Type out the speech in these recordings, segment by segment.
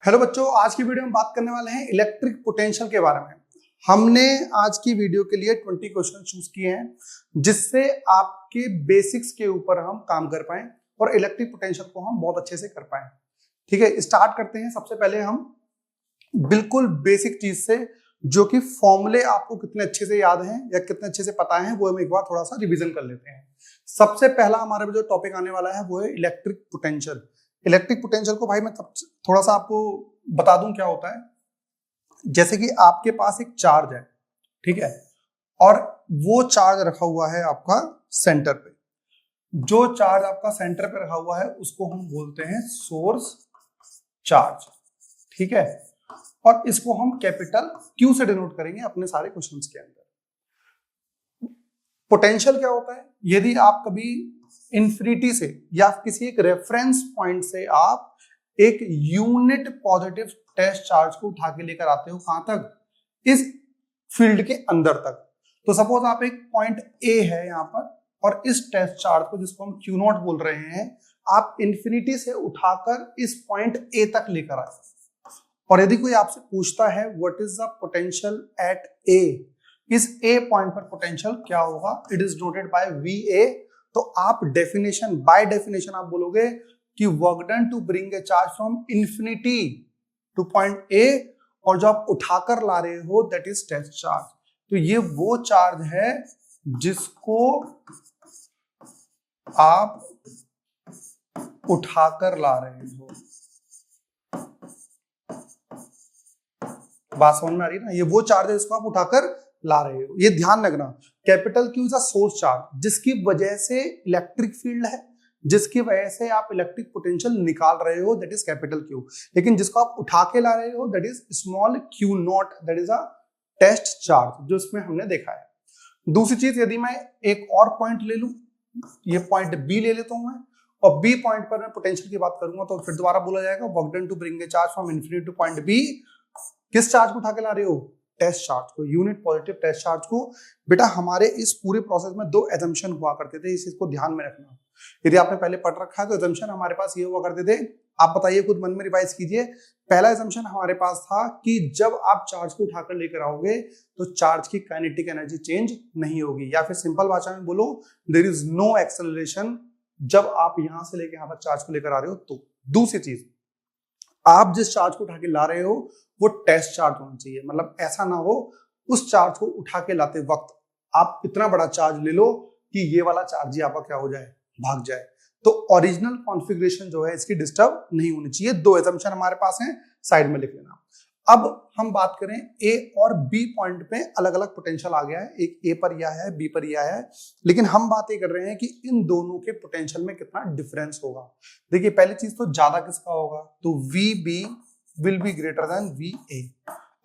Hello बच्चों, आज की वीडियो में बात करने वाले हैं इलेक्ट्रिक पोटेंशियल के बारे में। हमने आज की वीडियो के लिए 20 क्वेश्चन चूज किए हैं जिससे आपके बेसिक्स के ऊपर हम काम कर पाएं और इलेक्ट्रिक पोटेंशियल को हम बहुत अच्छे से कर पाएं। ठीक है, स्टार्ट करते हैं। सबसे पहले हम बिल्कुल बेसिक चीज से, जो कि फॉर्मूले आपको कितने अच्छे से याद हैं या कितने अच्छे से पता है, वो हम एक बार थोड़ा सा रिविजन कर लेते हैं। सबसे पहला हमारे जो टॉपिक आने वाला है वो है इलेक्ट्रिक पोटेंशियल। इलेक्ट्रिक पोटेंशियल को भाई मैं थोड़ा सा आपको बता दूं क्या होता है। जैसे कि आपके पास एक चार्ज है, ठीक है, और वो चार्ज रखा हुआ है आपका सेंटर पे। जो चार्ज आपका सेंटर पे रखा हुआ है उसको हम बोलते हैं सोर्स चार्ज, ठीक है, और इसको हम कैपिटल क्यू से डिनोट करेंगे अपने सारे क्वेश्चंस के अंदर। पोटेंशियल क्या होता है? यदि आप कभी इन्फिनिटी से या किसी एक रेफरेंस पॉइंट से आप एक यूनिट पॉजिटिव टेस्ट चार्ज को उठा के लेकर आते हो, कहां तक? इस फील्ड के अंदर तक। तो सपोज आप एक पॉइंट ए है यहां पर, और इस टेस्ट चार्ज को, जिसको हम क्यू नॉट बोल रहे हैं, आप इन्फिनिटी से उठाकर इस पॉइंट ए तक लेकर आए। और यदि कोई आपसे पूछता है what is the potential at A, इस ए पॉइंट पर पोटेंशियल क्या होगा, it is noted by V A. तो आप डेफिनेशन, बाय डेफिनेशन आप बोलोगे कि work done to bring a charge from infinity to point A, और जो आप उठाकर ला रहे हो दैट इज टेस्ट चार्ज। तो ये वो चार्ज है जिसको आप उठाकर ला रहे हो। बात समझ में आ रही है ना? ये वो चार्ज है जिसको आप उठाकर ला रहे हो। ये ध्यान रखना, capital Q is a source charge, जिसकी वजह से इलेक्ट्रिक फील्ड है, जिसकी वजह से आप इलेक्ट्रिक पोटेंशियल निकाल रहे हो, दैट इज कैपिटल क्यू। लेकिन जिसको आप उठा के ला रहे हो that is small q naught, that is a test charge, जो इसमें हमने देखा है। दूसरी चीज, यदि मैं एक और पॉइंट ले लूं, ये पॉइंट बी ले लेता हूं मैं, और बी पॉइंट पर मैं पोटेंशियल की बात करूंगा तो फिर दोबारा बोला जाएगा work done to bring a charge from infinity to point B. किस चार्ज को उठा के ला रहे हो? टेस्ट चार्ज को, यूनिट पॉजिटिव टेस्ट चार्ज को। बेटा हमारे इस पूरे प्रोसेस में दो एजम्पशन हुआ करते थे, इस चीज को ध्यान में रखना। यदि आपने पहले पढ़ रखा है तो एजम्पशन हमारे पास ये हुआ करते थे, आप बताइए, खुद मन में रिवाइज कीजिए। पहला एजम्पशन हमारे पास था कि जब आप चार्ज को उठाकर लेकर आओगे तो चार्ज की काइनेटिक एनर्जी चेंज नहीं होगी, या फिर सिंपल भाषा में बोलो, देयर इज नो एक्सेलरेशन जब आप यहां से लेकर यहां तक चार्ज को लेकर आ रहे हो। तो दूसरी चीज, आप जिस चार्ज को उठा के ला रहे हो वो टेस्ट चार्ज होना चाहिए। मतलब ऐसा ना हो उस चार्ज को उठा के लाते वक्त आप इतना बड़ा चार्ज ले लो कि ये वाला चार्ज ही आपका क्या हो जाए, भाग जाए। तो ओरिजिनल कॉन्फ़िगरेशन जो है इसकी डिस्टर्ब नहीं होनी चाहिए। दो एजम्पशन हमारे पास हैं, साइड में लिख लेना। अब हम बात करें ए और बी पॉइंट पे अलग अलग पोटेंशियल आ गया है, एक ए पर यह है, बी पर यह है, लेकिन हम बात ये कर रहे हैं कि इन दोनों के पोटेंशियल में कितना डिफरेंस होगा। देखिए पहली चीज तो ज्यादा किसका होगा, तो V B will be greater than V A.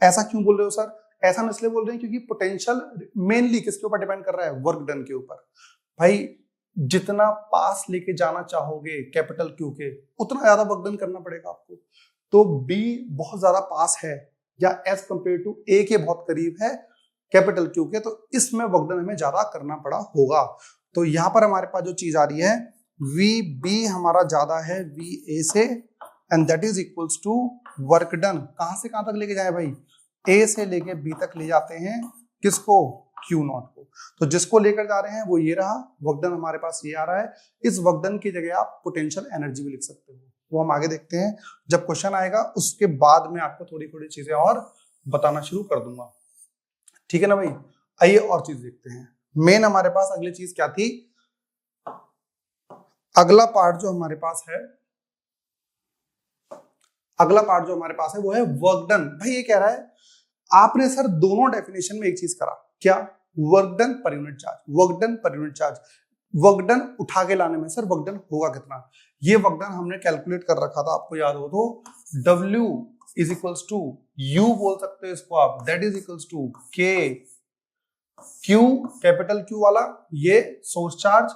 ऐसा क्यों बोल रहे हो सर? ऐसा हम इसलिए बोल रहे हैं क्योंकि पोटेंशियल मेनली किसके ऊपर डिपेंड कर रहा है, वर्क डन के ऊपर। भाई जितना पास लेके जाना चाहोगे कैपिटल क्यू के, उतना ज्यादा वर्क डन करना पड़ेगा आपको। तो बी बहुत ज्यादा पास है या एज कंपेयर टू ए के बहुत करीब है कैपिटल क्यू के, तो इसमें वर्क डन हमें ज्यादा करना पड़ा होगा। तो यहां पर हमारे पास जो चीज आ रही है, वी बी हमारा ज्यादा है वी ए से, and that is equals to work done. कहां से कहां तक लेके जाए भाई? ए से लेके बी तक ले जाते हैं, किसको? क्यू नॉट को। तो जिसको लेकर जा रहे हैं वो ये रहा, वर्क डन हमारे पास ये आ रहा है। इस वर्क डन की जगह आप पोटेंशियल एनर्जी भी लिख सकते हो, वो हम आगे देखते हैं जब क्वेश्चन आएगा। उसके बाद में आपको थोड़ी थोड़ी चीजें और बताना शुरू कर दूंगा, ठीक है ना भाई? आइए और चीज देखते हैं। मेन हमारे पास अगली चीज क्या थी? अगला पार्ट जो हमारे पास है, वो है वर्क डन। भाई ये कह रहा है आपने सर दोनों डेफिनेशन में एक चीज करा, क्या? Work done per unit charge, work done per unit charge. Work done उठा के लाने में सर वर्क डन होगा कितना? ये वर्क डन हमने कैलकुलेट कर रखा था, आपको याद हो तो। W is equals to, U बोल सकते हो इसको आप, that is equals to K, Q capital Q वाला, ये source charge,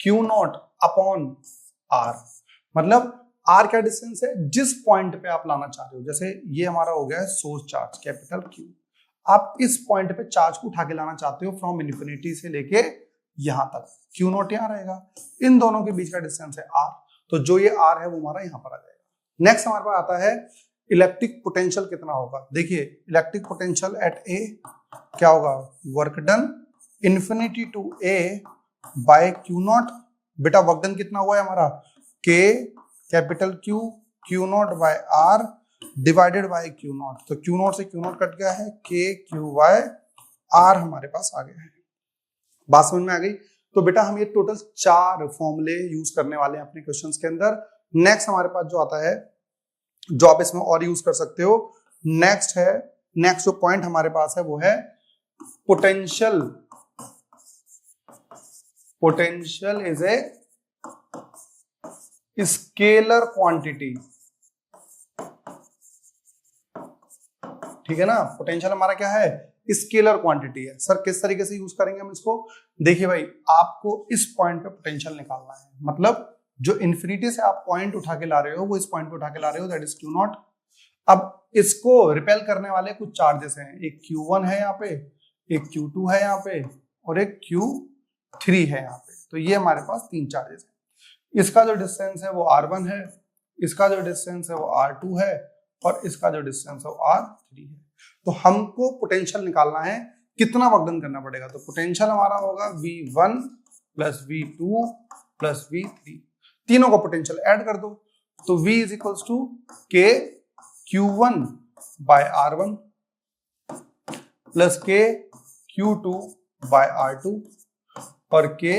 Q naught upon R। मतलब R क्या डिस्टेंस है, जिस पॉइंट पे आप लाना चाह रहे हो। जैसे ये हमारा हो गया है सोर्स चार्ज कैपिटल Q, आप इस पॉइंट पे चार्ज को उठा के लाना चाहते हो फ्रॉम इन्फिनिटी से लेके यहां तक, Q नॉट यहां रहेगा, इन दोनों के बीच का डिस्टेंस है R, तो जो ये R है वो हमारा यहां पर आ जाएगा। नेक्स्ट हमारे पास आता है इलेक्ट्रिक पोटेंशियल कितना होगा। देखिए इलेक्ट्रिक पोटेंशियल एट ए क्या होगा, work done infinity to A by q naught. बेटा वर्क डन कितना हुआ है हमारा, K capital Q q naught by r divided by q naught. तो क्यू नॉट से क्यू नॉट कट गया है, के क्यू बाय आर हमारे पास आ गया है। बात समझ में आ गई। तो बेटा हम ये टोटल 4 फॉर्मूले यूज करने वाले हैं अपने क्वेश्चंस के अंदर। नेक्स्ट हमारे पास जो आता है, जो आप इसमें और यूज कर सकते हो, नेक्स्ट जो पॉइंट हमारे पास है वो है potential. Potential is a scalar quantity, ठीक है ना। पोटेंशियल हमारा क्या है, स्केलर क्वांटिटी है। सर किस तरीके से यूज करेंगे हम इसको, देखिए भाई आपको इस पॉइंट पे पोटेंशियल निकालना है, मतलब जो इन्फिनिटी से आप पॉइंट उठा के ला रहे हो वो इस पॉइंट पे उठा के ला रहे हो, दैट इज क्यू नॉट। अब इसको रिपेल करने वाले कुछ चार्जेस हैं, एक Q1 है यहाँ पे, एक Q2 है यहाँ पे और एक Q3 है यहाँ पे। तो ये हमारे पास 3 चार्जेस हैं। इसका जो डिस्टेंस है वो R1 है, इसका जो डिस्टेंस है वो R2 है और इसका जो डिस्टेंस है वो R3 है। तो हमको पोटेंशियल निकालना है, कितना वर्क डन करना पड़ेगा। तो पोटेंशियल हमारा होगा V1 plus V2 plus V3, तीनों का पोटेंशियल ऐड कर दो। तो V इज इक्वल्स टू के Q1 बाय R1 प्लस के Q2 बाय R2 और के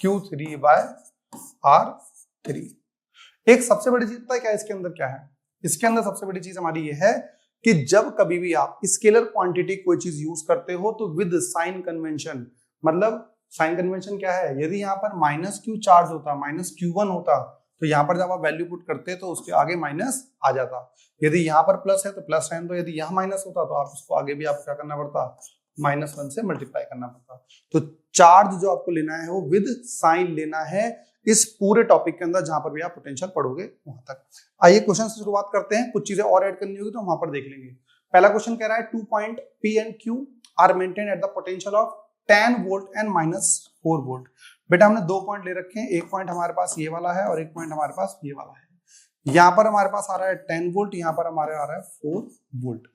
Q3 बाय R3। एक सबसे बड़ी चीज पता है क्या इसके अंदर क्या है, इसके अंदर सबसे बड़ी चीज हमारी ये है कि जब कभी भी आप स्केलर क्वांटिटी कोई चीज यूज करते हो तो विद साइन कन्वेंशन, मतलब साइन कन्वेंशन क्या है, यदि यहाँ पर माइनस क्यू चार्ज होता, माइनस Q1 होता, तो यहाँ पर जब आप वैल्यू पुट करते तो उसके आगे माइनस आ जाता। यदि यहाँ पर प्लस है तो प्लस साइन, तो यदि यहाँ माइनस होता तो आप उसको आगे भी आपको क्या करना पड़ता, -1 से मल्टीप्लाई करना पड़ता। तो चार्ज जो आपको लेना है वो विद साइन लेना है इस पूरे टॉपिक के अंदर, जहां पर भी आप पोटेंशियल पढ़ोगे वहां तक। आइए क्वेश्चन से शुरुआत करते हैं, कुछ चीजें और ऐड करनी होगी तो वहां पर देख लेंगे। पहला क्वेश्चन कह रहा है 2 point P and Q are maintain at the potential of 10 volt and -4 volt. बेटा हमने 2 पॉइंट ले रखे हैं, एक पॉइंट हमारे पास ये वाला है और एक पॉइंट हमारे पास ये वाला है। यहाँ पर हमारे पास आ रहा है 10 वोल्ट, यहाँ पर हमारे आ रहा है 4 वोल्ट।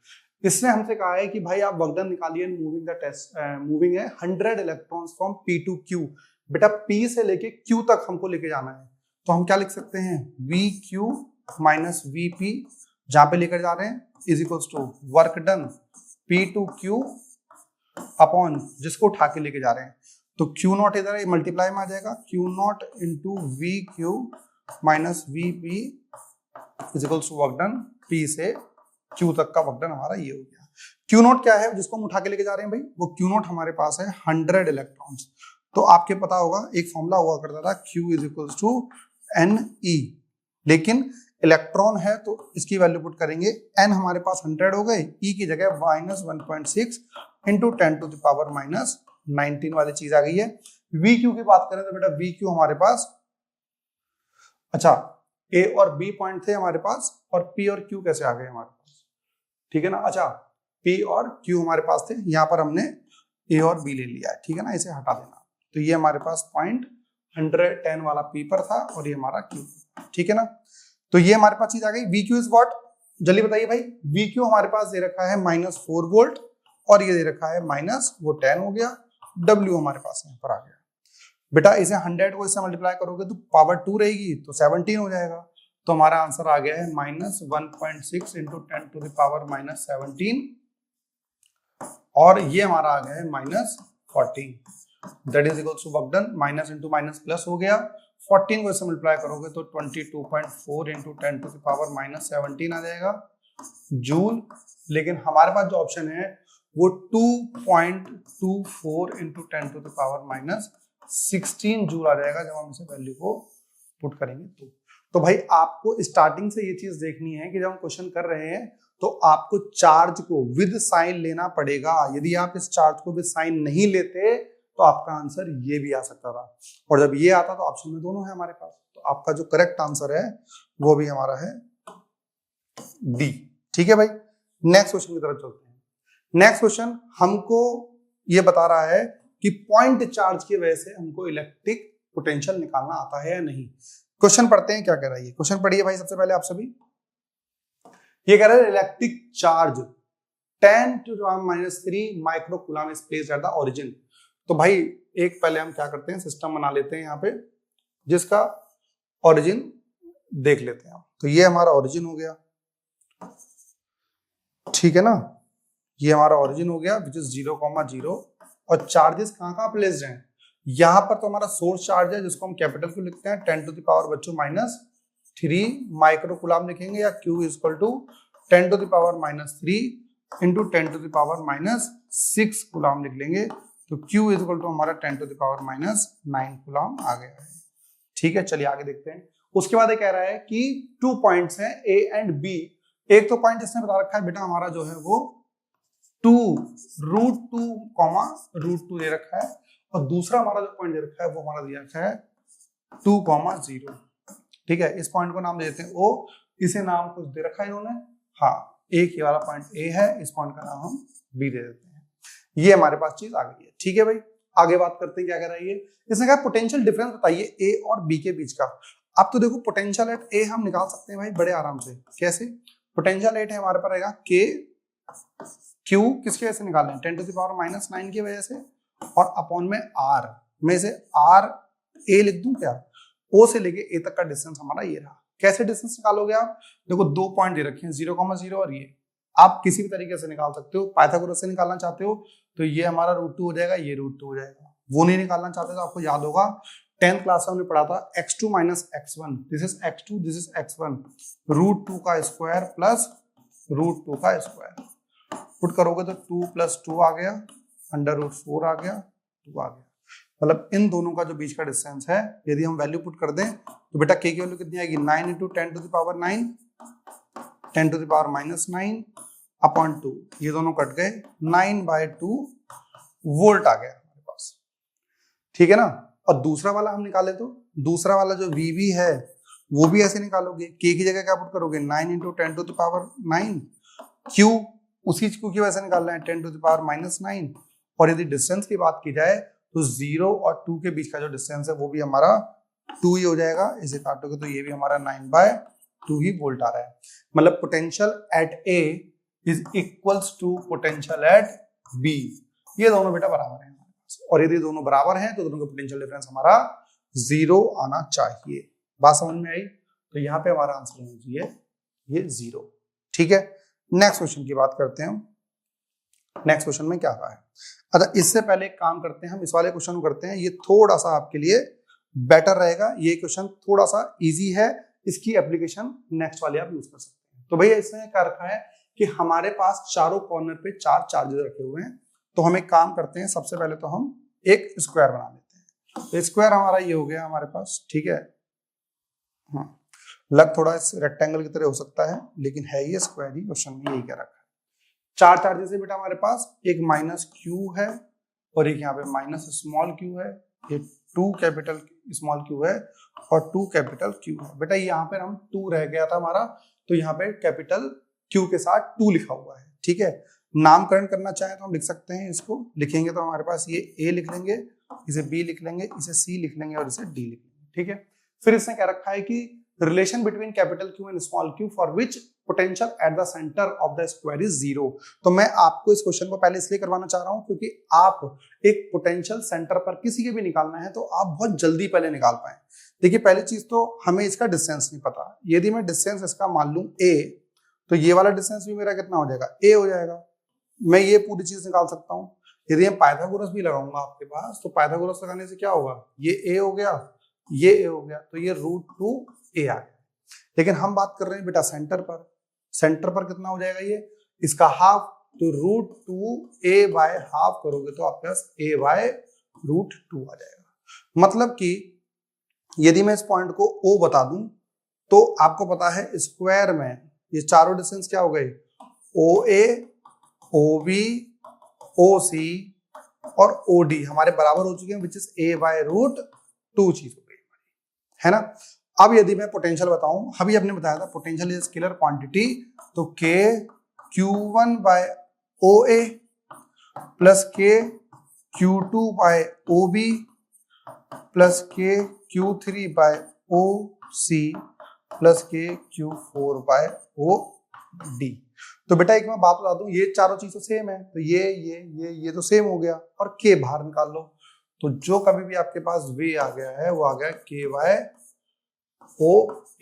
इसने हमसे कहा है कि भाई आप वर्क डन निकालिए मूविंग द टेस्ट, मूविंग है 100 electrons from P to Q। बेटा P से लेके Q तक हमको लेके जाना है, तो हम क्या लिख सकते हैं, VQ माइनस VP, जहां पे लेकर जा रहे हैं, is equals to work done P to Q upon जिसको उठा के लेके जा रहे हैं। तो Q नॉट इधर मल्टीप्लाई में आ जाएगा, Q naught into VQ minus VP is equals to work done P से Q तक का वर्क डन हमारा ये हो गया। Q नॉट क्या है जिसको हम उठा के लेके जा रहे हैं भाई, वो Q नॉट हमारे पास है 100 इलेक्ट्रॉन्स। तो आपके पता होगा एक फॉर्मूला हुआ करता था Q is equals to NE, लेकिन इलेक्ट्रॉन है तो इसकी वैल्यू पुट करेंगे, N हमारे पास 100 हो गए, E की जगह -1.6 इंटू 10 टू द पावर -19 वाली चीज आ गई है। VQ की बात करें तो बेटा VQ हमारे पास, अच्छा A और B पॉइंट थे हमारे पास, और P और Q कैसे आ गए हमारे पास, ठीक है ना। अच्छा P और Q हमारे पास थे, यहाँ पर हमने A और B ले लिया है, ठीक है ना, इसे हटा देना। तो ये हमारे पास पॉइंट 110 वाला P पर था और ये हमारा Q, ठीक है ना। तो ये हमारे पास चीज आ गई। VQ इज व्हाट, जल्दी बताइए भाई। VQ हमारे पास दे रखा है -4 वोल्ट और ये दे रखा है -10 हो गया। W हमारे पास यहाँ पर आ गया। बेटा इसे 100 को इससे मल्टीप्लाई करोगे तो पावर 2 रहेगी तो 17 हो जाएगा। तो हमारा आंसर आ गया है -1.6 इंटू 10 टू द पावर -17 और ये हमारा आ गया है -14। That is equals to work done, minus into minus plus हो गया। 14 को इससे मल्टीप्लाई करोगे तो 22.4 इंटू 10 टू द पावर -17 आ जाएगा जूल। लेकिन हमारे पास जो ऑप्शन है वो 2.24 into 10 to the power -16 joule आ जाएगा जब हम इसे वैल्यू को पुट करेंगे। तो भाई आपको स्टार्टिंग से ये चीज देखनी है कि जब हम क्वेश्चन कर रहे हैं तो आपको चार्ज को विद साइन लेना पड़ेगा। यदि आप इस चार्ज को विद साइन नहीं लेते तो आपका आंसर ये भी आ सकता था, और जब ये आता तो ऑप्शन में दोनों है हमारे पास। तो आपका जो करेक्ट आंसर है वो भी हमारा है डी, ठीक है भाई। नेक्स्ट क्वेश्चन की तरफ चलते हैं। नेक्स्ट क्वेश्चन हमको ये बता रहा है कि पॉइंट चार्ज की वजह से हमको इलेक्ट्रिक पोटेंशियल निकालना आता है या नहीं। क्वेश्चन पढ़ते हैं क्या कह रहा है ये। क्वेश्चन पढ़िए भाई सबसे पहले आप सभी। ये कह रहा है electric charge 10⁻³ microcoulomb is placed at the origin. तो भाई एक पहले हम क्या करते हैं, सिस्टम बना लेते हैं यहाँ पे जिसका ओरिजिन देख लेते हैं। तो ये हमारा ओरिजिन हो गया, ठीक है ना, ये हमारा ओरिजिन हो गया विच इज 0,0। और चार्जेस कहाँ कहाँ प्लेस्ड हैं, यहाँ पर तो हमारा सोर्स चार्ज है जिसको हम कैपिटल क्यू लिखते हैं 10⁻³ बच्चों -3 माइक्रोकूलम लिखेंगे, या Q = 10⁻³ इंटू 10⁻⁻6 कूलम लिख लेंगे। तो Q = हमारा 10⁻⁹ कूलम आ गया है। ठीक है, चलिए आगे देखते हैं। उसके बाद ये कह रहा है कि 2 पॉइंट्स हैं A एंड B। एक तो पॉइंट इसने बता रखा है बेटा हमारा जो है वो 2√2 दे रखा है, और दूसरा हमारा जो पॉइंट दे रखा है वो हमारा दिया रखा है 2,0। ठीक है, इस पॉइंट को नाम दे देते हैं O, इसे नाम कुछ दे रखा है इन्होंने, हाँ एक ये वाला पॉइंट A है, इस पॉइंट का नाम हम B दे देते हैं। ये हमारे पास चीज आ गई है। ठीक है भाई, आगे बात करते हैं क्या कह रहा है ये। इसने कहा पोटेंशियल डिफरेंस बताइए A और B के बीच का। अब तो देखो पोटेंशियल एट A हम निकाल सकते हैं भाई बड़े आराम से। कैसे? पोटेंशियल एट है हमारे पास रहेगा K Q किसकी वजह से निकालना है 10⁻⁹ की वजह से, और अपॉन में R में से R A लिख दूं क्या, O से लेके A तक का डिस्टेंस हमारा ये रहा। कैसे डिस्टेंस निकालोगे आप, देखो 2 पॉइंट दे रखे हैं 0,0 और ये, आप किसी भी तरीके से निकाल सकते हो। पाइथागोरस से निकालना चाहते हो तो ये हमारा √2 हो जाएगा, ये √2 हो जाएगा। वो नहीं निकालना चाहते तो आपको याद होगा 10th क्लास में हमने पढ़ा था x2 - x1, this is x2 this is x1, √2 का स्क्वायर प्लस √2 का स्क्वायर। पुट करोगे तो 2 + 2 आ गया, √4 आ गया, 2 आ गया। मतलब इन दोनों का जो बीच का डिस्टेंस है यदि हम वैल्यू पुट कर दें तो बेटा k की वैल्यू कितनी आएगी 9 × 10⁻⁹ 10⁻⁻⁹ अपॉन 2, ये दोनों कट गए, 9/2 वोल्ट आ गया हमारे पास। ठीक है ना। और दूसरा वाला हम निकाले तो दूसरा वाला जो VB है वो भी ऐसे निकालोगे, k की जगह क्या पुट करोगे 9 × 10⁻⁹, Q उसी Q की वजह से निकालना है 10⁻⁹। और यदि डिस्टेंस की बात की जाए तो 0 और 2 के बीच का जो डिस्टेंस है वो भी हमारा 2 ही हो जाएगा। इसे काटोगे तो ये भी हमारा 9/2 ही वोल्ट आ रहा है। मतलब potential at A is equals to potential at B। ये दोनों बेटा बराबर हैं हमारे पास, और यदि दोनों बराबर हैं तो दोनों का पोटेंशियल डिफरेंस हमारा 0 आना चाहिए। बात समझ में आई? तो यहाँ पे हमारा आंसर होना चाहिए ये 0। ठीक है, नेक्स्ट क्वेश्चन की बात करते हैं। नेक्स्ट क्वेश्चन में क्या कहा है। अच्छा, इससे पहले एक काम करते हैं, हम इस वाले क्वेश्चन को करते हैं, ये थोड़ा सा आपके लिए बेटर रहेगा। ये क्वेश्चन थोड़ा सा इजी है, इसकी एप्लीकेशन नेक्स्ट वाले आप यूज कर सकते हैं। तो भैया इसने क्या रखा है कि हमारे पास चारों कॉर्नर पे 4 चार्जेस रखे हुए हैं। तो हम एक काम करते हैं, सबसे पहले तो हम एक स्क्वायर बना लेते हैं। तो स्क्वायर हमारा ये हो गया हमारे पास, ठीक है। हाँ, लग थोड़ा इस रेक्टेंगल की तरह हो सकता है लेकिन है ये स्क्वायर ही, क्वेश्चन में यही क्या रखा है। 4 चार्जेस है बेटा हमारे पास, एक -Q है और एक यहाँ पे -q है, एक 2 कैपिटल स्मॉल q है और 2 कैपिटल Q है। बेटा यहाँ पे हम 2 रह गया था हमारा, तो यहाँ पे कैपिटल Q के साथ 2 लिखा हुआ है। ठीक है, नामकरण करना चाहे तो हम लिख सकते हैं, इसको लिखेंगे तो हमारे पास ये A लिख लेंगे, इसे B लिख लेंगे, इसे C लिख लेंगे और इसे D लिख लेंगे। ठीक है, फिर इसने क्या रखा है कि relation between capital Q and small q for which potential at the centre of the square is 0। तो मैं आपको इस क्वेश्चन को पहले इसलिए करवाना चाह रहा हूं क्योंकि आप एक पोटेंशियल सेंटर पर किसी के भी निकालना है तो आप बहुत जल्दी पहले निकाल पाए। देखिए, पहली चीज तो हमें इसका डिस्टेंस नहीं पता। यदि मैं डिस्टेंस इसका मान लूं A, तो ये वाला डिस्टेंस भी मेरा कितना हो जाएगा, A हो जाएगा। मैं ये पूरी चीज निकाल सकता हूँ। यदि मैं पाइथागोरस भी लगाऊंगा आपके पास, तो पाइथागोरस लगाने से क्या होगा, ये A हो गया, ये A हो गया, तो ये √2A आ गया। लेकिन हम बात कर रहे हैं बेटा सेंटर पर। सेंटर पर कितना हो जाएगा ये, इसका हाफ, तो √2A/½ करोगे तो आपके पास A/√2 आ जाएगा। मतलब कि यदि मैं इस पॉइंट को O बता दूं तो आपको पता है स्क्वायर में ये चारों डिस्टेंस क्या हो गए, OA, OB, OC और OD हमारे बराबर हो चुके हैं, विच इज A/√2 चीज हो गई, है ना। अब यदि मैं पोटेंशियल बताऊं, अभी आपने बताया था पोटेंशियल इज स्केलर क्वांटिटी, तो K Q1/OA plus K Q2/OB plus K Q3/OC plus K Q4/OD D. तो बेटा एक मैं बात बता दूं, ये चारों चीज तो सेम है, तो ये तो सेम हो गया, और के बाहर निकाल लो। तो जो कभी भी आपके पास वे आ गया है वो आ गया के वाई ओ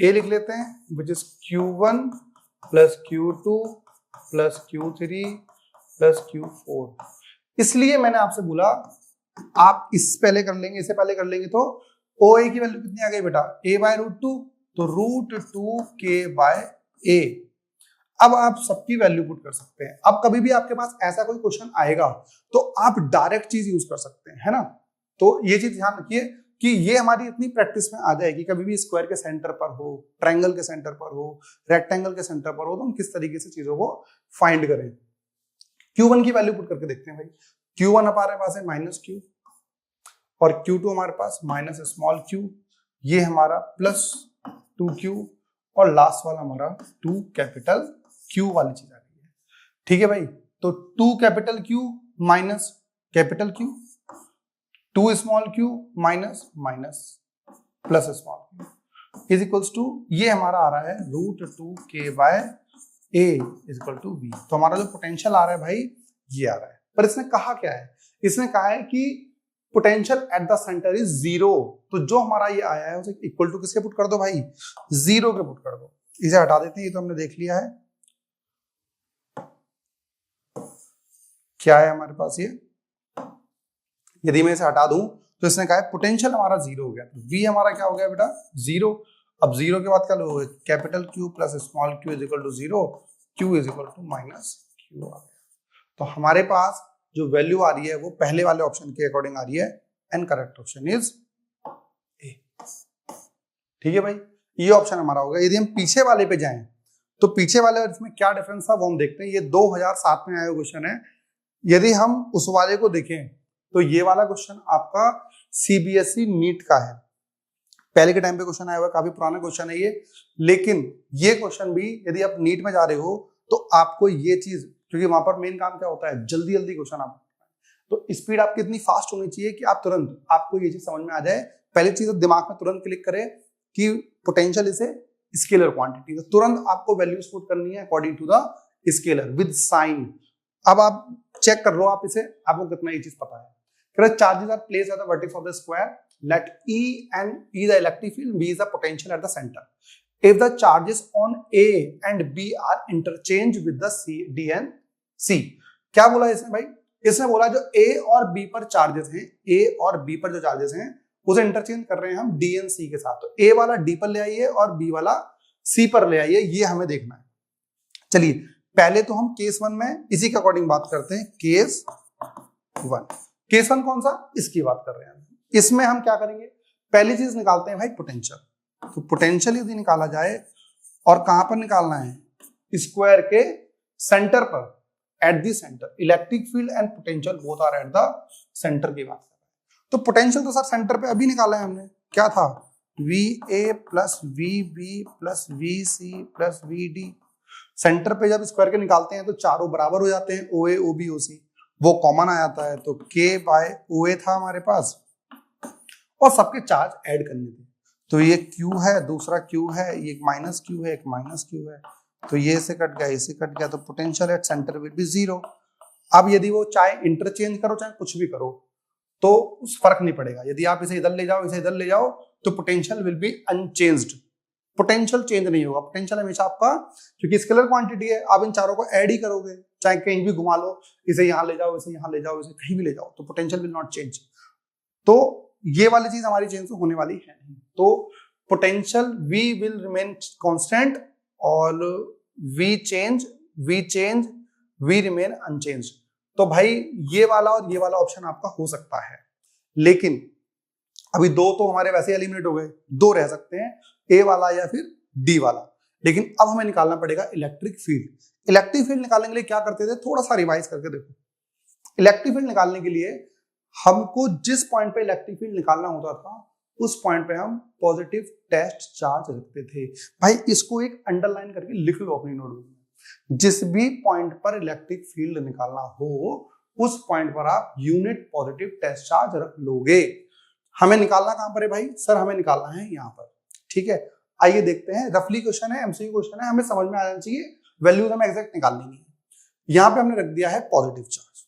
ए लिख लेते हैं, which is Q1 plus Q2 plus Q3 plus Q4। इसलिए मैंने आपसे बोला आप इस पहले कर लेंगे, इससे पहले कर लेंगे, तो ओ ए की वैल्यू कितनी आ गई बेटा, a बाय √2, तो √2 k बाय a। अब आप सबकी वैल्यू पुट कर सकते हैं। अब कभी भी आपके पास ऐसा कोई क्वेश्चन आएगा तो आप डायरेक्ट चीज यूज कर सकते हैं, है ना। तो ये चीज ध्यान रखिए कि ये हमारी इतनी प्रैक्टिस में आ जाएगी, कभी भी स्क्वायर के सेंटर पर हो, ट्रायंगल के सेंटर पर हो, रेक्टेंगल के सेंटर पर हो, तो हम किस तरीके से चीजों को फाइंड करें। Q1 की वैल्यू पुट करके देखते हैं भाई। Q1 हमारे पास है -q, और Q2 हमारे पास -q, ये हमारा +2q, और लास्ट वाला हमारा 2 कैपिटल Q वाली चीज आ रही है। ठीक है भाई, तो 2 capital Q minus capital Q, 2 small q minus minus plus small q is equals to, ये हमारा आ रहा है √2 k by a is equal to v। तो हमारा जो पोटेंशियल आ रहा है भाई ये आ रहा है। पर इसने कहा क्या है, इसने कहा है कि potential at the centre is 0। तो जो हमारा ये आया है उसे इक्वल टू किसके पुट कर दो भाई, 0 के पुट कर दो। इसे हटा देते हैं, ये तो हमने देख लिया है। क्या है हमारे पास ये, यदि मैं इसे हटा दूं तो इसने कहा है पोटेंशियल हमारा 0 हो गया, तो v हमारा क्या हो गया बेटा 0। अब 0 के बाद क्या लोगे, capital Q plus small q is equal to 0, q is equal to -q आ गया। तो हमारे पास जो वैल्यू आ रही है वो पहले वाले ऑप्शन के अकॉर्डिंग आ रही है, and correct option is a. ठीक है भाई, ये ऑप्शन हमारा होगा। यदि हम पीछे वाले पे जाएं तो पीछे वाले और इसमें क्या डिफरेंस था वो हम देखते हैं। ये 2007 में आया क्वेश्चन है। यदि हम उस वाले को देखें तो ये वाला क्वेश्चन आपका सीबीएसई नीट का है, पहले के टाइम पे क्वेश्चन आया हुआ, काफी पुराना क्वेश्चन है ये। लेकिन ये क्वेश्चन भी यदि आप नीट में जा रहे हो तो आपको ये चीज, क्योंकि वहां पर मेन काम क्या होता है, जल्दी जल्दी क्वेश्चन आप, तो स्पीड आपकी इतनी फास्ट होनी चाहिए कि आप तुरंत, आपको ये चीज समझ में आ जाए। पहली चीज दिमाग में तुरंत क्लिक करे कि potential is a scalar quantity, तो तुरंत आपको वैल्यूज पुट करनी है according to the scalar with sign. अब आप चेक कर लो आप इसे, आपको कितना ये चीज पता है। Charges are placed at the vertex of the square, let E and E the electric field, V is the potential at the center. If the charges on A and B are interchanged with the D and C, क्या बोला इसने भाई, इसने बोला जो A और B पर charges हैं, A और B पर जो चार्जेस हैं उसे इंटरचेंज कर रहे हैं हम D and C के साथ। तो A वाला D पर ले आइए और B वाला C पर ले आइए, ये हमें देखना है। चलिए पहले तो हम केस 1 में इसी के अकॉर्डिंग बात करते हैं। केस 1, केस 1 कौन सा, इसकी बात कर रहे हैं। इसमें हम क्या करेंगे, पहली चीज निकालते हैं भाई पोटेंशियल। तो पोटेंशियल यदि निकाला जाए, और कहां पर निकालना है, स्क्वायर के सेंटर पर, at the centre. Electric field and potential both are at the centre की बात कर रहे हैं। तो पोटेंशियल तो सर सेंटर पे अभी निकाला है हमने, क्या था, VA plus VB plus VC plus VD। Centre पे जब स्क्वायर के निकालते हैं तो चारों बराबर हो जाते हैं, OA OB OC, वो कॉमन आ जाता है। तो K बाय OA था हमारे पास, और सबके चार्ज ऐड करने थे। तो ये Q है, दूसरा Q है, ये एक -Q है, एक -Q है, तो ये से कट गया, इससे कट गया, तो potential at centre will be 0। अब यदि वो चाहे इंटरचेंज करो चाहे कुछ भी करो तो उस फर्क नहीं पड़ेगा। यदि आप इसे इधर ले जाओ, इसे इधर ले जाओ, तो potential will be unchanged. Potential change नहीं होगा, पोटेंशियल हमेशा आपका, क्योंकि स्केलर क्वांटिटी है, आप इन चारों को ऐड ही करोगे, चाहे कहीं भी घुमा लो, इसे यहाँ ले जाओ, इसे यहाँ ले जाओ, इसे कहीं भी ले जाओ, तो पोटेंशियल विल नॉट चेंज। तो ये वाली चीज हमारी चेंज तो होने वाली है नहीं। तो potential V will remain constant, और V change V remain unchange. तो भाई ये वाला और ये वाला ऑप्शन आपका हो सकता है, लेकिन अभी दो तो हमारे वैसे एलिमिनेट हो गए, दो रह सकते हैं, A वाला या फिर D वाला। लेकिन अब हमें निकालना पड़ेगा इलेक्ट्रिक फील्ड। इलेक्ट्रिक फील्ड निकालने के लिए क्या करते थे, थोड़ा सा रिवाइज करके देखो। इलेक्ट्रिक फील्ड निकालने के लिए हमको जिस पॉइंट पे इलेक्ट्रिक फील्ड निकालना होता था उस पॉइंट पे हम पॉजिटिव टेस्ट चार्ज रखते थे। भाई इसको एक अंडरलाइन करके लिख लो अपनी नोटबुक में, जिस भी पॉइंट पर इलेक्ट्रिक फील्ड निकालना हो उस पॉइंट पर आप यूनिट पॉजिटिव टेस्ट चार्ज रख लोगे। हमें निकालना कहां पर है भाई, सर हमें निकालना है यहाँ पर। ठीक है, आइए देखते हैं, रफली क्वेश्चन है, एमसीक्यू क्वेश्चन है, हमें समझ में आ जाना चाहिए वैल्यूज हमें एग्जैक्ट निकालनी नहीं है। यहां पे हमने रख दिया है पॉजिटिव चार्ज,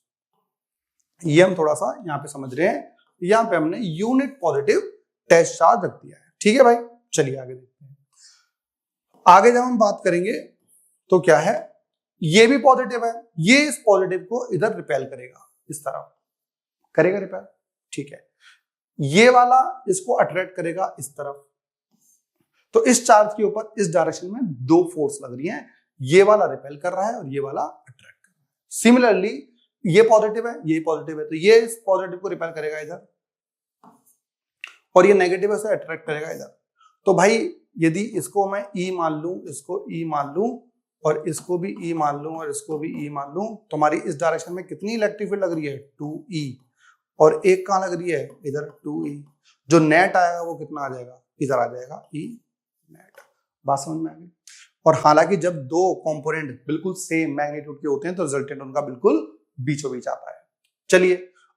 ये हम थोड़ा सा यहां पे समझ रहे हैं। यहां पे हमने यूनिट पॉजिटिव टेस्ट चार्ज रख दिया है। ठीक है भाई, चलिए आगे देखते हैं। आगे जब हम बात करेंगे तो क्या है, ये भी पॉजिटिव है, ये इस पॉजिटिव को इधर रिपेल करेगा, इस तरफ करेगा रिपेल। ठीक है, ये वाला इसको अट्रैक्ट करेगा इस तरफ। तो इस चार्ज के ऊपर इस डायरेक्शन में दो फोर्स लग रही हैं, ये वाला रिपेल कर रहा है और ये वाला अट्रैक्ट कर रहा है। सिमिलरली ये पॉजिटिव है, ये पॉजिटिव है, तो ये इस पॉजिटिव को रिपेल करेगा इधर, और ये नेगेटिव है उसे अट्रैक्ट करेगा इधर। तो भाई यदि इसको मैं E मान लूं, इसको E मान लूं, और इसको भी E मान लूं, और इसको भी E मान लूं, तो हमारी इस डायरेक्शन में कितनी इलेक्ट्रिक फील्ड लग रही है, 2E, और एक कहां लग रही है, इधर 2E। जो नेट आएगा वो कितना आ जाएगा, इधर आ जाएगा E नेट। बात समझ में आ गई। और हालांकि जब दो कंपोनेंट बिल्कुल सेम मैग्नीट्यूड के होते हैं तो रिजल्टेंट उनका बिल्कुल बीचों बीच आता है। चलिए,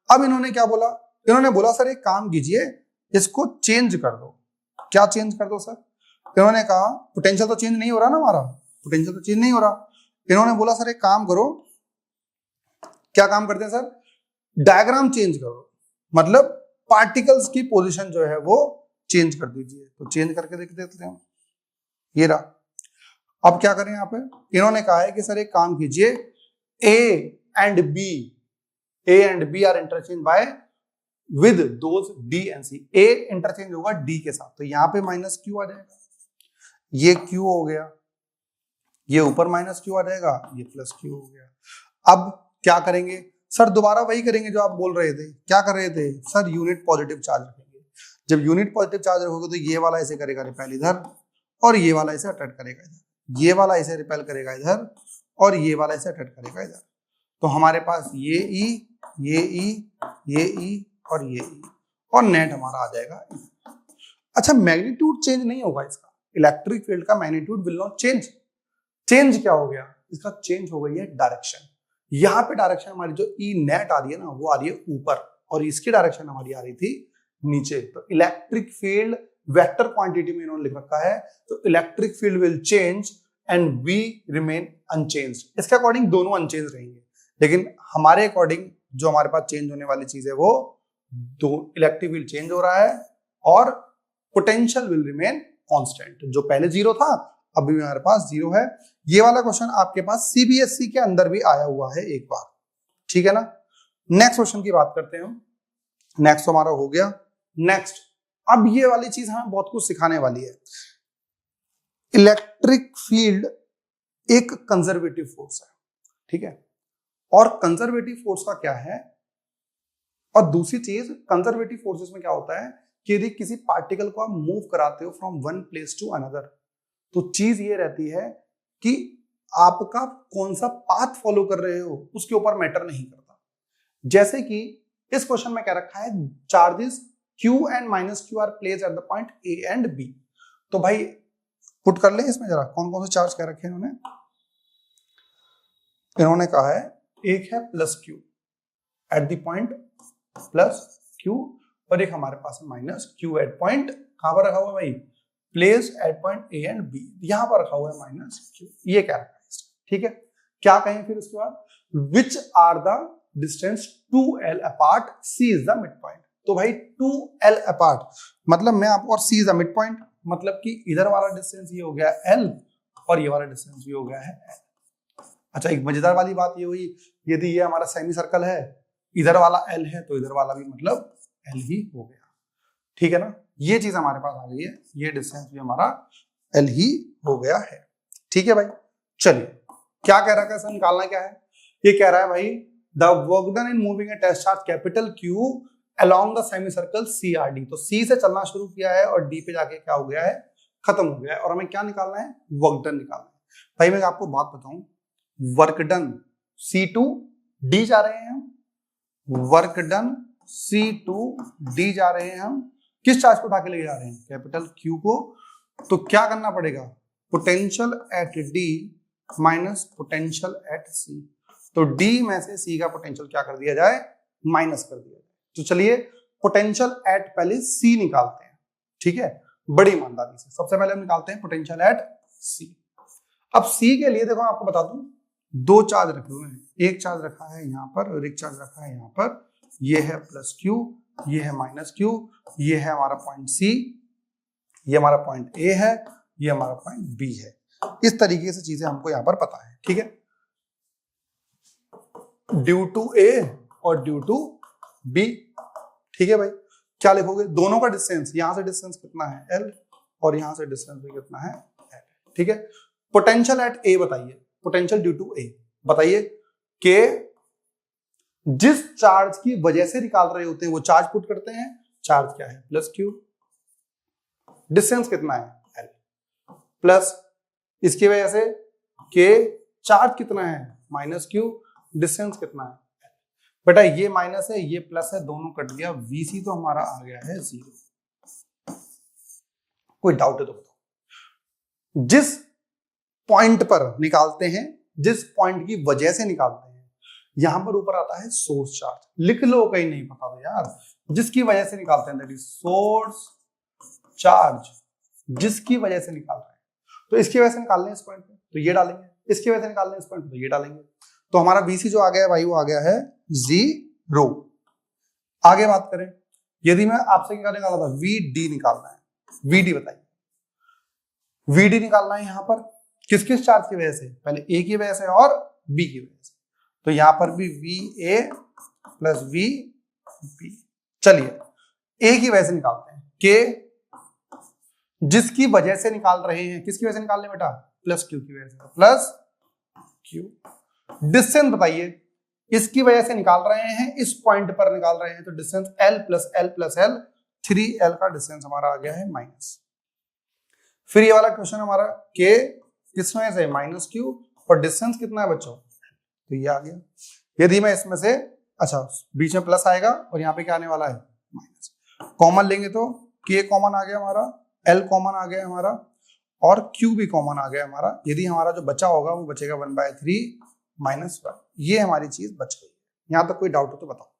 अब इन्होंने क्या बोला, इन्होंने बोला सर एक काम कीजिए, इसको चेंज कर दो। क्या चेंज कर दो सर? इन्होंने कहा पोटेंशियल तो चेंज नहीं हो रहा ना, हमारा पोटेंशियल तो चेंज नहीं हो रहा। इन्होंने बोला सर एक काम करो, क्या काम करते हैं सर, डायग्राम चेंज करो, मतलब पार्टिकल्स की पोजीशन जो है वो चेंज कर दीजिए। तो चेंज करके देख देते हैं, ये रहा। अब क्या करें यहाँ पे, इन्होंने कहा है कि सर एक काम कीजिए, A and B are interchange by with those D and C. A interchange होगा डी के साथ, तो यहाँ पे माइनस क्यू आ जाएगा, ये क्यू हो गया, ये ऊपर माइनस क्यू आ जाएगा, ये प्लस क्यू हो गया। अब क्या करेंगे सर, दोबारा वही करेंगे जो आप बोल रहे थे। क्या कर रहे थे सर, यूनिट पॉजिटिव चार्ज रखेंगे। जब यूनिट पॉजिटिव चार्ज रखोगे तो ये वाला ऐसे करेगा रिपेल इधर, और ये वाला ऐसे अटैक करेगा इधर, ये वाला ऐसे रिपेल करेगा इधर, और ये वाला ऐसे अटैक करेगा इधर। तो हमारे पास ये ई, ये ई, ये ई और ये ई, और नेट हमारा आ जाएगा। अच्छा, मैग्नीट्यूड चेंज नहीं होगा इसका, इलेक्ट्रिक फील्ड का magnitude will not change. Change क्या हो गया, इसका चेंज हो गई है डायरेक्शन। यहाँ पे डायरेक्शन हमारी जो ई नेट आ रही है ना, वो आ रही है ऊपर, और इसकी डायरेक्शन हमारी आ रही थी नीचे। तो इलेक्ट्रिक फील्ड वेक्टर क्वांटिटी में इन्होंने लिख रखा है, तो electric field will change and V remain unchanged. इसके अकॉर्डिंग दोनों अनचेंज रहेंगे, लेकिन हमारे अकॉर्डिंग जो हमारे पास चेंज होने वाली चीज है वो दो, इलेक्ट्रिक फील्ड चेंज हो रहा है और पोटेंशियल विल रिमेन कांस्टेंट। जो पहले जीरो था अभी हमारे पास जीरो है। ये वाला क्वेश्चन आपके पास सीबीएसई के अंदर भी आया हुआ है एक बार, ठीक है ना। नेक्स्ट क्वेश्चन की बात करते हैं हम। नेक्स्ट हमारा हो गया। नेक्स्ट, अब ये वाली चीज हमें बहुत कुछ सिखाने वाली है। इलेक्ट्रिक फील्ड एक कंजर्वेटिव फोर्स है, ठीक है, और कंजर्वेटिव फोर्स का क्या है, और दूसरी चीज कंजर्वेटिव फोर्सेस में क्या होता है कि यदि किसी पार्टिकल को आप मूव कराते हो from one place to another, तो चीज ये रहती है कि आपका कौन सा पाथ फॉलो कर रहे हो उसके ऊपर मैटर नहीं करता। जैसे कि इस क्वेश्चन में क्या रखा है, charges Q and minus Q R placed at the point A and B। तो भाई पुट कर ले इसमें जरा, कौन कौन से चार्ज क्या रखे हैं इन्होंने कहा है एक है plus Q eight the point plus Q, और एक हमारे पास है माइनस Q एट पॉइंट, कहां पर रखा हुआ है भाई, place at point A and B, यहां पर रखा हुआ है माइनस Q। ये क्या रखा है, ठीक है। क्या कहें फिर उसके बाद, which are the distance 2L apart, C is the mid point. तो भाई 2L अपार्ट मतलब मैं आपको, और C is the mid point, मतलब कि इधर वाला डिस्टेंस ये हो गया L और ये वाला डिस्टेंस ये हो गया है L। अच्छा, एक मजेदार वाली बात ये हुई, यदि ये हमारा सेमी सर्कल है, इधर वाला L है, तो इधर वाला भी मतलब L ही हो गया, ठीक है ना। ये चीज हमारे पास आ गई है, ये डिस्टेंस भी हमारा L ही हो गया है, ठीक है भाई। चलिए, क्या कह रहा है, कैसे निकालना क्या है, ये कह रहा है भाई the work done in moving a test charge capital Q along the semicircle CRD। तो C से चलना शुरू किया है और D पे जाके क्या हो गया है, खत्म हो गया है, और हमें क्या निकालना है, वर्क डन निकालना है। भाई मैं आपको बात बताऊं, work done C to D जा रहे हैं हम, work done C to D जा रहे हैं हम, किस चार्ज को उठा के ले जा रहे हैं, कैपिटल Q को। तो क्या करना पड़ेगा, potential at D minus potential at C। तो D में से C का पोटेंशियल क्या कर दिया जाए, माइनस कर दिया जाए। तो चलिए पोटेंशियल एट पहले C निकालते हैं, ठीक है, बड़ी ईमानदारी से। सबसे पहले हम निकालते हैं पोटेंशियल एट C। अब सी के लिए देखो मैं आपको बता दूं, दो चार्ज रखे हुए हैं, एक चार्ज रखा है यहाँ पर और एक चार्ज रखा है यहाँ पर, ये है प्लस क्यू, ये है माइनस क्यू, ये है हमारा पॉइंट सी, ये हमारा पॉइंट ए है, ये हमारा पॉइंट बी है। इस तरीके से चीजें हमको यहाँ पर पता है, ठीक है। ड्यू टू ए और ड्यू टू बी, ठीक है भाई। क्या लिखोगे, दोनों का डिस्टेंस, यहां से डिस्टेंस कितना है एल और यहां से डिस्टेंस भी कितना है एल, ठीक है। पोटेंशियल एट ए बताइए, पोटेंशियल ड्यू टू ए बताइए कि जिस चार्ज की वजह से निकाल रहे होते हैं वो चार्ज पुट करते हैं, चार्ज क्या है प्लस क्यू, डिस्टेंस कितना है एल, प्लस इसकी वजह से के चार्ज कितना है माइनस क्यू, डिस्टेंस कितना है, बेटा ये माइनस है ये प्लस है, दोनों कट गया, वीसी तो हमारा आ गया है 0। कोई डाउट है तो बताओ। जिस पॉइंट पर निकालते हैं, जिस पॉइंट की वजह से निकालते हैं, यहां पर ऊपर आता है सोर्स चार्ज, लिख लो, कहीं नहीं पता तो यार, जिसकी वजह से निकालते हैं दैट इज सोर्स चार्ज, जिसकी वजह से निकाल रहे हैं। तो इसकी वजह से निकालने हैं इस पॉइंट पे तो ये डालेंगे, इसकी वजह से निकालने हैं इस पॉइंट पे तो ये डालेंगे, तो हमारा बीसी जो आ गया है भाई वो आ गया है 0। आगे बात करें, यदि मैं आपसे क्या निकाला था, वीडी निकालना है, वीडी बताइए, वीडी निकालना है यहां पर किस किस चार्ज की वजह से, पहले ए की वजह से और बी की वजह से, तो यहां पर भी V A plus V B. चलिए ए की वजह से निकालते हैं, के जिसकी वजह से निकाल रहे हैं, किसकी वजह से निकाल रहे हैं बेटा, प्लस क्यू की वजह से, प्लस क्यू। डिस्टेंस बताइए, इसकी वजह से निकाल रहे हैं, इस पॉइंट पर निकाल रहे हैं, तो distance L plus L plus L, 3L का डिस्टेंस हमारा आ गया है माइनस। फिर ये वाला क्वेश्चन हमारा के किस वजह से माइनस क्यू और डिस्टेंस कितना है बच्चों, तो ये आ गया। यदि मैं इसमें से, अच्छा बीच में प्लस आएगा और यहाँ पे क्या आने वाला है माइनस, कॉमन लेंगे तो के कॉमन आ गया हमारा, L कॉमन आ गया हमारा और Q भी कॉमन आ गया हमारा। यदि हमारा जो बचा होगा वो बचेगा 1/3 माइनस 1, ये हमारी चीज बच गई। यहां तक कोई डाउट हो तो बताओ।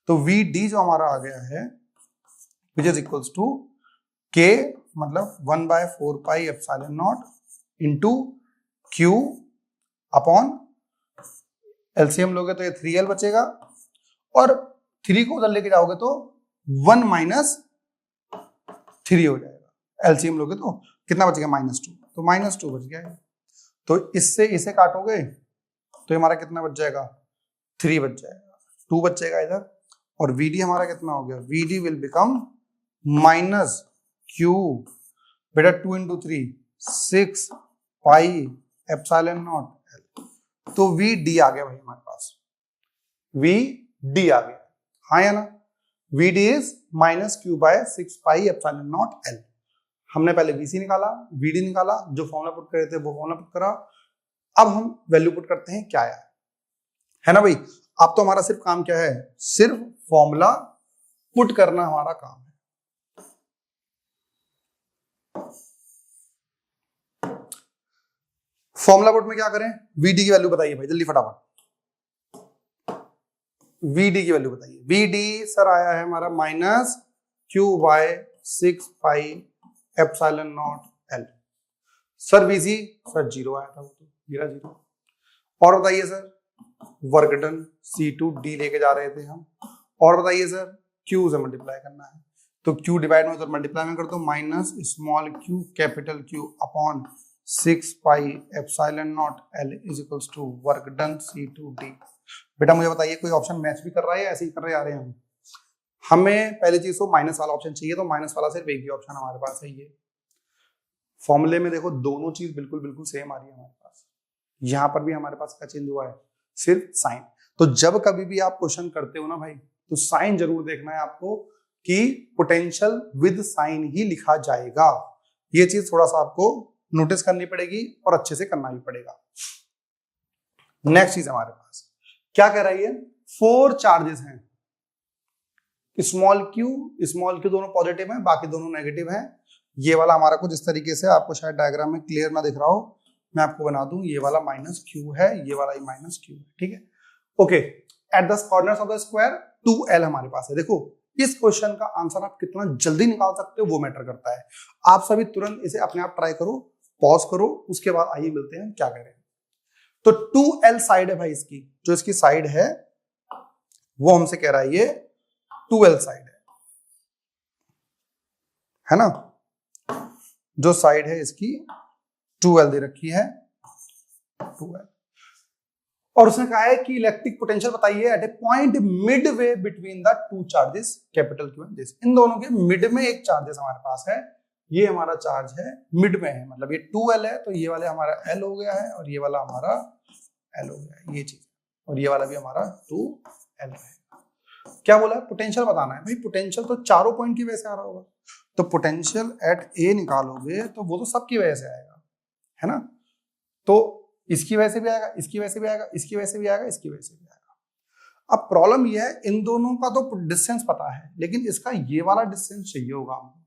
तो VD जो हमारा आ गया है which is equals to K मतलब 1/4 pi epsilon not into Q upon LCM लोगे तो ये 3L बचेगा और 3 को उधर लेके जाओगे तो 1 माइनस 3 हो जाएगा, एलसीएम लोगे तो कितना बचेगा -2, तो -2 बच गया है। तो इससे इसे काटोगे तो हमारा कितना बच जाएगा, 3 बच जाएगा, 2 बचेगा इधर, और VD हमारा कितना हो गया, VD will become minus Q, बेटा 2 into 3 6 pi epsilon not L, तो VD आ गया भाई हमारे पास, VD आ गया, हाँ या ना, VD is minus Q by 6 pi epsilon not L। हमने पहले VC निकाला, VD निकाला, जो फॉर्मूला पुट करे थे वो फॉर्मूला पुट करा, अब हम वैल्यू पुट करते हैं क्या है ना भाई। अब तो हमारा सिर्फ काम क्या है, सिर्फ फॉर्मूला पुट करना हमारा काम है। फॉर्मूला पुट में क्या करें, VD की वैल्यू बताइए भाई जल्दी फटाफट, VD की वैल्यू बताइए। VD सर आया है हमारा minus Q by 6 pi epsilon not L। Sir VC sir 0 आया था, वो तो गिरा 0। और बताइए सर वर्क डन C2D लेके जा रहे थे हम, और बताइए सर Q से मल्टीप्लाई करना है, तो Q डिवाइड में तो मल्टीप्लाई में कर दो, minus small q capital Q upon 6 pi epsilon not L is equals to work done C2D। बेटा मुझे बताइए कोई ऑप्शन मैच भी कर रहा है या ऐसे ही कर रहे आ रहे हैं हम, हमें पहले चीज तो माइनस वाला ऑप्शन चाहिए, तो माइनस वाला सिर्फ एक ही ऑप्शन हमारे पास है, ये फॉर्मूले में देखो दोनों चीज बिल्कुल बिल्कुल सेम आ रही है हमारे पास, यहां पर भी हमारे पास क्या चेंज हुआ है, सिर्फ साइन। तो जब कभी भी आप क्वेश्चन करते हो ना भाई, तो साइन जरूर देखना है आपको कि पोटेंशियल विद साइन ही लिखा जाएगा, ये चीज थोड़ा सा आपको नोटिस करनी पड़ेगी और अच्छे से करना भी पड़ेगा। नेक्स्ट चीज हमारे पास क्या कह रही है, 4 चार्जेस हैं, स्मॉल क्यू दोनों पॉजिटिव हैं, बाकी दोनों नेगेटिव हैं। ये वाला हमारा कुछ इस तरीके से, आपको शायद डायग्राम में क्लियर ना दिख रहा हो, मैं आपको बना दूं, ये वाला माइनस क्यू है, ये वाला माइनस क्यू है, ठीक है। Okay, at the corners of the square 2L हमारे पास है। देखो इस क्वेश्चन का आंसर आप कितना जल्दी निकाल सकते हो वो मैटर करता है। आप सभी तुरंत इसे अपने आप ट्राई करो, पॉज करो, उसके बाद आइए मिलते हैं क्या कह रहे हैं। तो 2L साइड है भाई इसकी, जो इसकी साइड है वो हमसे कह रहा है ये 2L साइड है ना, जो साइड है इसकी 2L दे रखी है 2L, और उसने कहा है कि इलेक्ट्रिक पोटेंशियल बताइए at a point mid way between the two charges capital Q and this. इन दोनों के मिड में एक चार्जेस हमारे पास है, ये हमारा चार्ज है मिड में है, मतलब ये 2L है तो ये वाला हमारा L हो गया है और ये वाला हमारा L हो गया है, ये चीज, और ये वाला भी हमारा 2L है। क्या बोला है, पोटेंशियल बताना है भाई। पोटेंशियल तो चारों पॉइंट की वजह से आ रहा होगा, तो पोटेंशियल एट ए निकालोगे तो वो तो सबकी वजह से आएगा, है ना, तो इसकी वजह से भी आएगा, इसकी वजह से भी आएगा, इसकी वजह से भी आएगा, इसकी वजह से भी आएगा। अब प्रॉब्लम ये है, इन दोनों का तो डिस्टेंस पता है, लेकिन इसका ये वाला डिस्टेंस चाहिए होगा हमको।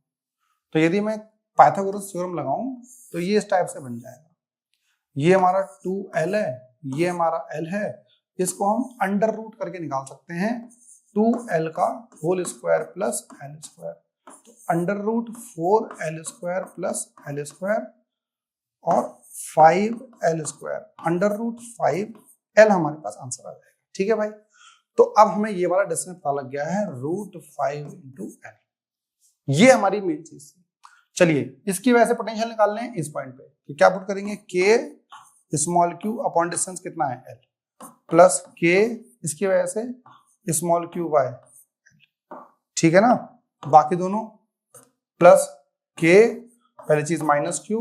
तो यदि मैं पाइथागोरस थ्योरम लगाऊं तो ये इस टाइप से बन जाएगा, ये हमारा 2L है, ये हमारा L है, इसको हम अंडर रूट करके निकाल सकते हैं 2L का whole square plus L square, तो under root 4L square plus L square और 5L square under root 5L हमारे पास आंसर आ जाएगा। ठीक है भाई, तो अब हमें ये वाला डिस्टेंस पता लग गया है रूट 5 इंटू L, ये हमारी मेन चीज थी। चलिए इसकी वजह से पोटेंशियल निकाल लें इस पॉइंट पे, तो क्या पुट करेंगे, K small Q upon distance कितना है L प्लस K इसकी वजह से स्मॉल क्यू बाय L, ठीक है ना, बाकी दोनों प्लस K, पहली चीज माइनस Q,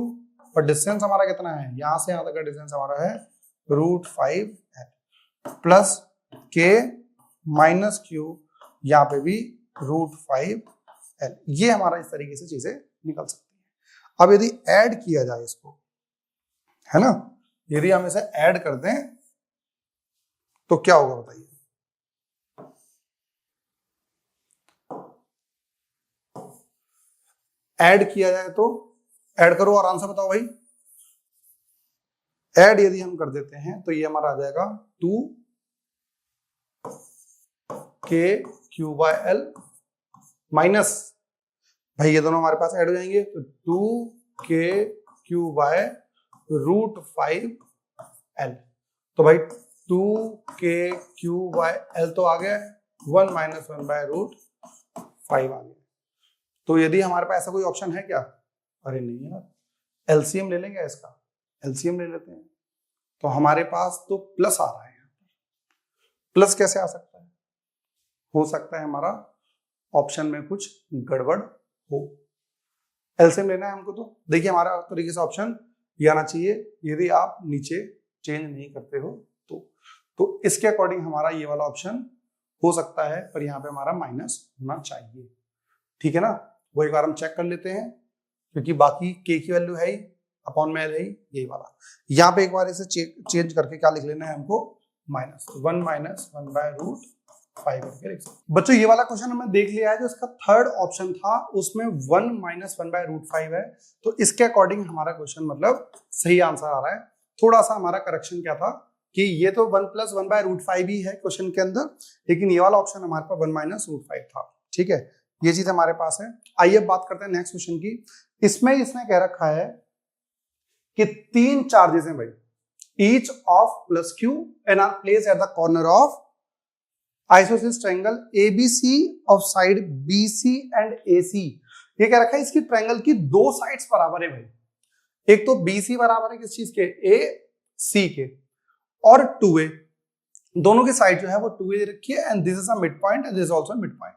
और डिस्टेंस हमारा कितना है, यहां से यहां तक का डिस्टेंस हमारा है root 5L plus K minus Q, यहाँ पे भी रूट 5L, ये हमारा इस तरीके से चीजें निकल सकती है। अब यदि ऐड किया जाए इसको, है ना, यदि हम इसे ऐड कर दें तो क्या होगा बताइए, ऐड किया जाए तो ऐड करो और आंसर बताओ भाई। ऐड यदि हम कर देते हैं तो ये हमारा आ जाएगा 2KQ/L माइनस, भाई ये दोनों हमारे पास ऐड हो जाएंगे तो 2KQ/रूट 5L, तो भाई 2KQ/L तो आ गया, 1 माइनस 1/रूट 5 आ गया। तो यदि हमारे पास ऐसा कोई ऑप्शन है क्या, अरे नहीं यार, एलसीएम ले लेंगे इसका, एलसीएम ले लेते हैं, तो हमारे पास तो प्लस आ रहा है, प्लस कैसे आ सकता है, हो सकता है हमारा ऑप्शन में कुछ गड़बड़ हो, एलसीएम लेना है हमको, तो देखिए हमारा तरीके से ऑप्शन ये आना चाहिए, यदि आप नीचे चेंज नहीं करते हो तो इसके अकॉर्डिंग हमारा ये वाला ऑप्शन हो सकता है, पर यहाँ पे हमारा माइनस होना चाहिए, ठीक है ना, वो एक बार हम चेक कर लेते हैं, क्योंकि बाकी K की वैल्यू है ही, अपॉन में है ही, यही वाला, यहाँ पे एक बार इसे चेंज करके क्या लिख लेना है हमको, माइनस 1 माइनस 1/रूट 5 करके लिख सकते। बच्चों ये वाला क्वेश्चन हमने देख लिया है, जो इसका थर्ड ऑप्शन था उसमें 1 माइनस 1/रूट 5 है, तो इसके अकॉर्डिंग हमारा क्वेश्चन मतलब सही आंसर आ रहा है। थोड़ा सा हमारा करेक्शन क्या था कि ये तो 1 प्लस 1/रूट 5 ही है क्वेश्चन के अंदर, लेकिन ये वाला ऑप्शन हमारे पास 1 माइनस रूट 5 था, ठीक है, ये चीज हमारे पास है। आइए बात करते हैं नेक्स्ट क्वेश्चन की। इसमें इसने कह रखा है कि 3 चार्जेस हैं भाई, each of plus Q and are placed at the corner of isosceles triangle ABC of side BC and AC. ये कह रखा है इसकी ट्रायंगल की 2 साइड्स बराबर है भाई, एक तो बीसी बराबर है किस चीज के, ए सी के, और 2a, दोनों की साइड जो है वो 2a दे रखी है, and this is a mid point and this is also mid point,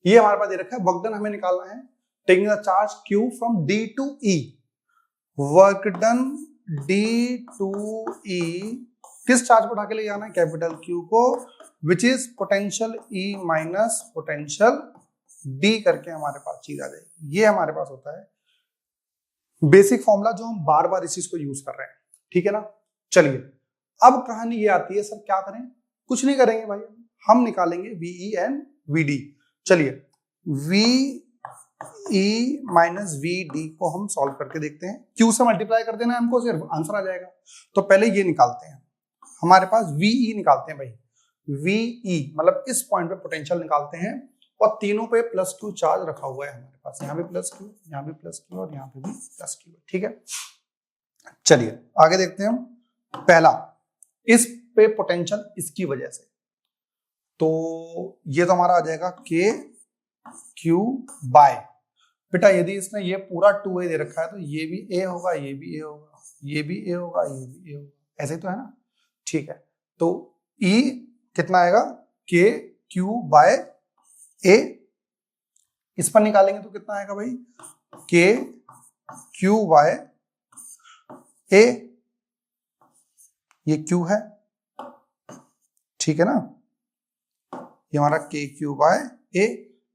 ये हमारे पास दे रखा है। वर्क डन हमें निकालना है, taking the charge Q from D to E, work done D to E, किस चार्ज को उठा के ले जाना है, कैपिटल Q को, which is potential E minus potential D करके हमारे पास चीज आ जाएगी। ये हमारे पास होता है बेसिक फॉर्मूला जो हम बार बार इस चीज को यूज कर रहे हैं, ठीक है ना। चलिए अब कहानी ये आती है, सर क्या करें, कुछ नहीं करेंगे भाई, हम निकालेंगे VE एंड VD। चलिए VE माइनस VD को हम सॉल्व करके देखते हैं, Q से मल्टीप्लाई कर देना है हमको, सिर्फ आंसर आ जाएगा। तो पहले ये निकालते हैं, हमारे पास VE निकालते हैं भाई, VE मतलब इस पॉइंट पे पोटेंशियल निकालते हैं, और तीनों पे प्लस Q चार्ज रखा हुआ है हमारे पास, यहाँ भी प्लस Q, यहाँ भी प्लस Q और यहाँ पे भी प्लस Q, ठीक है। चलिए आगे देखते हैं हम। पहला, इस पे पोटेंशियल इसकी वजह से, तो ये तो हमारा आ जाएगा के क्यू बाय, बेटा यदि इसने ये पूरा 2a दे रखा है तो ये भी a होगा, ये भी a होगा, ये भी a होगा, ये भी a होगा, ऐसे ही तो है ना। ठीक है, तो E कितना आएगा, के क्यू बाय a, इस पर निकालेंगे तो कितना आएगा भाई, के क्यू बाय a, ये q है, ठीक है ना, ये हमारा के क्यू बाय a,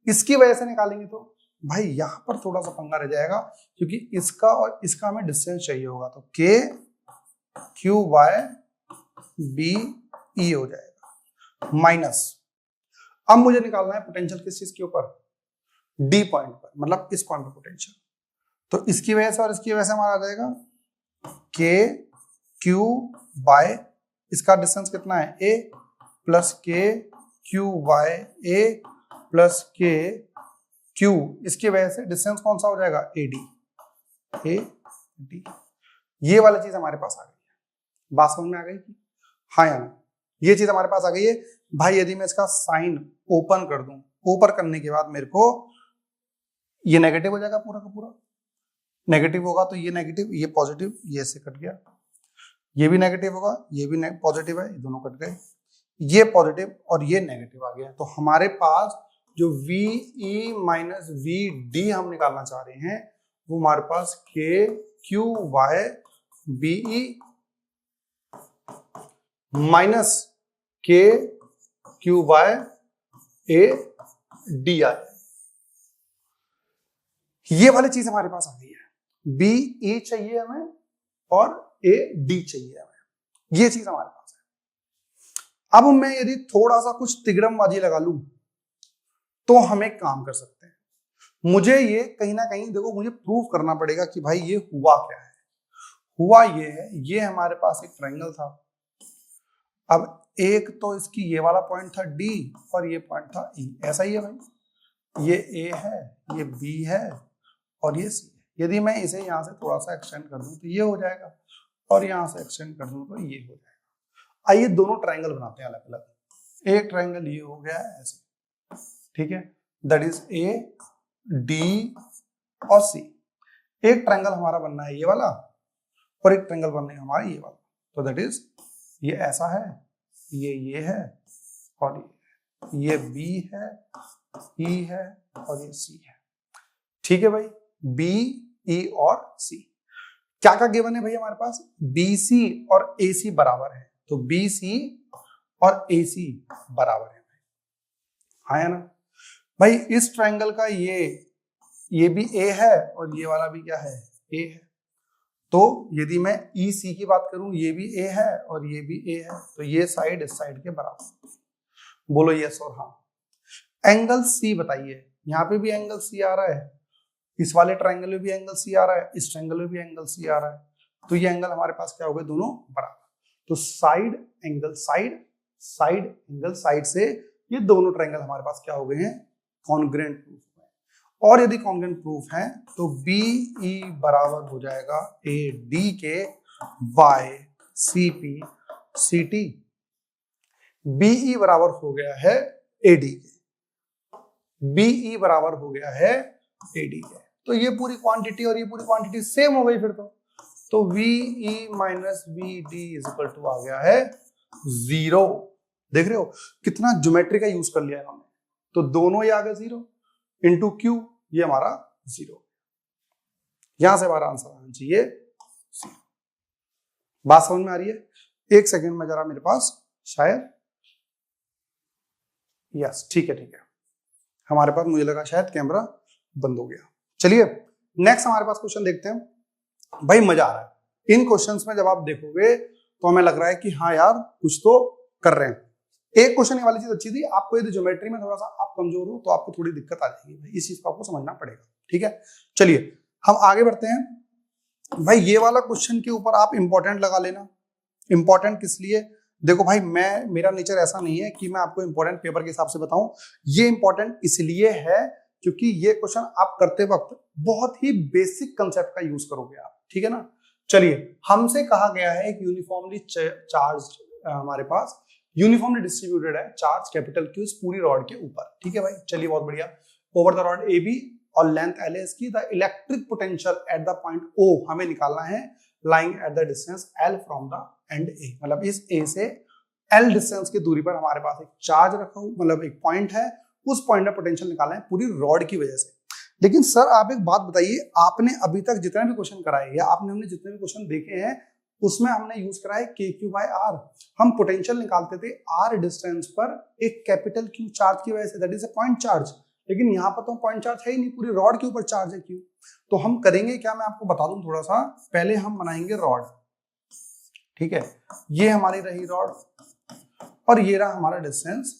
इसकी वजह से निकालेंगे तो भाई यहां पर थोड़ा सा पंगा रह जाएगा, क्योंकि इसका और इसका हमें डिस्टेंस चाहिए होगा, तो के क्यू बाय बी ई हो जाएगा माइनस, अब मुझे निकालना है पोटेंशियल किस चीज के ऊपर, डी पॉइंट पर, मतलब इस पॉइंट पर पोटेंशियल, तो इसकी वजह से और इसकी वजह से हमारा आ जाएगा के क्यू बाय, इसका डिस्टेंस कितना है ए, plus K Q by A plus K Q, इसकी वजह से डिस्टेंस कौन सा हो जाएगा, ए डी। ये वाली चीज हमारे पास आ गई है, बात समझ में आ गई? हाँ या ना, ये चीज हमारे पास आ गई है भाई। यदि मैं इसका साइन ओपन कर दूं, ओपन करने के बाद मेरे को ये नेगेटिव हो जाएगा, पूरा का पूरा नेगेटिव होगा, तो ये नेगेटिव, ये पॉजिटिव, ये से कट गया, ये भी नेगेटिव होगा, ये भी पॉजिटिव है, ये दोनों कट गए, ये पॉजिटिव और ये नेगेटिव आ गया, तो हमारे पास जो VE माइनस VD हम निकालना चाह रहे हैं वो हमारे पास के Q bye BE minus K Q bye AD आए, ये वाली चीज हमारे पास आ गई है। BE चाहिए हमें और AD चाहिए हमें, ये चीज हमारे पास है। अब मैं यदि थोड़ा सा कुछ तिगड़मबाजी लगा लूं तो हम एक काम कर सकते हैं, मुझे ये कहीं ना कहीं देखो मुझे प्रूव करना पड़ेगा कि भाई ये हुआ क्या है। हुआ ये है, ये हमारे पास एक ट्रायंगल था, अब एक तो इसकी ये वाला पॉइंट था D और ये पॉइंट था E, ऐसा ही है भाई, ये A है, ये B है और ये C है। यदि मैं इसे यहां से थोड़ा सा एक्सटेंड कर दूं तो ये हो जाएगा, और यहां से एक्सटेंड कर दूं तो ये हो जाएगा। आइए दोनों ट्रायंगल बनाते हैं अलग अलग। एक ट्रायंगल ये हो गया ऐसे, ठीक है, दैट इज A D और C। एक ट्रायंगल हमारा बनना है ये वाला और एक ट्रायंगल बनना है हमारा ये वाला, तो दैट इज ये ऐसा है, ये है और ये B है, E है और ये C है, ठीक है भाई। B E और C क्या क्या गिवन है भाई हमारे पास, BC और AC बराबर है, तो BC और AC बराबर है भाई, हाँ या ना भाई। इस ट्रायंगल का ये भी A है और ये वाला भी क्या है, A है, तो यदि मैं EC की बात करूं ये भी A है और ये भी A है, तो ये साइड इस साइड के बराबर, बोलो यस और हाँ। एंगल C बताइए, यहाँ पे भी एंगल C आ रहा है, इस वाले ट्रायंगल में भी एंगल C आ रहा है, इस ट्रायंगल में भी एंगल C आ रहा है, तो ये एंगल हमारे पास क्या हो गए, दोनों बराबर। तो side angle side, side angle side से ये दोनों ट्रायंगल हमारे पास क्या हो गए हैं, कॉन्ग्रुएंट प्रूफ है। और यदि कॉन्ग्रुएंट प्रूफ है तो BE बराबर हो जाएगा AD के बाय CP CT। BE बराबर हो गया है AD के, BE बराबर हो गया है AD के, तो ये पूरी क्वांटिटी और ये पूरी क्वांटिटी सेम हो गई फिर तो VE minus VD is equal to आ गया है 0। देख रहे हो कितना ज्योमेट्री का यूज कर लिया हमने, तो दोनों ही आ गए 0 इंटू Q, ये हमारा 0, यहां से हमारा आंसर आना चाहिए 0। बात समझ में आ रही है? एक सेकंड में जरा, मेरे पास शायद यस ठीक है हमारे पास, मुझे लगा शायद कैमरा बंद हो गया। चलिए नेक्स्ट हमारे पास क्वेश्चन देखते हैं। भाई मजा आ रहा है इन क्वेश्चंस में, जब आप देखोगे तो हमें लग रहा है कि हाँ यार कुछ तो कर रहे हैं। एक क्वेश्चन वाली चीज अच्छी थी, आपको यदि ज्योमेट्री में थोड़ा सा आप कमजोर हो तो आपको थोड़ी दिक्कत आ जाएगी भाई, इस चीज को आपको समझना पड़ेगा, ठीक है। चलिए हम आगे बढ़ते हैं। भाई ये वाला क्वेश्चन के ऊपर आप इंपॉर्टेंट लगा लेना। इंपॉर्टेंट किस लिए, देखो भाई मेरा नेचर ऐसा नहीं है कि मैं आपको इंपॉर्टेंट पेपर के हिसाब से बताऊं, ये इंपॉर्टेंट इसलिए है क्योंकि ये क्वेश्चन आप करते वक्त बहुत ही बेसिक कंसेप्ट का यूज करोगे आप, ठीक है ना। चलिए, हमसे कहा गया है एक यूनिफॉर्मली चार्ज, हमारे पास यूनिफॉर्मली डिस्ट्रीब्यूटेड है चार्ज कैपिटल क्यू इस पूरी रॉड के ऊपर। ठीक है भाई, चलिए बहुत बढ़िया। Over the rod A B और लेंथ एल एस की, the electric potential at the point O हमें निकालना है, lying at the distance L from the end A. मतलब इस ए से एल डिस्टेंस की दूरी पर हमारे पास एक चार्ज रखा हुआ, मतलब एक पॉइंट है, उस पॉइंट में पोटेंशियल निकालना है पूरी रॉड की वजह से। लेकिन सर आप एक बात बताइए, आपने अभी तक जितने भी क्वेश्चन कराए या हमने जितने भी क्वेश्चन देखे हैं उसमें हमने यूज करा है के क्यू बाय आर। हम पोटेंशियल निकालते थे आर डिस्टेंस पर एक कैपिटल क्यू चार्ज की वजह से, that is a point charge. लेकिन यहाँ पर तो पॉइंट चार्ज है ही नहीं, पूरी रॉड के ऊपर चार्ज है क्यू। तो हम करेंगे क्या, मैं आपको बता दूं थोड़ा सा। पहले हम बनाएंगे रॉड, ठीक है, ये हमारी रही रॉड और ये रहा हमारा डिस्टेंस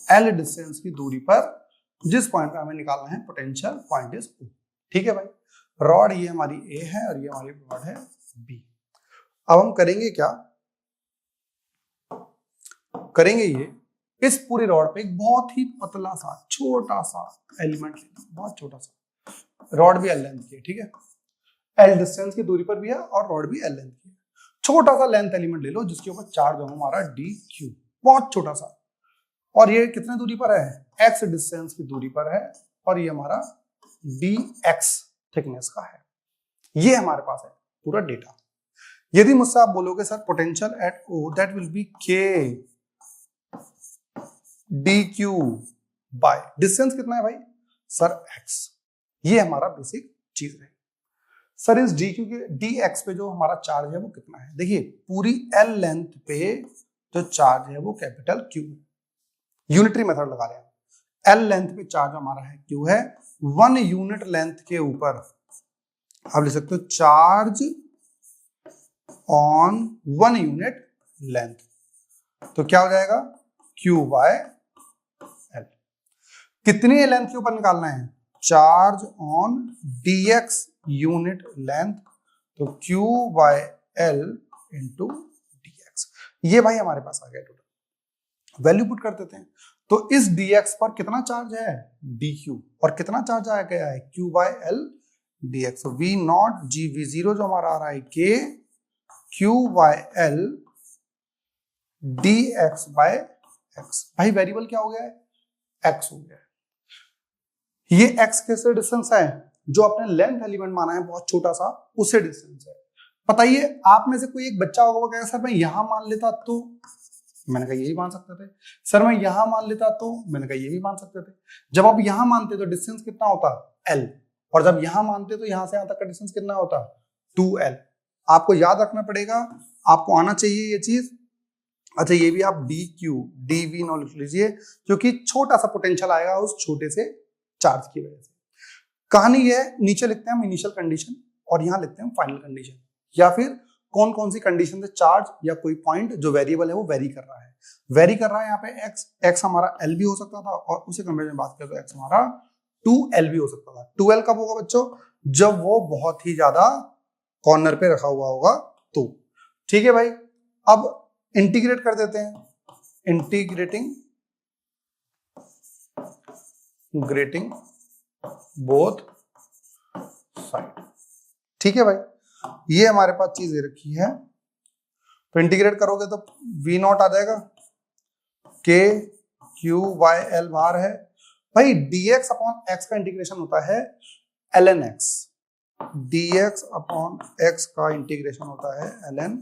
एल डिस्टेंस की दूरी पर जिस पॉइंट पे हमें निकालना है पोटेंशियल, पॉइंट इज ओ। ठीक है भाई, रॉड ये हमारी ए है और ये हमारी रॉड है बी। अब हम करेंगे क्या, करेंगे ये इस पूरी रॉड पे एक बहुत ही पतला सा छोटा सा एलिमेंट लेना, बहुत छोटा सा। रॉड भी एल लेंथ की है, ठीक है, एल डिस्टेंस की दूरी पर भी है और रॉड भी एल लेंथ की है। छोटा सा लेंथ एलिमेंट ले लो जिसके ऊपर चार्ज हो हमारा डी क्यू, बहुत छोटा सा। और ये कितने दूरी पर है, एक्स डिस्टेंस की दूरी पर है और ये हमारा डी एक्स थिकनेस का है। ये हमारे पास है पूरा डेटा। यदि मुझसे आप बोलोगे sir potential at O that will be K D Q by distance कितना है भाई सर एक्स, ये हमारा बेसिक चीज है। सर इस डी क्यू के डी एक्स पे जो हमारा चार्ज है वो कितना है, देखिए पूरी एल लेंथ पे जो चार्ज है वो कैपिटल क्यू है। यूनिटरी मेथड लगा रहे हैं, एल लेंथ पे चार्ज हमारा है क्यू है, 1 यूनिट लेंथ के ऊपर आप लिख सकते हो चार्ज ऑन 1 यूनिट लेंथ, तो क्या हो जाएगा क्यू बाय एल। कितनी लेंथ के ऊपर निकालना है, charge on dx unit length, तो Q by L into dx। ये भाई हमारे पास आ गया टोटल, वैल्यू पुट कर देते हैं। तो इस dx पर कितना चार्ज है dq और कितना चार्ज आया गया है q बाय एल dx। तो v नॉट g v0 जो हमारा आ रहा है k q by L dx by x। भाई वेरिएबल क्या हो गया है, x हो गया है। ये x कैसे डिस्टेंस है, जो आपने लेंथ एलिमेंट माना है बहुत छोटा सा, उससे डिस्टेंस है। बताइए आप में से कोई एक बच्चा होगा वो कहेगा सर मैं यहां मान लेता तो, मैंने कहा यही मान सकते थे। सर मैं यहां मान लेता तो, मैंने कहा ये भी मान सकते थे। जब आप यहां मानते तो डिस्टेंस कितना होता L, और जब यहां मानते तो यहां से यहां तक का डिस्टेंस कितना होता 2L। आपको याद रखना पड़ेगा, आपको आना चाहिए ये चीज। अच्छा ये भी आप dq dv नॉट लिख लीजिए, क्योंकि छोटा सा पोटेंशियल आएगा उस छोटे से चार्ज की वजह से। कहानी ये है, नीचे लिखते हैं हम इनिशियल कंडीशन और यहां लिखते हैं फाइनल कंडीशन, या फिर कौन कौन सी कंडीशन से चार्ज या कोई पॉइंट जो वेरिएबल है वो वेरी कर रहा है। वेरी कर रहा है यहाँ पे x हमारा L भी हो सकता था, और उसी कंपेरिजन में बात करें तो x हमारा 2L भी हो सकता था। 2L कब होगा बच्चों, जब वो बहुत ही ज्यादा कॉर्नर पे रखा हुआ होगा तो। ठीक है भाई, अब इंटीग्रेट कर देते हैं, इंटीग्रेटिंग ग्रेटिंग बोथ साइड। ठीक है भाई, ये हमारे पास चीज दे रखी है, तो इंटीग्रेट करोगे तो v नॉट आ जाएगा, k q बाय एल बाहर है। भाई dx अपॉन x का इंटीग्रेशन होता है ln x, dx upon x का इंटीग्रेशन होता है ln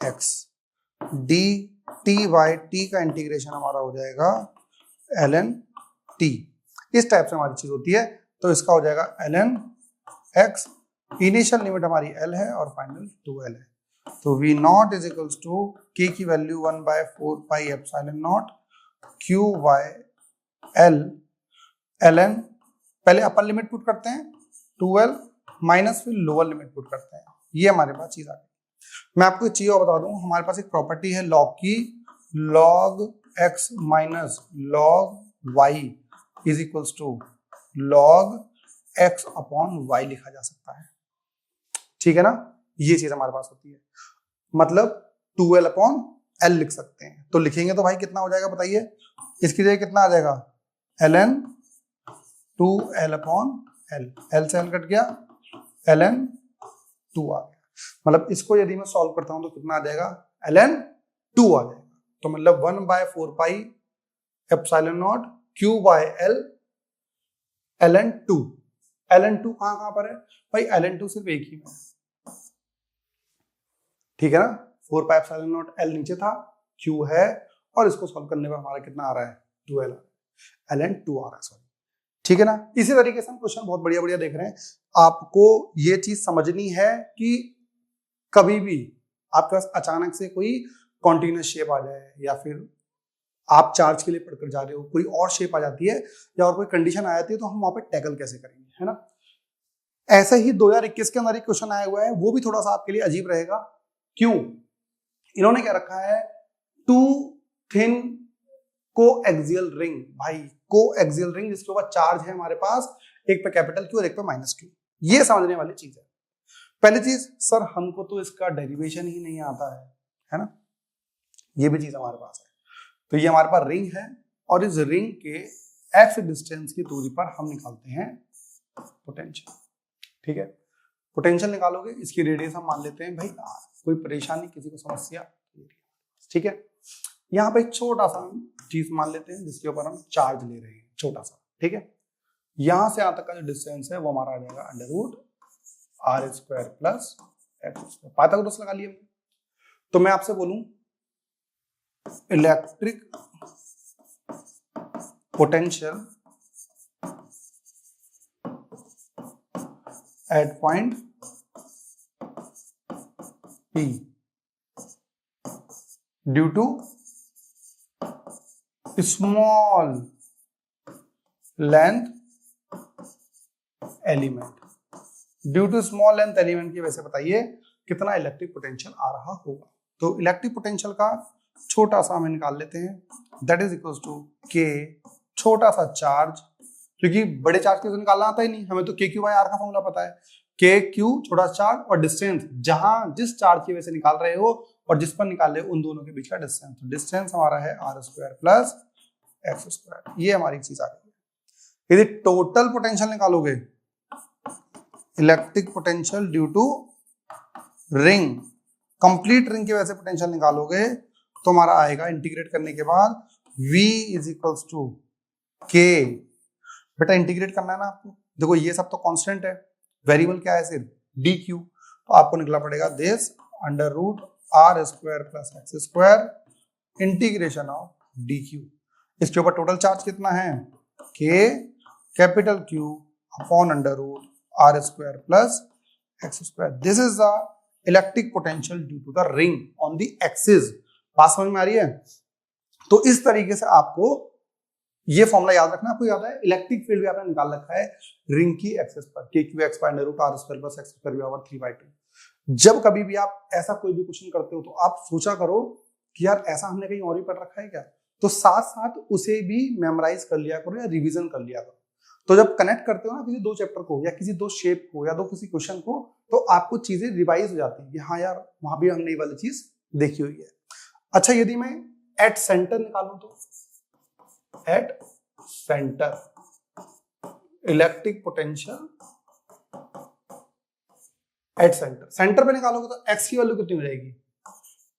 x, dt by t का इंटीग्रेशन हमारा हो जाएगा ln t। इस टाइप से हमारी चीज होती है, तो इसका हो जाएगा ln x, इनिशियल लिमिट हमारी L है और फाइनल 2L है। तो v नॉट इज इक्वल्स टू k की value 1/4 pi epsilon not q by L ln, पहले अपर लिमिट पुट करते हैं 2L माइनस फिर लोअर लिमिट पुट करते हैं, ये हमारे पास चीज आ गई। मैं आपको एक चीज और बता दूं, हमारे पास एक प्रॉपर्टी है लॉग की, log x माइनस log y is equals to log x upon y लिखा जा सकता है। ठीक है ना, ये चीज हमारे पास होती है, मतलब 2L अपॉन L लिख सकते हैं। तो लिखेंगे तो भाई कितना हो जाएगा बताइए, इसकी जगह कितना आ जाएगा ln 2L upon L, L से L कट गया, ln 2 आ गया। मतलब इसको यदि मैं सॉल्व करता हूं तो कितना आ जाएगा, ln 2 आ जाएगा। तो मतलब 1/4 pi epsilon not Q by L ln 2। ln 2 कहां पर है भाई, ln 2 सिर्फ एक ही में, ठीक है ना। 4 पाई एप्सिलॉन नॉट L नीचे था, Q है, और इसको सॉल्व करने पर हमारा कितना आ रहा है, 2L ln 2 आ रहा है, सॉरी, ठीक है ना। इसी तरीके से हम क्वेश्चन बहुत बढ़िया बढ़िया देख रहे हैं। आपको ये चीज समझनी है कि कभी भी आपके पास अचानक से कोई कॉन्टिन्यूस शेप आ जाए, या फिर आप चार्ज के लिए पढ़कर जा रहे हो, कोई और शेप आ जाती है या और कोई कंडीशन आ जाती है, तो हम वहां पे टैकल कैसे करेंगे, है ना। ऐसे ही 2021 के अंदर एक क्वेश्चन आया हुआ है, वो भी थोड़ा सा आपके लिए अजीब रहेगा। क्यों? इन्होंने क्या रखा है, टू थिन कोएक्सियल रिंग। भाई कोएक्सियल रिंग जिसके ऊपर चार्ज है हमारे पास, एक पे कैपिटल Q और एक पे -Q। ये समझने वाली चीज है। पहली चीज, सर हमको तो इसका डेरिवेशन ही नहीं आता है ना। ये भी चीज हमारे पास है। तो ये हमारे पास रिंग है, और इस रिंग के x डिस्टेंस की दूरी पर हम निकालते हैं पोटेंशियल, ठीक है। पोटेंशियल निकालोगे, इसकी रेडियस हम मान लेते हैं भाई r। कोई परेशानी, किसी को समस्या, ठीक है। यहाँ पे एक छोटा सा चीज मान लेते हैं जिसके ऊपर हम चार्ज ले रहे हैं, छोटा सा, ठीक है। यहां से यहां तक का जो डिस्टेंस है वो हमारा आ जाएगा √r² प्लस x²। पाइथागोरस लगा लिया। तो मैं आपसे बोलूं, electric potential at point P due to small length element. Due to small length element की वजह से बताइए कितना इलेक्ट्रिक पोटेंशियल आ रहा होगा। तो इलेक्ट्रिक पोटेंशियल का छोटा सा हम निकाल लेते हैं, that is equal to K, छोटा सा चार्ज, क्योंकि बड़े चार्ज के निकालना आता ही नहीं हमें, तो KQ/R का फॉर्मूला पता है, KQ छोटा चार्ज और डिस्टेंस, जहां जिस चार्ज की वजह से निकाल रहे हो और जिस पर निकाल रहे हो उन दोनों के बीच का डिस्टेंस। तो डिस्टेंस हमारा है r² प्लस x²। ये हमारी चीज आ गई है। यदि टोटल पोटेंशियल निकालोगे, electric potential due to ring, complete ring की वजह से पोटेंशियल निकालोगे, तो हमारा आएगा इंटीग्रेट करने के बाद V is equal to K। बेटा इंटीग्रेट करना है ना आपको, देखो ये सब तो कांस्टेंट है, वेरिएबल क्या है सिर्फ dq, तो आपको निकला पड़ेगा this √r² plus x² integration of dq। इसके ऊपर टोटल चार्ज कितना है, K capital Q upon √r² plus x²। This is the electric potential due to the ring on the axis. बात समझ में आ रही है? तो इस तरीके से आपको ये फॉर्मूला याद रखना। आपको याद है इलेक्ट्रिक फील्ड भी आपने निकाल रखा है रिंग की एक्सिस पर, KQX √r² प्लस x² 3/2। जब कभी भी आप ऐसा कोई भी क्वेश्चन करते हो तो आप सोचा करो कि यार ऐसा हमने कहीं और ही पढ़ रखा है क्या, तो साथ साथ उसे भी मेमोराइज कर लिया करो या रिवीजन कर लिया करो। तो जब कनेक्ट करते हो ना किसी दो चैप्टर को या किसी दो शेप को या दो किसी क्वेश्चन को, तो आपको चीजें रिवाइज हो जाती है कि हाँ यार वहां भी हमने ये वाली चीज देखी हुई है। अच्छा, यदि मैं एट सेंटर निकालूं तो at centre electric potential at centre, centre पे निकालोगे तो x की वैल्यू कितनी हो जाएगी,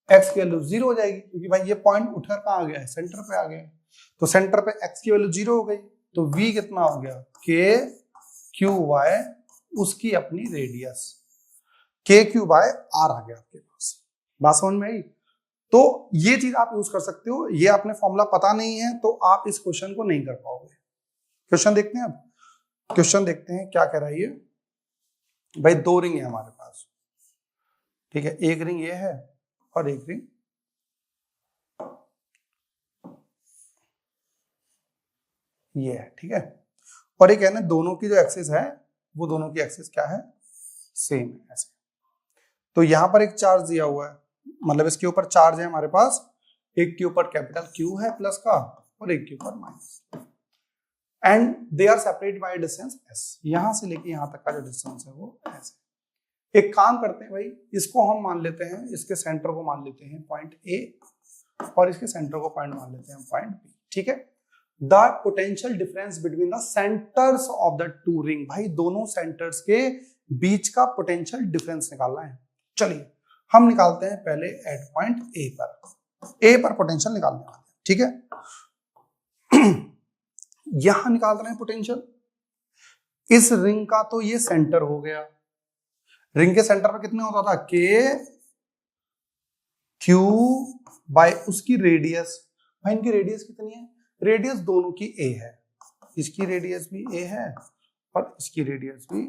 x की वैल्यू 0 हो जाएगी, क्योंकि भाई ये पॉइंट उठकर कहां आ गया है, सेंटर पे आ गया है। तो सेंटर पे x की वैल्यू 0 हो गई, तो v कितना हो गया, KQY उसकी अपनी रेडियस KQ/R आ गया आपके पास। बात समझ में आई? तो ये चीज आप यूज कर सकते हो। ये आपने फॉर्मूला पता नहीं है तो आप इस क्वेश्चन को नहीं कर पाओगे। क्वेश्चन देखते हैं, अब क्वेश्चन देखते हैं क्या कह रहा है ये। भाई दो रिंग है हमारे पास, ठीक है, एक रिंग ये है और एक रिंग ये है, ठीक है। और एक है ना, दोनों की जो एक्सिस है वो दोनों की एक्सिस क्या है, सेम है ऐसे। तो यहां पर एक चार्ज दिया हुआ है, मतलब इसके ऊपर चार्ज है हमारे पास, एक के ऊपर कैपिटल Q है प्लस का और एक के ऊपर minus, and they are separate by distance s। यहां से लेके यहां तक का जो डिस्टेंस है वो s है। एक काम करते हैं भाई, इसको हम मान लेते हैं, इसके सेंटर को मान लेते हैं पॉइंट A और इसके सेंटर को पॉइंट मान लेते हैं पॉइंट B, ठीक है। The potential difference between the centres of the two ring, भाई दोनों सेंटर्स के बीच का पोटेंशियल डिफरेंस निकालना है। चलिए हम निकालते हैं पहले एट पॉइंट ए पर पोटेंशियल निकालने वाले हैं, ठीक है। यहां निकाल रहे हैं पोटेंशियल, इस रिंग का तो ये सेंटर हो गया, रिंग के सेंटर पर कितना होता था के क्यू बाय उसकी रेडियस। भाई इनकी रेडियस कितनी है, रेडियस दोनों की ए है, इसकी रेडियस भी ए है और इसकी रेडियस भी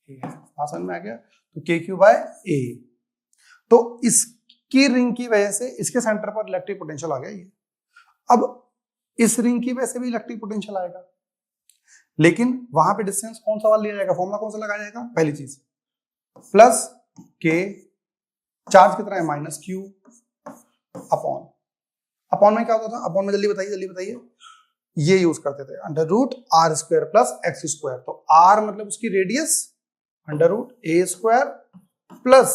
ए है, आसान में आ गया। तो के क्यू बाय ए, तो इसकी रिंग की वजह से इसके सेंटर पर इलेक्ट्रिक पोटेंशियल आ गया ये। अब इस रिंग की वजह से भी इलेक्ट्रिक पोटेंशियल आएगा, लेकिन वहां पे डिस्टेंस कौन सा वाला लिया जाएगा, फॉर्मूला कौन सा लगाया जाएगा, पहली चीज प्लस के, चार्ज कितना है माइनस क्यू, अपॉन में क्या होता था, अपॉन में जल्दी बताइए, ये यूज करते थे under root R square plus X square. तो आर मतलब उसकी radius, under root A square plus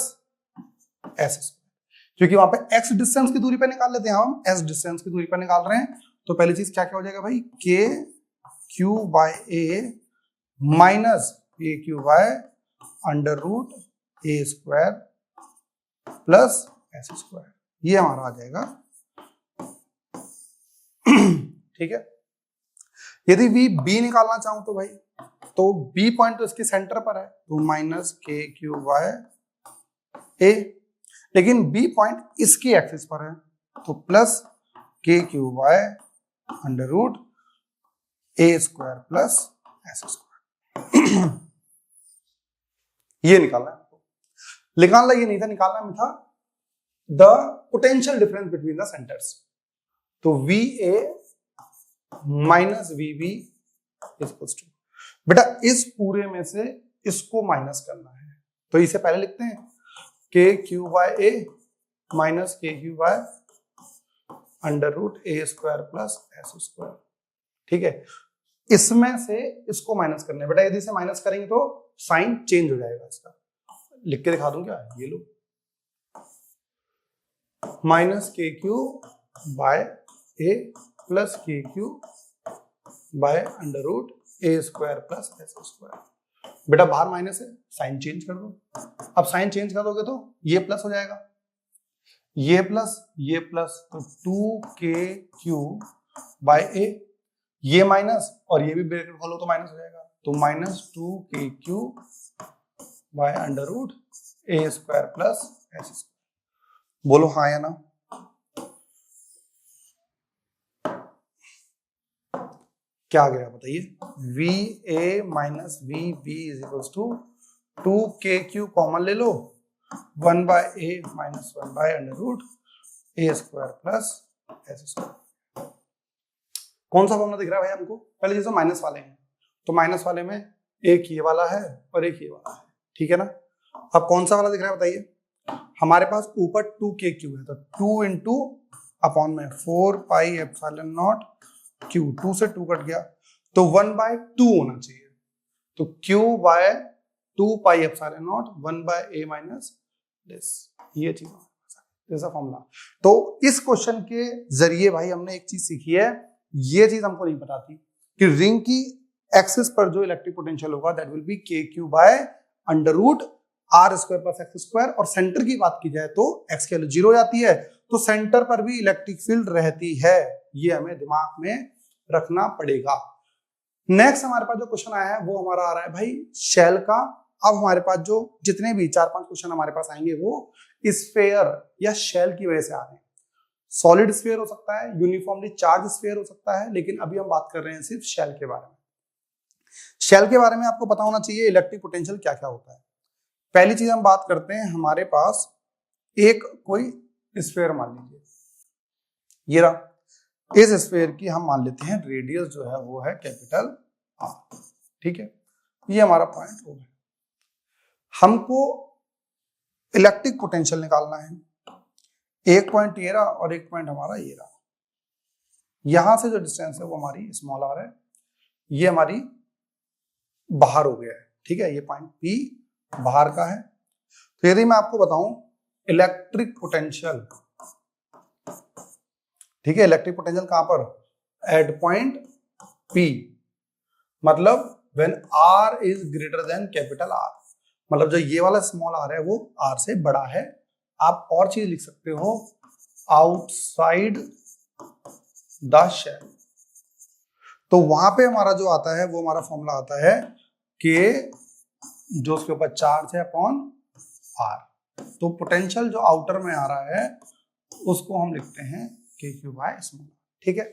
S square, क्योंकि वहां पे एक्स डिस्टेंस की दूरी पे निकाल लेते हैं हम, एस डिस्टेंस की दूरी पे निकाल रहे हैं। तो पहली चीज क्या क्या हो जाएगा भाई, K Q by A minus K Q by under root A square plus S square, ये हमारा आ जाएगा। ठीक है, यदि वी बी निकालना चाहूं तो भाई, तो बी पॉइंट तो इसके सेंटर पर है, तो माइनस के क्यू बाय ए, लेकिन बी पॉइंट इसकी एक्सिस पर है, तो plus K Q by under root A square plus S square. ये निकालना है आपको, निकालना ये नहीं था, निकालना में था the potential difference between the centres. तो V A minus V B equals to, बेटा इस पूरे में से इसको माइनस करना है, तो इसे पहले लिखते हैं K Q by A minus K Q by under root A square plus S square. ठीक है, इसमें से इसको माइनस करना है बेटा, यदि इसे माइनस करेंगे तो साइन चेंज हो जाएगा इसका, लिख के दिखा दूं क्या, ये लो minus K Q by A plus K Q by under root A square plus S square. बेटा बाहर माइनस है, साइन चेंज कर दो, अब साइन चेंज कर दोगे तो ये प्लस हो जाएगा, ये प्लस तो 2kq बाय ए, ये माइनस और ये भी ब्रैकेट खोलो तो माइनस हो जाएगा, तो minus 2kq by under root A square plus S square. बोलो हाँ या ना। क्या आ गया बताइए, V A minus V B is equals to 2kq common ले लो, 1 by A minus 1 by under root A square plus S square. कौन सा फॉर्मूला दिख रहा है भाई हमको, पहले जैसे माइनस वाले हैं, तो माइनस वाले में एक ये वाला है और एक ये वाला है, ठीक है ना। अब कौन सा वाला दिख रहा है बताइए, हमारे पास ऊपर 2kq है, तो 2 इंटू अपॉन में 4 पाई एप्सिलॉन नॉट q, 2 से 2 कट गया, तो 1 बाय 2 होना चाहिए, तो q by 2 pi epsilon not 1 by A minus this, ये चीज जैसा फॉर्मूला। तो इस क्वेश्चन के जरिए भाई हमने एक चीज सीखी है, ये चीज हमको नहीं पता थी कि रिंग की एक्सिस पर जो इलेक्ट्रिक पोटेंशियल होगा that will be K Q by under root R square plus X square, और सेंटर की बात की जाए तो एक्स की वैल्यू 0 हो जाती है, तो सेंटर पर भी इलेक्ट्रिक फील्ड रहती है, ये हमें दिमाग में रखना पड़ेगा। नेक्स्ट हमारे पास जो क्वेश्चन आया है वो हमारा आ रहा है भाई शेल का। अब हमारे पास जो जितने भी 4-5 क्वेश्चन हमारे पास आएंगे वो स्फीयर या शेल की वजह से आ रहे हैं। सॉलिड स्फीयर हो सकता है, यूनिफॉर्मली चार्ज स्फीयर हो सकता है, लेकिन अभी हम बात कर रहे हैं सिर्फ शेल के बारे में। शेल के बारे में आपको पता होना चाहिए इलेक्ट्रिक पोटेंशियल क्या क्या होता है। पहली चीज हम बात करते हैं, हमारे पास एक कोई स्फीयर मान लीजिए, ये रहा, इस स्फीयर की हम मान लेते हैं रेडियस जो है वो है कैपिटल आर, ठीक है, ये हमारा पॉइंट हो गया। हमको इलेक्ट्रिक पोटेंशियल निकालना है, एक पॉइंट ये रहा और एक पॉइंट हमारा ये रहा, यहां से जो डिस्टेंस है वो हमारी स्मॉल आर है, ये हमारी बाहर हो गया है, ठीक है, ये पॉइंट पी बाहर का है। तो यदि मैं आपको बताऊं इलेक्ट्रिक पोटेंशियल, ठीक है, इलेक्ट्रिक पोटेंशियल कहां पर, एट पॉइंट पी, मतलब when R is greater than capital R, मतलब जो ये वाला स्मॉल आर है वो आर से बड़ा है। आप और चीज लिख सकते हो, आउटसाइड द शेल। तो वहां पे हमारा जो आता है वो हमारा फॉर्मूला आता है कि जो उसके ऊपर चार्ज है अपॉन आर। तो पोटेंशियल जो आउटर में आ रहा है उसको हम लिखते हैं के क्यू बाय स्मॉल। ठीक है,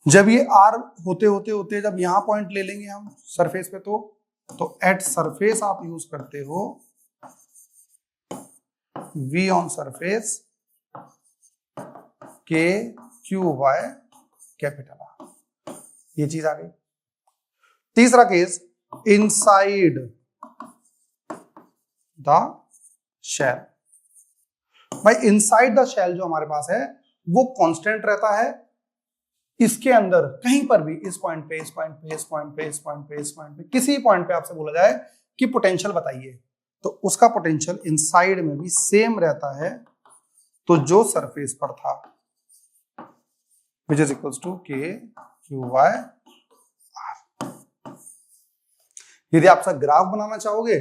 जब ये आर होते होते होते जब यहां पॉइंट ले लेंगे हम सरफेस पे, तो एट सरफेस आप यूज करते हो V ऑन सरफेस के क्यू बाय कैपिटल आर। ये चीज आ गई। तीसरा केस, इनसाइड द शेल। भाई इनसाइड द शेल जो हमारे पास है वो कांस्टेंट रहता है। इसके अंदर कहीं पर भी, इस पॉइंट पे, इस पॉइंट पे, इस पॉइंट पे, इस पॉइंट पे, इस पॉइंट पे, किसी पॉइंट पे आपसे बोला जाए कि पोटेंशियल बताइए, तो उसका पोटेंशियल इनसाइड में भी सेम रहता है। तो जो सरफेस पर था विच इज इक्वल्स टू के क्यू बाय आर। यदि आप ग्राफ बनाना चाहोगे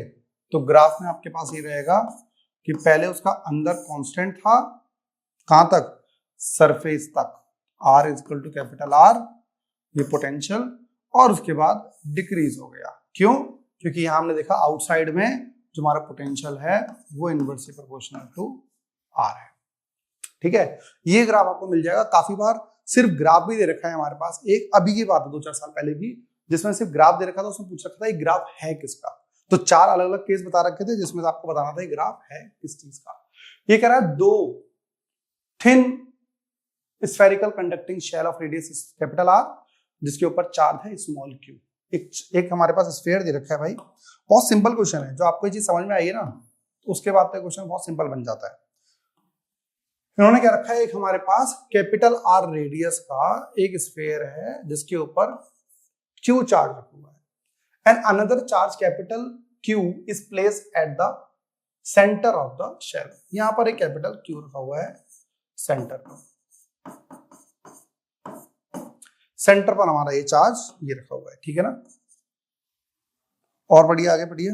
तो ग्राफ में आपके पास ये रहेगा कि पहले उसका अंदर कांस्टेंट था, कहां तक, सरफेस तक, R is equal to capital R, ये पोटेंशियल, और उसके बाद डिक्रीज हो गया। क्यों? क्योंकि यहां हमने देखा आउटसाइड में जो हमारा पोटेंशियल है वो इनवर्सली प्रोपोर्शनल टू R है। ठीक है, ये ग्राफ आपको मिल जाएगा। काफी बार सिर्फ ग्राफ भी दे रखा है हमारे पास। एक अभी की बात है 2-4 साल पहले की, जिसमें सिर्फ ग्राफ दे रखा था, उसमें पूछ रखा था ये ग्राफ है किसका। तो 4 अलग अलग केस बता रखे थे जिसमें से आपको बताना था ये ग्राफ है किस चीज का। ये कह रहा है 2 thin spherical conducting shell of radius capital R जिसके ऊपर चार्ज है स्मॉल क्यू। एक हमारे पास स्फीयर दे रखा है भाई। बहुत सिंपल क्वेश्चन है, जो आपको ये चीज समझ में आई है ना, तो उसके बाद तो क्वेश्चन बहुत सिंपल बन जाता है। इन्होंने क्या रखा है, एक हमारे पास कैपिटल आर रेडियस का एक स्फीयर है जिसके ऊपर क्यू चार्ज रखा हुआ है and another charge capital Q is placed at the centre of the shell. यहां पर एक कैपिटल क्यू रखा हुआ है सेंटर पर। सेंटर पर हमारा ये चार्ज ये रखा हुआ है। ठीक है ना, और बढ़िया आगे बढ़िए।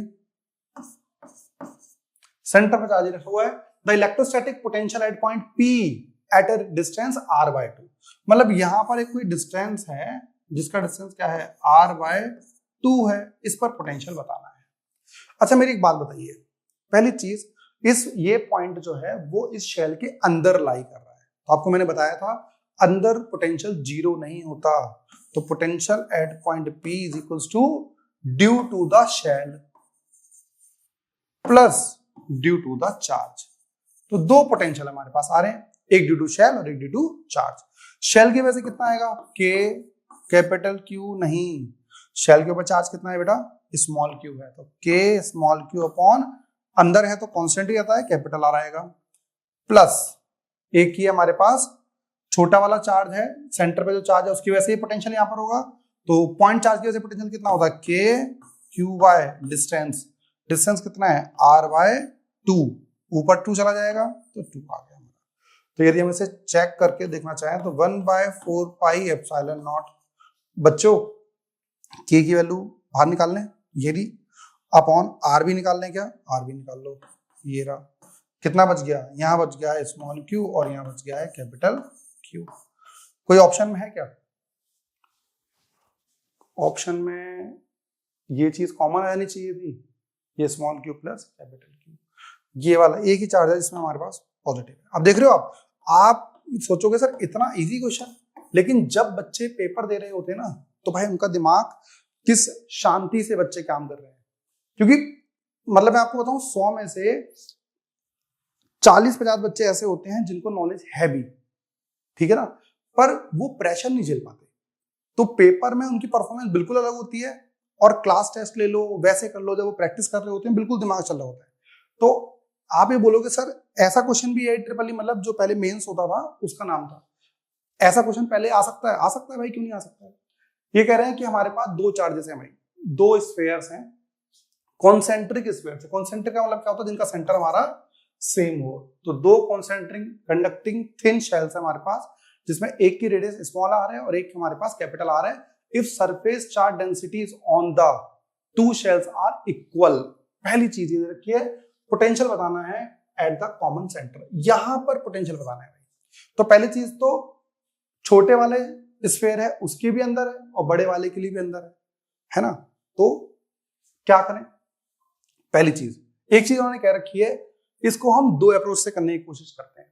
सेंटर पर चार्ज रखा हुआ है। The electrostatic potential at point P at a distance R/2। मतलब यहां पर एक कोई डिस्टेंस है जिसका डिस्टेंस क्या है, R/2 है। इस पर पोटेंशियल बताना है। अच्छा मेरी एक बात बताइए, पहली चीज, इस ये पॉइंट जो है वो इस शेल के अंदर लाई कर रहा है। तो आपको मैंने बताया था अंदर पोटेंशियल 0 नहीं होता। तो potential at point P is equals to due to the shell plus due to the charge. तो 2 पोटेंशियल हमारे पास आ रहे हैं, एक ड्यू टू शेल और एक ड्यू टू चार्ज। शेल की वजह से कितना आएगा, के कैपिटल क्यू नहीं, शेल के ऊपर चार्ज कितना है बेटा, स्मॉल क्यू है। तो के स्मॉल क्यू अपॉन, अंदर है तो कांस्टेंट ही आता है, कैपिटल आर आएगा, प्लस एक ही हमारे पास छोटा वाला चार्ज है, सेंटर पे जो चार्ज है उसकी वजह से ये पोटेंशियल यहां पर होगा। तो पॉइंट चार्ज की वजह से पोटेंशियल कितना होता है, के क्यू बाय डिस्टेंस, डिस्टेंस कितना है R/2, ऊपर 2 चला जाएगा तो 2 आ गया। तो यदि हम इसे चेक करके देखना चाहें तो 1/4 पाई एप्सिलॉन नॉट, बच्चों के की वैल्यू बाहर निकाल लें, ये भी अपॉन आर भी निकाल लें, क्या आर भी निकाल लो, ये रहा। कितना बच गया, यहाँ बच गया है स्मॉल क्यू और यहाँ बच गया है कैपिटल क्यू। कोई ऑप्शन में है क्या, ऑप्शन में ये चीज कॉमन रहनी चाहिए थी, ये small Q plus capital Q. ये वाला एक ही चार्ज है जिसमें हमारे पास पॉजिटिव है। अब देख रहे हो आप सोचोगे सर इतना इजी क्वेश्चन, लेकिन जब बच्चे पेपर दे रहे होते हैं ना तो भाई उनका दिमाग किस शांति से बच्चे काम कर रहे हैं। क्योंकि मतलब मैं आपको बताऊं 100 में से 40-50 बच्चे ऐसे होते हैं जिनको नॉलेज है भी, ठीक है ना, पर वो प्रेशर नहीं झेल पाते। तो पेपर में उनकी परफॉर्मेंस बिल्कुल अलग होती है, और क्लास टेस्ट ले लो, वैसे कर लो, जब वो प्रैक्टिस कर रहे होते हैं बिल्कुल दिमाग चल रहा होता है। तो आप ये बोलोगे सर ऐसा क्वेश्चन भी है ट्रिपल ई, मतलब जो पहले मेंस होता था उसका नाम था, ऐसा क्वेश्चन पहले आ सकता है? आ सकता है भाई, क्यों नहीं आ सकता है। ये कह रहे हैं कि हमारे पास 2 चार्जेस हैं भाई, 2 स्फीयर्स हैं, कॉन्सेंट्रिक स्फीयर्स। कॉन्सेंट्रिक का मतलब क्या होता है, जिनका सेंटर हमारा सेम हो। तो 2 कॉन्सेंट्रिक कंडक्टिंग थिन शेल्स है हमारे पास, जिसमें एक की रेडियस स्मॉल आर है और एक हमारे पास कैपिटल आर है। If surface charge densities on the 2 shells are equal, पहली चीज ये रखिए, पोटेंशियल बताना है एट द कॉमन सेंटर, यहां पर पोटेंशियल बताना है। तो पहली चीज तो छोटे वाले स्फीयर है उसके भी अंदर है और बड़े वाले के लिए भी अंदर है ना। तो क्या करें, पहली चीज, एक चीज उन्होंने कह रखी है, इसको हम दो अप्रोच से करने की कोशिश करते हैं,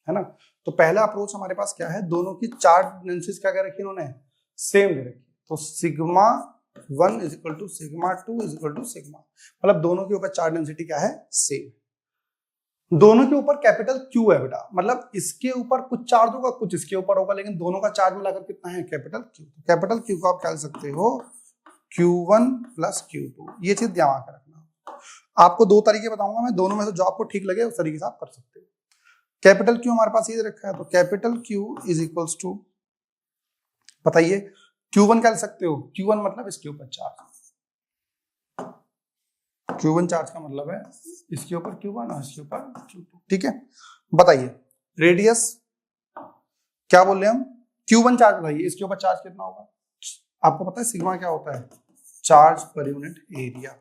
है ना। तो पहला अप्रोच हमारे पास क्या है, दोनों की चार्ज डेंसिटीज क्या कह रखी है इन्होंने, सेम दे रखी है। तो sigma 1 is equal to sigma 2 is equal to sigma, मतलब दोनों के ऊपर चार्ज डेंसिटी क्या है, सेम। दोनों के ऊपर कैपिटल क्यू है बेटा, मतलब इसके ऊपर कुछ चार्ज होगा कुछ इसके ऊपर होगा, लेकिन दोनों का चार्ज मिलाकर कितना है, कैपिटल क्यू। कैपिटल क्यू को आप क्या लिख सकते हो, Q1 प्लस Q2। ये चीज ध्यान में रखना। आपको दो तरीके बताऊंगा मैं, दोनों में से जो आपको ठीक लगे उस तरीके से आप कर सकते हो। कैपिटल क्यू हमारे पास ये रखा है, तो capital Q is equals to, बताइए Q1 क्या लिख सकते हो, Q1 मतलब इसके ऊपर चार्ज, Q1 चार्ज का मतलब है इसके ऊपर Q1 और इसके ऊपर Q2, ठीक है। बताइए रेडियस क्या बोल रहे हैं हम, Q1 चार्ज बताइए, इसके ऊपर चार्ज कितना होगा, आपको पता है सिग्मा क्या होता है, चार्ज पर यूनिट एरिया।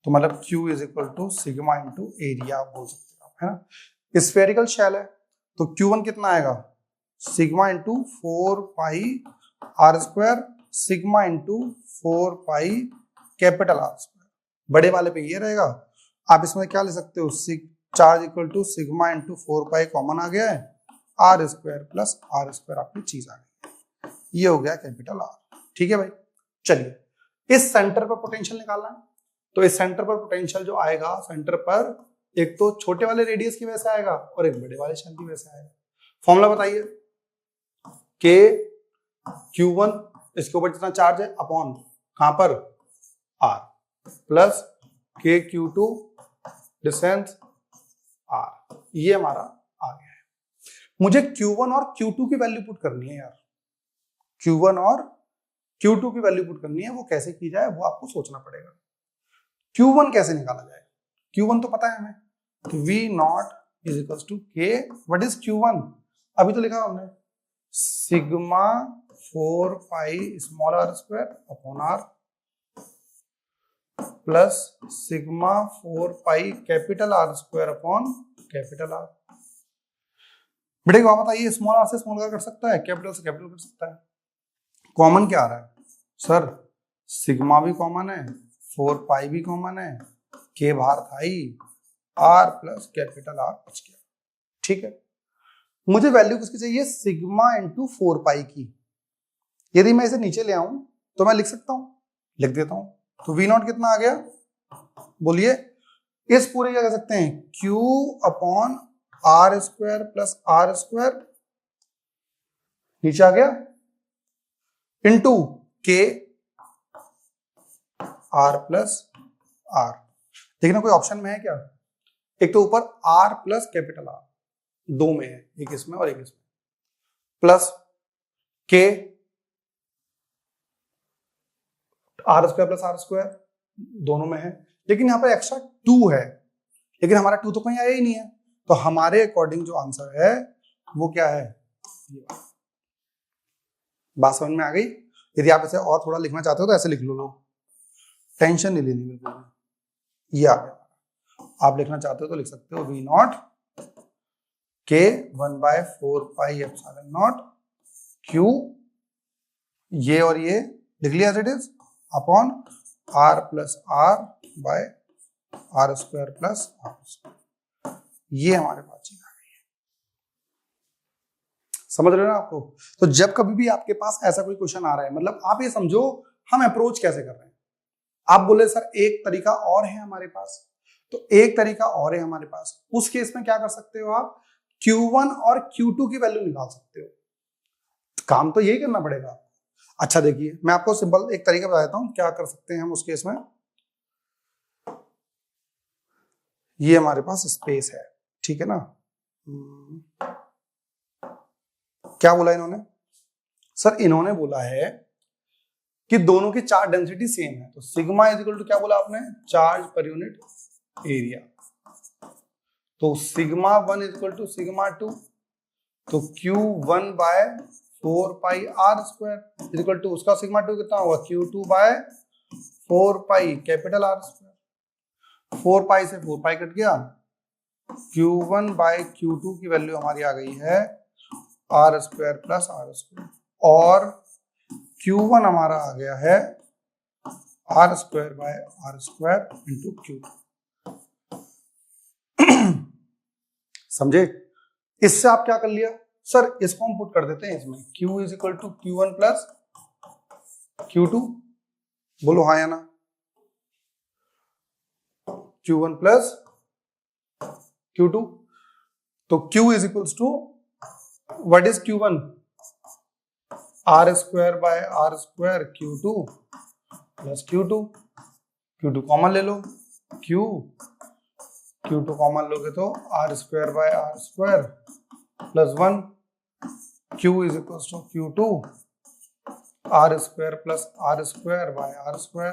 तो मतलब Q is equal to sigma into area बोल सकते हो, है ना। स्फेरिकल शेल है तो Q1 कितना आएगा, sigma into 4 pi R square, sigma into 4 pi capital R square. बड़े वाले पे ये रहेगा, आप इसमें क्या ले सकते हो, charge equal to sigma into 4 pi common आ गया है, R square plus R square आपकी चीज आ गई, ये हो गया कैपिटल आर, ठीक है भाई। चलिए इस सेंटर पर पोटेंशियल निकालना है, तो इस सेंटर पर पोटेंशियल जो आएगा, सेंटर पर एक तो छोटे वाले रेडियस की वजह से आएगा और एक बड़े वाले शेल की वजह से आएगा। फॉर्मूला बताइए, के Q1 इसके ऊपर जितना चार्ज है अपॉन कहां पर, R, प्लस के Q2 डिस्टेंस R, ये हमारा आ गया है। मुझे Q1 और Q2 की वैल्यू पुट करनी है यार, Q1 और Q2 की वैल्यू पुट करनी है, वो कैसे की जाए वो आपको सोचना पड़ेगा। Q1 कैसे निकाला जाए, Q1 तो पता है हमें, तो V नॉट is equal to K, what is Q1, अभी तो लिखा हमने sigma 4 pi small R square upon R plus sigma 4 pi capital R square upon capital R. बेटे क्या बताइए, स्मॉल आर से स्मॉल कर सकता है, कैपिटल से कैपिटल कर सकता है, कॉमन क्या आ रहा है सर, सिग्मा भी कॉमन है, 4 पाई भी कॉमन है, के बाहर था ही, आर प्लस कैपिटल आर बच गया, ठीक है। मुझे वैल्यू किसकी चाहिए, सिग्मा इंटू 4 पाई की। यदि मैं इसे नीचे ले आऊं तो मैं लिख सकता हूं, लिख देता हूं, तो वी नॉट कितना आ गया, बोलिए, इस पूरे क्या कह सकते हैं, Q upon R square plus R square, नीचे आ गया, इंटू के आर प्लस आर। देखना कोई ऑप्शन में है क्या, एक तो ऊपर आर प्लस कैपिटल आर, दो में है, एक इसमें और एक इसमें, plus K R square plus R square दोनों में है, लेकिन यहां पर एक्स्ट्रा 2 है, लेकिन हमारा 2 तो कहीं आया ही नहीं है, तो हमारे अकॉर्डिंग जो आंसर है वो क्या है, बात समझ में आ गई। यदि आप इसे और थोड़ा लिखना चाहते हो तो ऐसे लिख लो, टेंशन नहीं लेनी बिल्कुल, ये आ गया। आप लिखना चाहते हो तो लिख सकते हो वी नॉट के 1/4 पाई एप्सिलॉन नॉट Q, ये और ये लिख लिया as it is, upon R plus R by R square plus R square, ये हमारे पास चीज आ गई है, समझ रहे हो ना आपको। तो जब कभी भी आपके पास ऐसा कोई क्वेश्चन आ रहा है, मतलब आप ये समझो हम अप्रोच कैसे कर रहे हैं। आप बोले सर एक तरीका और है हमारे पास, तो एक तरीका और है हमारे पास, उस केस में क्या कर सकते हो आप, Q1 और Q2 की वैल्यू निकाल सकते हो, काम तो यही करना पड़ेगा। अच्छा देखिए मैं आपको सिंपल एक तरीका बता देता हूं क्या कर सकते हैं हम उस केस में। ये हमारे पास स्पेस है, ठीक है ना, क्या बोला इन्होंने, सर इन्होंने बोला है कि दोनों की चार्ज डेंसिटी सेम है, तो सिग्मा इज इक्वल टू क्या बोला आपने, चार्ज पर यूनिट एरिया, तो sigma 1 is equal to sigma 2, तो Q1 by 4 pi R square is equal to उसका सिग्मा 2 कितना होगा, Q2 by 4 pi capital R square. 4 pi से 4 पाई कट गया, Q1 बाय Q2 की वैल्यू हमारी आ गई है R square plus R square, और Q1 हमारा आ गया है R square by R square into Q2। समझे? इससे आप क्या कर लिया सर, इसको हम पुट कर देते हैं इसमें, Q is equal to Q1 plus Q2, बोलो हाँ या ना, Q1 प्लस Q2, तो Q is equals to what is Q1, R square by R square Q2 plus Q2 common ले लो, Q2 कॉमन लोगे तो R square by R square plus 1, Q is equals to Q2 R square plus R square by R square,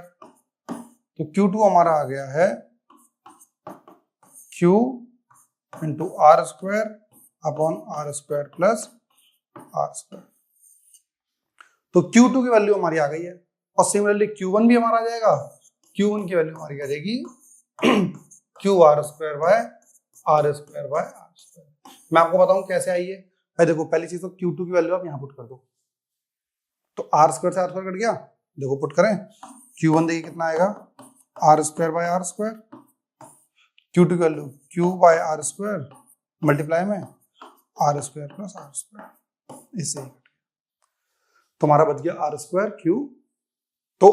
तो Q2 हमारा आ गया है Q into R square upon R square plus R square, तो Q2 की value हमारी आ गई है, और सिमिलरली Q1 भी हमारा आ जाएगा, Q1 की वैल्यू हमारी आ जाएगी QR square by R square by R square. मैं आपको बताऊं कैसे आई है भाई, देखो पहली चीज तो Q2 की वैल्यू आप यहाँ पुट कर दो, तो R स्क्वायर से R स्क्वायर कट गया, देखो पुट करें, Q1 देखिए कितना आएगा R square by R square, Q2 की value Q by R square multiply में R square plus R square, इससे ही तुम्हारा बच गया R स्क्वायर Q। तो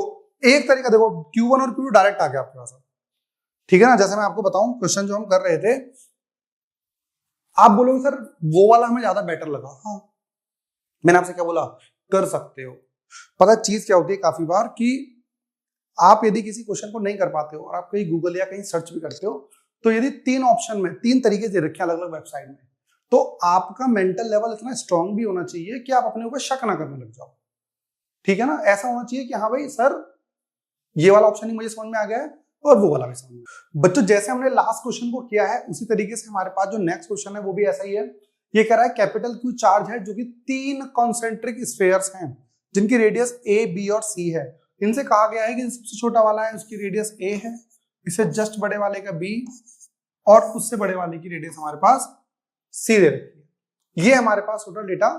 एक तरीका देखो, Q1 और Q2 डायरेक्ट आ गया आपके पास, ठीक है ना। जैसे मैं आपको बताऊं क्वेश्चन जो हम कर रहे थे, आप बोलोगे सर वो वाला हमें ज्यादा बेटर लगा, हाँ मैंने आपसे क्या बोला, कर सकते हो। पता चीज क्या होती है काफी बार कि आप यदि किसी क्वेश्चन को नहीं कर पाते हो और आप कहीं गूगल या कहीं सर्च भी करते हो, तो यदि 3 ऑप्शन में 3 तरीके से रखे अलग अलग वेबसाइट में, तो आपका मेंटल लेवल इतना स्ट्रांग भी होना चाहिए कि आप अपने ऊपर शक ना करने लग जाओ, ठीक है ना। ऐसा होना चाहिए कि हाँ भाई सर ये वाला ऑप्शन ही मुझे समझ में आ गया है और वो वाला भी समझ में। बच्चों जैसे हमने लास्ट क्वेश्चन को किया है उसी तरीके से हमारे पास जो नेक्स्ट क्वेश्चन है वो भी ऐसा ही है। ये कह रहा है कैपिटल Q चार्ज है जो कि 3 कॉन्सेंट्रिक स्फीयर्स हैं जिनकी रेडियस A, B और C है। इनसे कहा गया है कि सबसे छोटा वाला है उसकी रेडियस A है, इससे जस्ट बड़े वाले का B और उससे बड़े वाले की रेडियस हमारे पास C दे रखी है। ये हमारे पास टोटल डेटा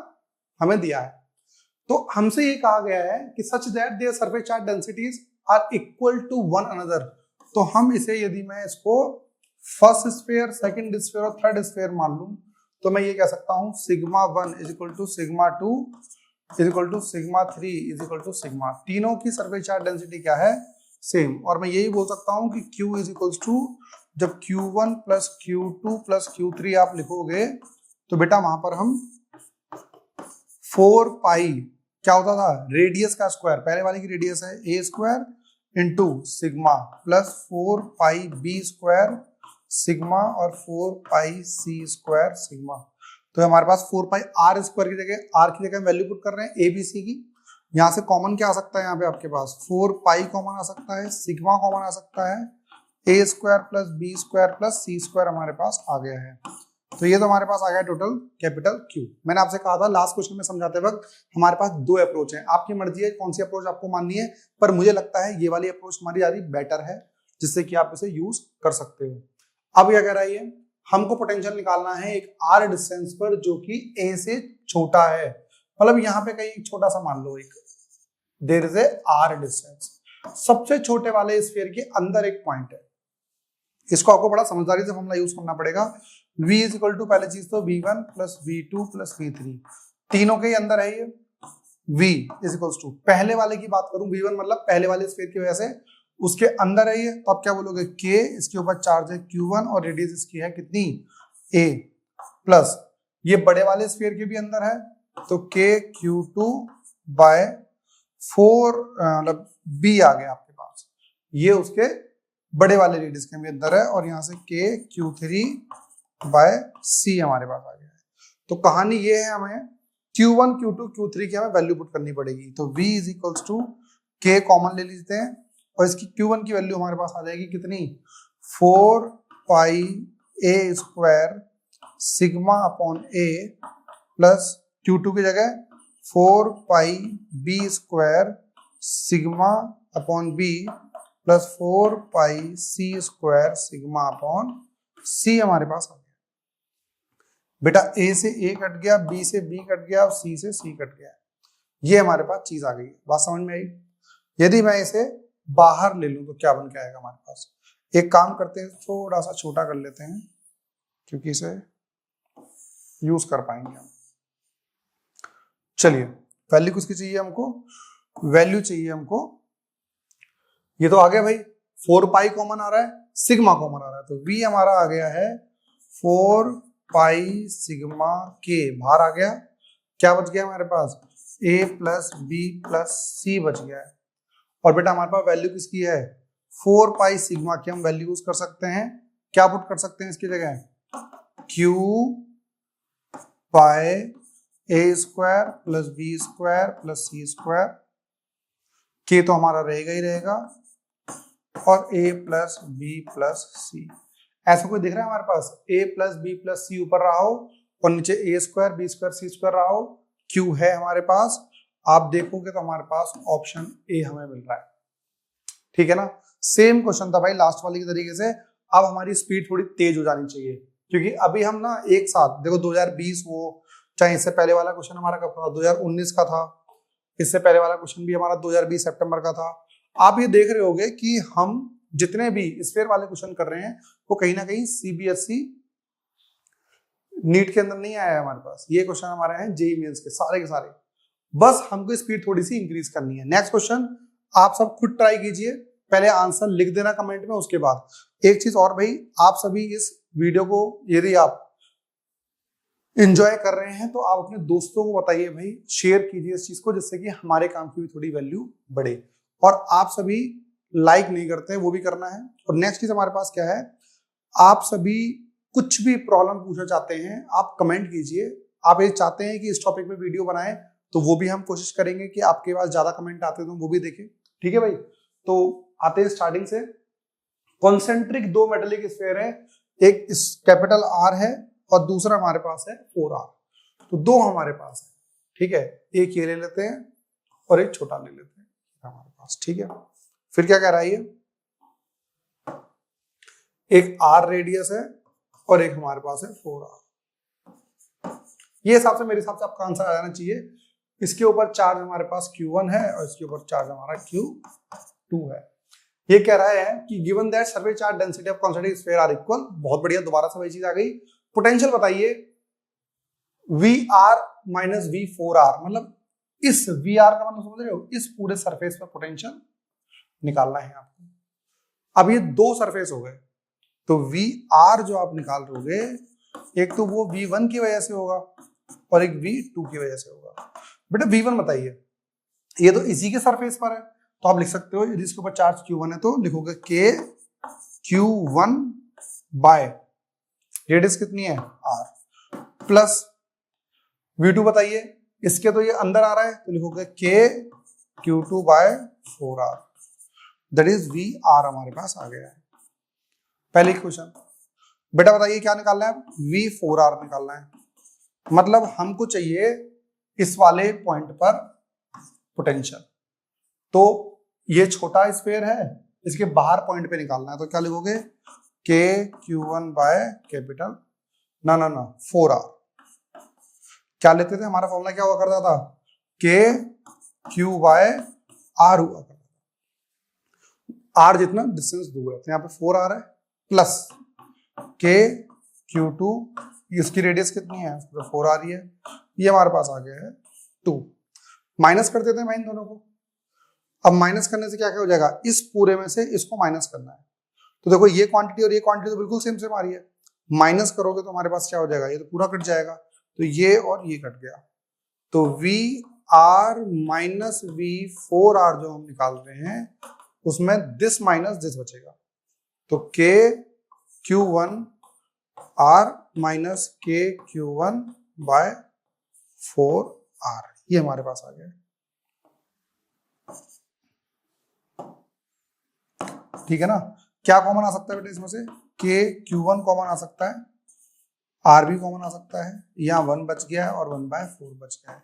हमें दिया है। तो हमसे ये कहा गया है कि such that there surface charge densities are equal to one another, तो हम इसे यदि मैं इसको फर्स्ट स्फीयर, सेकंड स्फीयर और थर्ड स्फीयर मान लूं, तो मैं ये कह सकता हूं sigma 1 is equal to sigma 2 is equal to sigma 3 is equal to sigma, तीनों की सरफेस चार्ज डेंसिटी क्या है, सेम। और मैं यही बोल सकता हूं कि Q इज इक्वल टू, जब Q1 plus Q2 plus Q3 आप लिखोगे तो बेटा वहां पर हम 4 पाई क्या होता था, रेडियस का स्क्वायर, पहले वाले की रेडियस है A square into sigma plus 4 pi B square sigma और 4 पाई C स्क्वायर सिग्मा। तो हमारे पास 4 पाई R स्क्वायर की जगह, R की जगह वैल्यू पुट कर रहे हैं ABC की, यहाँ से कॉमन क्या आ सकता है, यहाँ पे आपके पास 4 पाई कॉमन आ सकता है, सिग्मा कॉमन आ सकता है, A square plus B square plus C square हमारे पास आ गया है। तो ये तो हमारे पास आ गया टोटल कैपिटल Q। मैंने आपसे कहा था लास्ट क्वेश्चन में समझाते वक्त हमारे पास 2 अप्रोच हैं, आपकी मर्जी है कौन सी अप्रोच आपको माननी है, पर मुझे लगता है ये वाली अप्रोच हमारी ज्यादा बेटर है जिससे कि आप इसे यूज कर सकते हो। अब क्या कह रहा है, हमको पोटेंशियल निकालना है एक R डिस्टेंस पर जो कि A से छोटा है, मतलब यहाँ पे कहीं छोटा सा मान लो, एक there is a R distance, सबसे छोटे वाले स्फीयर के अंदर एक पॉइंट है। इसको आपको बड़ा समझदारी से फॉर्मूला यूज करना पड़ेगा। V इज इक्वल टू, पहले चीज तो V1 plus V2 plus V3, तीनों के ही अंदर है ये। V इज इक्वल टू, पहले वाले की बात करूं V1 मतलब पहले वाले स्फीयर की वजह से उसके अंदर है ये, तो आप क्या बोलोगे K, इसके ऊपर चार्ज है Q1 और रेडियस इसकी है कितनी A, प्लस ये बड़े वाले स्फीयर के भी अंदर है तो K Q2 बाय 4 मतलब B आ गया आपके पास, ये उसके बड़े वाले रेडियस के भी अंदर है, और यहाँ से K Q3 बाय C हमारे पास आ गया है। तो कहानी ये है, हमें Q1 Q2 Q3 की हमें वैल्यू पुट करनी पड़ेगी। तो V is equals to K common ले लेते हैं और इसकी Q1 की वैल्यू हमारे पास आ जाएगी कितनी, 4 पाई A square sigma upon A plus Q2 की जगह 4 पाई B square sigma upon B plus 4 pi C square sigma upon सी हमारे पास आ गया। बेटा ए से ए कट गया, बी से बी कट गया और सी से सी कट गया। ये हमारे पास चीज आ गई। बात समझ में आई? यदि मैं इसे बाहर ले लूं तो क्या बन के आएगा हमारे पास? एक काम करते हैं, थोड़ा सा छोटा कर लेते हैं क्योंकि इसे यूज कर पाएंगे हम। चलिए, वैल्यू किसकी चाहिए हमको? वैल्यू चाहिए हमको, ये तो आ गया भाई, 4 पाई कॉमन आ रहा है, सिग्मा कॉमन आ रहा है, तो v हमारा आ गया है 4 पाई सिग्मा के। बाहर आ गया, क्या बच गया हमारे पास? a प्लस बी प्लस सी बच गया है। और बेटा हमारे पास वैल्यू किसकी है? 4 पाई सिग्मा की हम वैल्यू यूज कर सकते हैं। क्या पुट कर सकते हैं इसकी जगह? q pi a square plus b square plus c square. के तो हमारा रहेगा ही रहेगा, और a plus b plus c. ऐसा कोई दिख रहा है हमारे पास? a plus b plus c ऊपर रहा हो और नीचे a square b square c square रहा हो, q है हमारे पास। आप देखोगे तो हमारे पास ऑप्शन ए हमें मिल रहा है। ठीक है ना? सेम क्वेश्चन था भाई लास्ट वाले के तरीके से। अब हमारी स्पीड थोड़ी तेज हो जानी चाहिए, क्योंकि अभी हम ना एक साथ देखो 2020 वो, चाहे इससे पहले वाला क्वेश्चन हमारा कब था? 2019 का था। इससे पहले वाला क्वेश्चन भी हमारा 2020 सितंबर का था। आप ये देख रहे होगे कि हम जितने भी स्फीयर वाले क्वेश्चन कर रहे हैं वो कहीं ना कहीं सीबीएसई नीट के अंदर नहीं आया है हमारे पास। ये क्वेश्चन हमारे हैं जेईई मेंस के सारे। बस हमको स्पीड थोड़ी सी इंक्रीज करनी है। नेक्स्ट क्वेश्चन आप सब खुद ट्राई कीजिए, पहले आंसर लिख देना कमेंट में, उसके बाद एक चीज और भाई, आप सभी इस वीडियो को यदि आप एंजॉय कर रहे हैं तो आप अपने दोस्तों को बताइए भाई, शेयर कीजिए इस चीज को, जिससे कि हमारे काम की भी थोड़ी वैल्यू बढ़े। और आप सभी लाइक नहीं करते हैं, वो भी करना है। और नेक्स्ट चीज हमारे पास क्या है, आप सभी कुछ भी प्रॉब्लम पूछना चाहते हैं आप कमेंट कीजिए। आप ये चाहते हैं कि इस टॉपिक पे वीडियो बनाएं तो वो भी हम कोशिश करेंगे कि आपके पास ज्यादा कमेंट आते हैं तो वो भी देखें। ठीक है भाई? तो आते हैं स्टार्टिंग से। कॉन्सेंट्रिक दो मेटेलिक स्फीयर है, एक कैपिटल आर है और दूसरा हमारे पास है 4r। तो दो हमारे पास है। ठीक है, एक ये ले लेते हैं और एक छोटा ले लेते हैं हमारे पास। ठीक है, फिर क्या कह रहा है ये? एक r रेडियस है और एक हमारे पास है 4r। ये हिसाब से, मेरे हिसाब से आपका आंसर आ जाना चाहिए। इसके ऊपर चार्ज हमारे पास Q1 है और इसके ऊपर चार्ज हमारा Q2 है। ये कह रहा है कि given that surface charge density of concentric sphere are equal. बहुत बढ़िया, दोबारा से वही चीज आ गई। पोटेंशियल बताइए, VR माइनस V4R, मतलब इस VR का मतलब समझ रहे हो? इस पूरे सरफेस पर पोटेंशियल निकालना है आपको। अब ये दो सरफेस हो गए, तो VR जो आप निकाल रहोगे, एक तो वो V1 की वजह से होगा और एक V2 की वजह से होगा। बेटा V1 बताइए, ये तो इसी के सरफेस पर है, तो आप लिख सकते हो यदि इसके ऊपर चार्ज Q1 है तो लिखोगे K Q1 बाय रेडियस कितनी है R, प्लस V2 बताइए, इसके तो ये अंदर आ रहा है तो लिखोगे K Q2 by 4R, that is VR हमारे पास आ गया है। पहले क्वेश्चन बेटा बताइए क्या निकालना है? V4R निकालना है। मतलब हमको चाहिए इस वाले पॉइंट पर पोटेंशियल। तो ये छोटा स्फीयर है, इसके बाहर पॉइंट पे निकालना है, तो क्या लिखोगे? K Q1 बाय कैपिटल ना 4R। क्या लेते थे? हमारा फॉर्मूला क्या हुआ करता था? K Q बाय R हुआ करता था। R जितना डिस्टेंस दूर है, तो यहाँ पे 4R है, प्लस K Q2, इसकी रेडियस कितनी है? 4R ही है। ये हमारे पास आ गया है 2। माइनस कर देते हैं भाई इन दोनों को। अब माइनस करने से क्या क्या हो जाएगा? इस पूरे में से इसको माइनस करना है। तो देखो ये क्वांटिटी और ये क्वांटिटी तो बिल्कुल सेम आ रही है। माइनस करोगे तो हमारे पास क्या हो जाएगा? ये तो पूरा कट जाएगा, तो ये और ये कट गया। तो VR माइनस V4R जो हम निकाल रहे हैं उसमें दिस माइनस दिस बचेगा, तो K Q1 R minus K Q1 by 4R, ये हमारे पास आ गया। ठीक है ना? क्या कॉमन आ सकता है बेटा इसमें से? K Q1 कॉमन आ सकता है, R भी कॉमन आ सकता है, यहाँ 1 बच गया है और 1 बाय 4 बच गया है।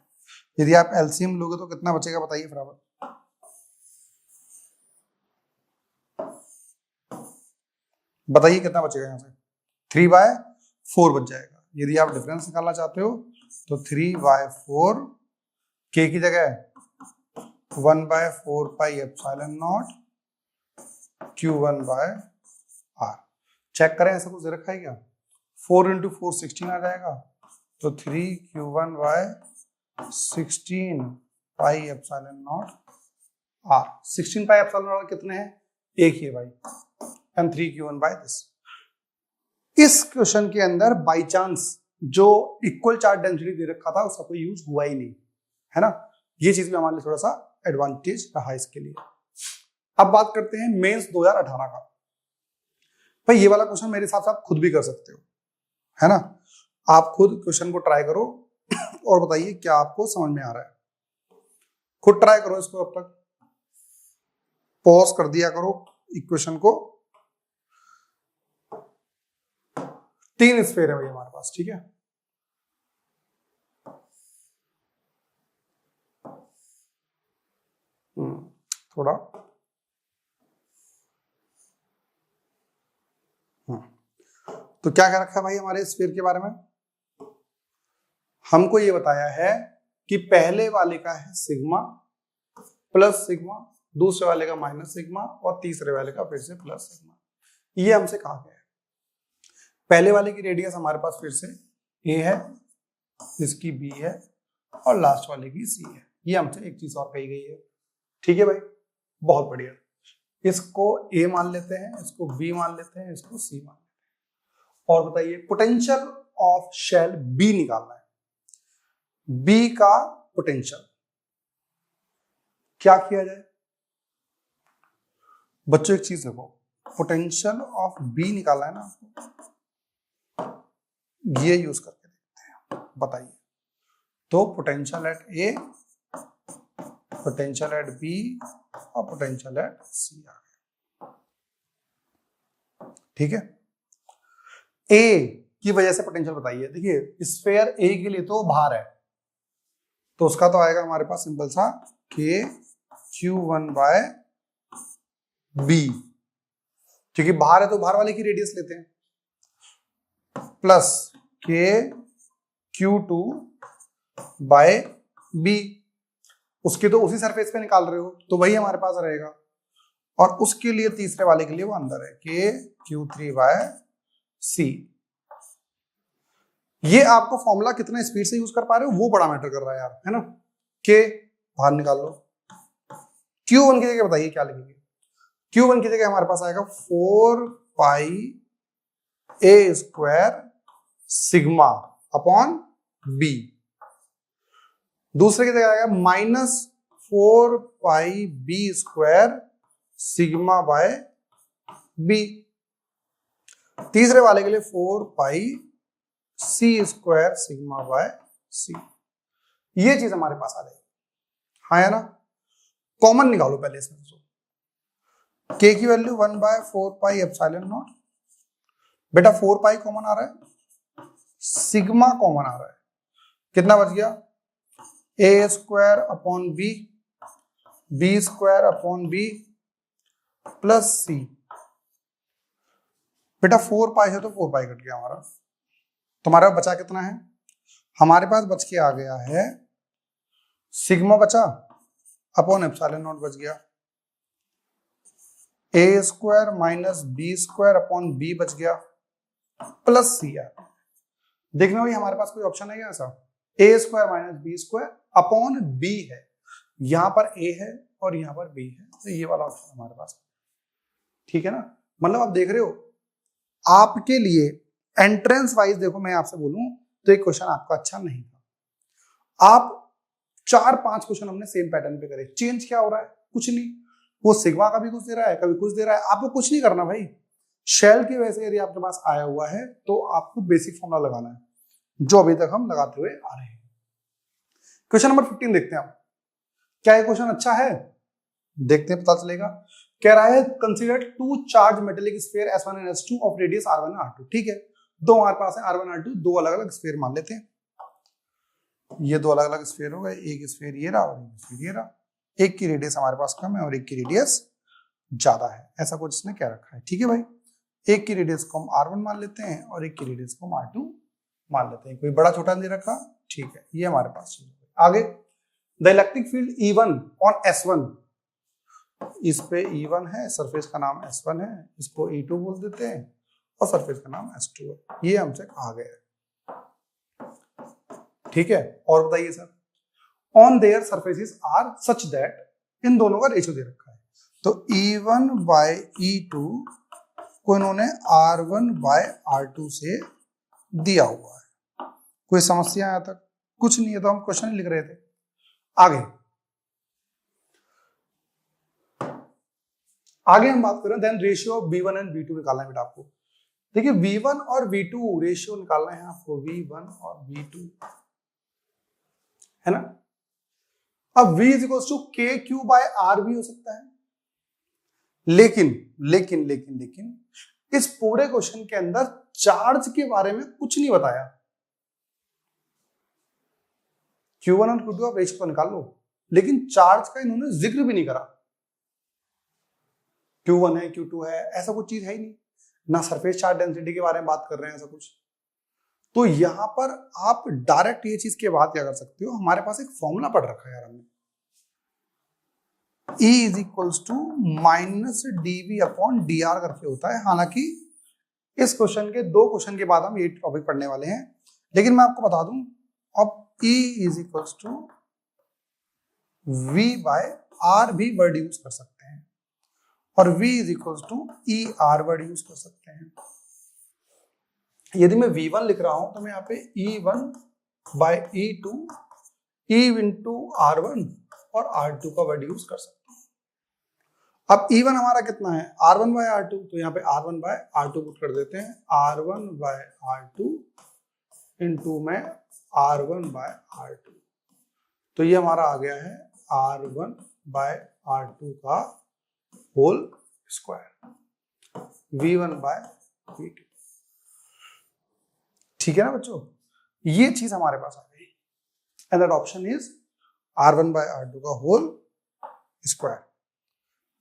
यदि आप एलसीएम लोगे तो कितना बचेगा बताइए फटाफट? बताइए कितना बचेगा यहाँ से, 3/4 बच जाएगा। यदि आप डिफरेंस निकालना चाहते हो तो 3/4 के की जगह 1/4 pi epsilon not Q1/R। Check करें ऐसा कुछ दे रखा है क्या? 4 × 4 16 आ जाएगा, तो 3Q1/16 pi epsilon not R। 16 pi epsilon not कितने हैं? एक ही है भाई, and 3Q1/this। इस क्वेश्चन के अंदर बाई चांस जो इक्वल चार्ज डेंसिटी दे रखा था उसका कोई यूज हुआ ही नहीं, है ना। ये चीज भी हमारे लिए थोड़ा सा एडवांटेज रहा इसके लिए। अब बात करते हैं मेंस 2018 का। भाई ये वाला क्वेश्चन मेरे हिसाब से आप खुद भी कर सकते हो, है ना। आप खुद क्वेश्चन को ट्राई करो और बताइए क्या आपको समझ में आ रहा है। खुद ट्राई करो इसको, अब तक पॉज कर दिया करो इक्वेशन को। 3 स्फीयर है भाई हमारे पास, ठीक है। थोड़ा तो क्या रखा है भाई हमारे स्फीयर के बारे में? हमको ये बताया है कि पहले वाले का है सिग्मा प्लस सिग्मा, दूसरे वाले का माइनस सिग्मा और तीसरे वाले का फिर से प्लस सिग्मा। ये हमसे कहा गया है। पहले वाले की रेडियस हमारे पास फिर से ए है, इसकी बी है और लास्ट वाले की सी है। ये हमसे एक चीज और कही गई है, ठीक है भाई, बहुत बढ़िया। इसको ए मान लेते हैं, इसको बी मान लेते हैं, इसको सी मान लेते हैं। और बताइए पोटेंशियल ऑफ शेल बी निकालना है। बी का पोटेंशियल क्या किया जाए बच्चों? एक चीज देखो, पोटेंशियल ऑफ बी निकालना है ना आपको, ये यूज करके देखते हैं। बताइए तो potential at a, potential at b और पोटेंशियल एट सी आ गया, ठीक है। ए की वजह से पोटेंशियल बताइए। देखिए स्फीयर ए के लिए तो भार है, तो उसका तो आएगा हमारे पास सिंपल सा के Q1/B, क्योंकि भार है तो भार वाले की रेडियस लेते हैं, प्लस के Q2/B। उसकी तो उसी सरफेस पे निकाल रहे हो तो वही हमारे पास रहेगा। और उसके लिए तीसरे वाले के लिए वो अंदर है के Q3/C। ये आपको फॉर्मूला कितना स्पीड से यूज कर पा रहे हो वो बड़ा मैटर कर रहा है यार, है ना। के बाहर निकाल लो, Q1 की जगह बताइए क्या लिखेंगे? Q1 की जगह हमारे पास आएगा 4 pi A square sigma upon B. दूसरे की जगह आएगा -4 pi B square sigma by B. तीसरे वाले के लिए 4 pi C square sigma by C. ये चीज हमारे पास आ जाएगी, हाँ है ना। कॉमन निकालो पहले इसमें तो। के की वैल्यू 1/4 पाई एप्सिलॉन नॉट। बेटा 4 पाई कॉमन आ रहा है, सिग्मा कॉमन आ रहा है, कितना बच गया? A square upon B, B square upon B plus C. बेटा 4 पाई है तो 4 पाई कट गया हमारा। तुम्हारा बचा कितना है? हमारे पास बच के आ गया है सिग्मा बचा अपॉन एप्सिलॉन नॉट बच गया, A square minus B square upon B बच गया प्लस सी। यार देखना भाई हमारे पास कोई ऑप्शन है क्या ऐसा? A square minus B square upon B है, यहां पर ए है और यहां पर बी है, तो ये वाला ऑप्शन हमारे पास, ठीक है ना। मतलब आप देख रहे हो आपके लिए एंट्रेंस वाइज देखो, मैं आपसे बोलूं तो एक क्वेश्चन आपका अच्छा नहीं था। आप 4-5 क्वेश्चन हमने सेम पैटर्न पे करे, चेंज क्या हो रहा है? कुछ नहीं। वो सिग्मा का भी कुछ दे रहा है, कभी कुछ दे रहा है, आपको कुछ नहीं करना भाई। शेल की वजह से यदि आपके पास आया हुआ है तो आपको बेसिक फॉर्मूला लगाना है, जो अभी तक हम लगाते हुए आ रहे हैं। क्वेश्चन नंबर 15 देखते हैं आप। क्या ये क्वेश्चन अच्छा है? देखते हैं, पता चलेगा। कह रहा है consider 2 charge metallic sphere S1 and S2 of radius R1 और R2। ठीक है, दो हमारे पास है R1 R2, दो अलग अलग स्फीयर मान लेते हैं। ये दो अलग अलग स्फीयर हो गए, एक स्फीयर ये रहा और एक स्फीयर ये रहा। एक की रेडियस हमारे पास कम है और एक की रेडियस ज्यादा है, ऐसा कुछ इसने कह रखा है। ठीक है भाई, एक की रेडियस को हम r1 मान लेते हैं और एक की रेडियस को हम r2 मान लेते हैं। कोई बड़ा छोटा दे रखा, ठीक है, ये हमारे पास चीज। आगे the electric field E1 on S1, इस पे E1 है, सरफेस का नाम S1 है, इसको E2 बोल देते हैं और सरफेस का नाम S2 है, ये हमसे कहा गया है। ठीक है, और बताइए sir, on their surfaces are such that, इन दोनों का रेशियो दे रखा है, तो E1 बाय E2 को इन्होंने R1 बाय R2 से दिया हुआ है। कोई समस्या यहाँ तक? कुछ नहीं है, तो हम क्वेश्चन लिख रहे थे। आगे हम बात करें than ratio of V1 and V2 निकालना है बेटा आपको। देखिए V1 और V2 रेशियो निकालना है आपको, V1 और V2, है ना। अब V is equals to KQ by R भी हो सकता है, लेकिन लेकिन लेकिन लेकिन इस पूरे क्वेश्चन के अंदर चार्ज के बारे में कुछ नहीं बताया। Q1 और Q2 आप रेशियो को निकाल लो, लेकिन चार्ज का इन्होंने जिक्र भी नहीं करा। Q1 है, Q2 है, ऐसा कुछ चीज है ही नहीं, ना सरफेस चार्ज डेंसिटी के बारे में बात कर रहे हैं ऐसा कुछ। तो यहां पर आप डायरेक्ट ये चीज के बाद क्या कर सकते हो, हमारे पास एक फॉर्मूला पढ़ रखा है यार हमने, E is equals to minus dV upon dr करके होता है। हालांकि इस क्वेश्चन के 2 क्वेश्चन के बाद हम ये टॉपिक पढ़ने वाले हैं, लेकिन मैं आपको बता दूं, अब E is equals to V by R भी वर्ड यूज कर सकते हैं, और V is equals to ER word use कर सकते हैं। यदि मैं V1 लिख रहा हूं तो मैं यहाँ पे E1 bye E2 E into R1 और R2 का वर्ड यूज कर सकता हूं। अब E1 हमारा कितना है, R1 बाय R2, तो यहाँ पे R1 बाय R2 पुट कर देते हैं, R1 बाय R2 इंटू में R1 बाय R2, तो ये हमारा आ गया है R1 बाय R2 का whole square, V1 bye V2। ठीक है ना बच्चों, ये चीज हमारे पास आ गई, and that option is R1 by R2 का होल स्क्वायर।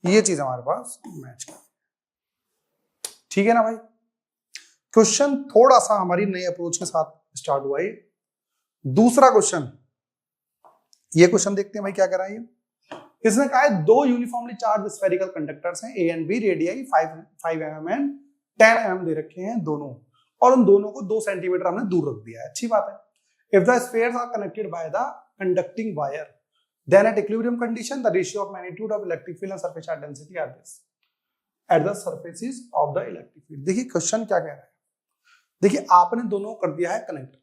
ये चीज हमारे पास मैच कर, ठीक है ना भाई। क्वेश्चन थोड़ा सा हमारी नई अप्रोच के साथ स्टार्ट हुआ है। दूसरा क्वेश्चन, ये क्वेश्चन देखते हैं भाई क्या कह रहा है ये। इसने कहा है 2 यूनिफॉर्मली चार्ज स्फेरिकल कंडक्टर्स हैं, A and B, radii 5 mm and 10 mm दे रखे हैं दोनों, और उन दोनों को 2 सेंटीमीटर हमने दूर रख दिया है। अच्छी बात है। If the spheres are connected by the conducting wire, then at equilibrium condition the ratio of magnitude of electric field and surface charge density are this at the surfaces of the electric field। देखिए question क्या कह रहा है, देखिए आपने दोनों कर दिया है connect,